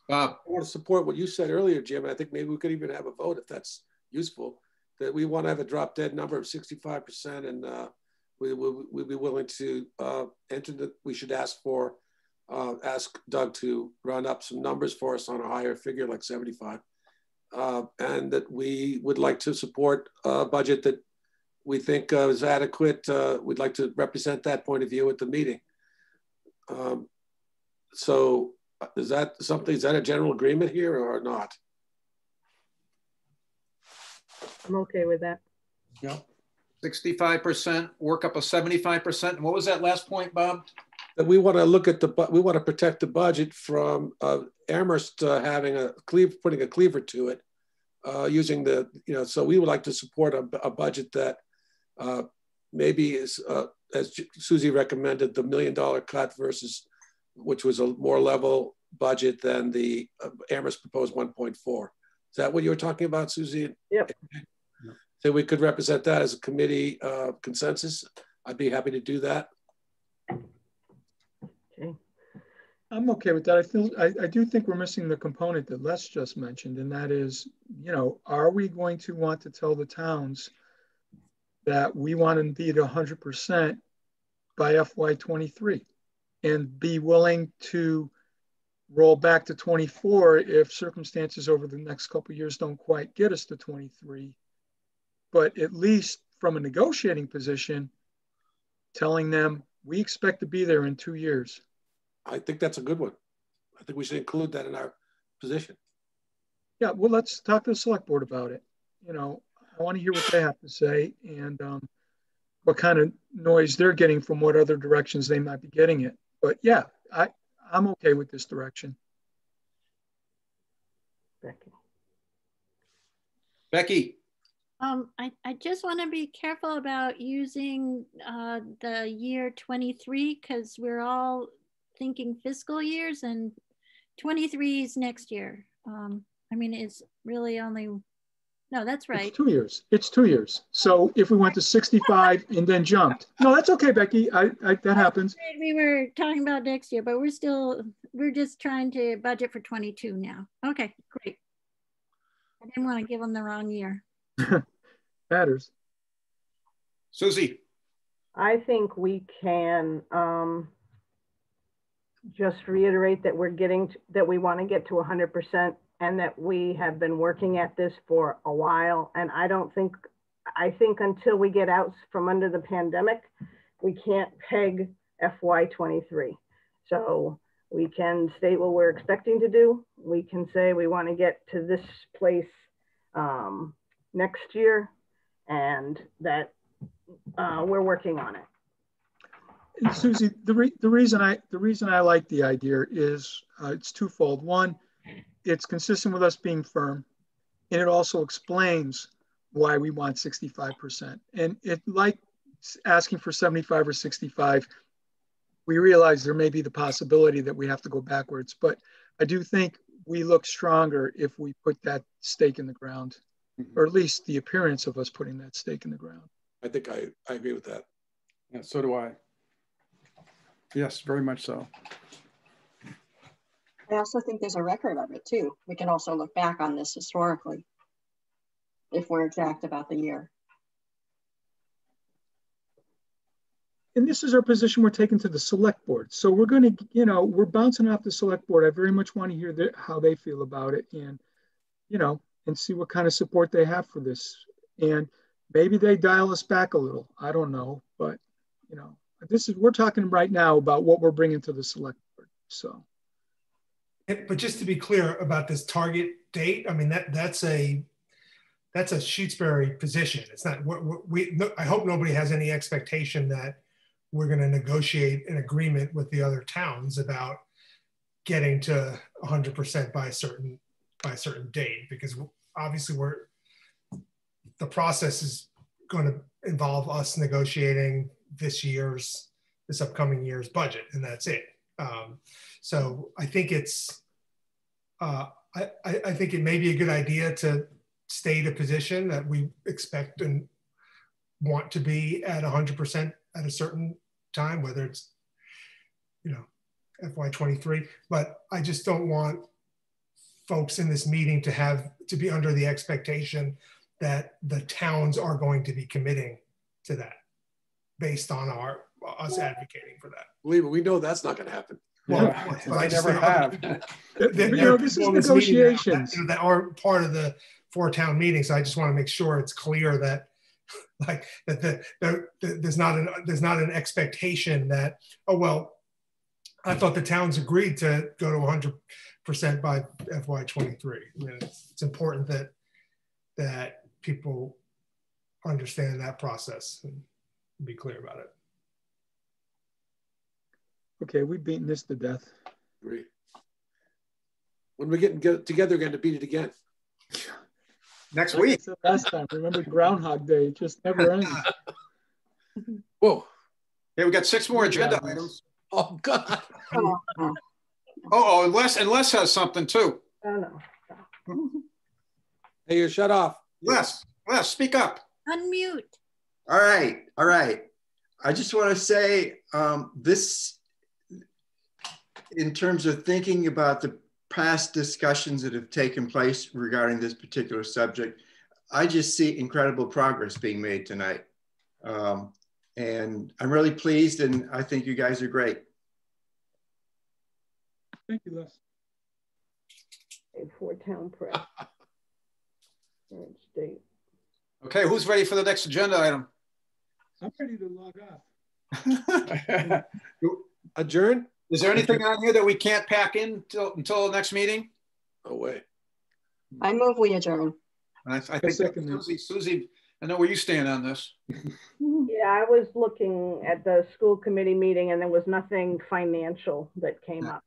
I want to support what you said earlier, Jim. I think maybe we could even have a vote if that's useful, that we want to have a drop dead number of 65%, and we'd be willing to enter that. We should ask Doug to run up some numbers for us on a higher figure like 75. And that we would like to support a budget that we think is adequate. We'd like to represent that point of view at the meeting. So is that something, is that a general agreement here or not? I'm okay with that. Yeah. 65%, work up a 75%. And what was that last point, Bob? That we want to look at we want to protect the budget from Amherst having putting a cleaver to it, using the, so we would like to support a budget that maybe is, as Susie recommended, the $1 million cut versus, which was a more level budget than the Amherst proposed 1.4. Is that what you were talking about, Susie? Yep. So we could represent that as a committee consensus. I'd be happy to do that. Okay. I'm okay with that. I do think we're missing the component that Les just mentioned, and that is, are we going to want to tell the towns that we want to be at 100% by FY23 and be willing to roll back to 24 if circumstances over the next couple of years don't quite get us to 23, but at least from a negotiating position, telling them we expect to be there in 2 years. I think that's a good one. I think we should include that in our position. Yeah, well, let's talk to the select board about it. I want to hear what they have to say and what kind of noise they're getting from what other directions they might be getting it. But yeah, I'm okay with this direction. Becky. I just want to be careful about using the year 23 because we're all thinking fiscal years and 23 is next year. I mean, it's really only, no, that's right. It's 2 years. It's 2 years. So if we went to 65 and then jumped. No, that's okay, Becky. That happens. We were talking about next year, but we're just trying to budget for 22 now. Okay, great. I didn't want to give them the wrong year. Matters. Susie. I think we can just reiterate that we want to get to 100% and that we have been working at this for a while. And I think until we get out from under the pandemic, we can't peg FY23. So we can state what we're expecting to do. We can say we want to get to this place next year, and that we're working on it. And Susie, the reason I like the idea is it's twofold. One, it's consistent with us being firm, and it also explains why we want 65%. And it, like asking for 75 or 65, we realize there may be the possibility that we have to go backwards, but I do think we look stronger if we put that stake in the ground, or at least the appearance of us putting that stake in the ground. I think I agree with that. Yeah, so do I. Yes, very much so. I also think there's a record of it too. We can also look back on this historically if we're exact about the year. And this is our position we're taking to the select board. So we're going to, you know, we're bouncing off the select board. I very much want to hear how they feel about it and, you know, and see what kind of support they have for this. And maybe they dial us back a little. I don't know, but, you know, we're talking right now about what we're bringing to the select board. So. But just to be clear about this target date, I mean, that's a Shutesbury position. It's not, I hope nobody has any expectation that we're going to negotiate an agreement with the other towns about getting to 100% by a certain date, because obviously the process is going to involve us negotiating this upcoming year's budget, and that's it. So I think I think it may be a good idea to state a position that we expect and want to be at 100% at a certain time, whether it's, you know, FY23. But I just don't want folks in this meeting to be under the expectation that the towns are going to be committing to that based on us advocating for that. Believe it, we know that's not going to happen. Well, Yeah, but I just never have. This is negotiations that are part of the 4-town meeting. So I just want to make sure it's clear that, like, there's not an expectation that, oh well, I thought the towns agreed to go to 100% by FY23. I mean, it's important that people understand that process and be clear about it. Okay, we've beaten this to death. Great. When we get together again to beat it again? Next week. Last time, remember Groundhog Day? It just never ends. Whoa. Hey, we got 6 more agenda items. Oh God. Oh, and Les has something too. Oh no. Hey, you're shut off. Les, speak up. Unmute. All right. I just want to say this, in terms of thinking about the past discussions that have taken place regarding this particular subject, I just see incredible progress being made tonight. And I'm really pleased, and I think you guys are great. Thank you, Les. 4-town press. State. Okay, who's ready for the next agenda item? I'm ready to log off. Adjourn? Is there anything on here that we can't pack in until the next meeting? No way. I move we adjourn. I think Susie, I know where you stand on this. Yeah, I was looking at the school committee meeting and there was nothing financial that came up.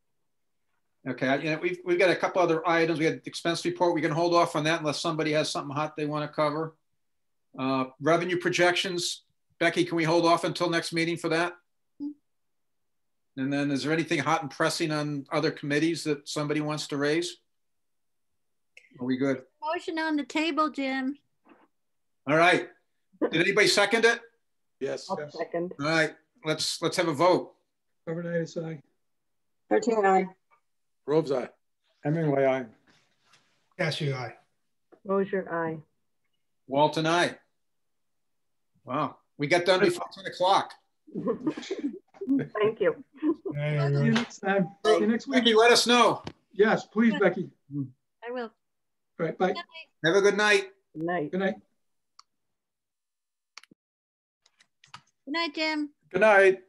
Okay, you know, we've got a couple other items. We had the expense report. We can hold off on that unless somebody has something hot they want to cover. Revenue projections. Becky, can we hold off until next meeting for that? And then is there anything hot and pressing on other committees that somebody wants to raise? Are we good? Motion on the table, Jim. All right. Did anybody second it? Yes. I'll second. All right. Let's have a vote. Overnight aye. 13 aye. Groves aye. Hemingway aye. Cashew aye. Mosier aye. Walton aye. Wow. We got done before 10 o'clock. Thank you. See you next time. See you next week. Becky, let us know. Yes, please, Becky. I will. All right, bye. Have a good night. Good night. Good night. Good night, Jim. Good night.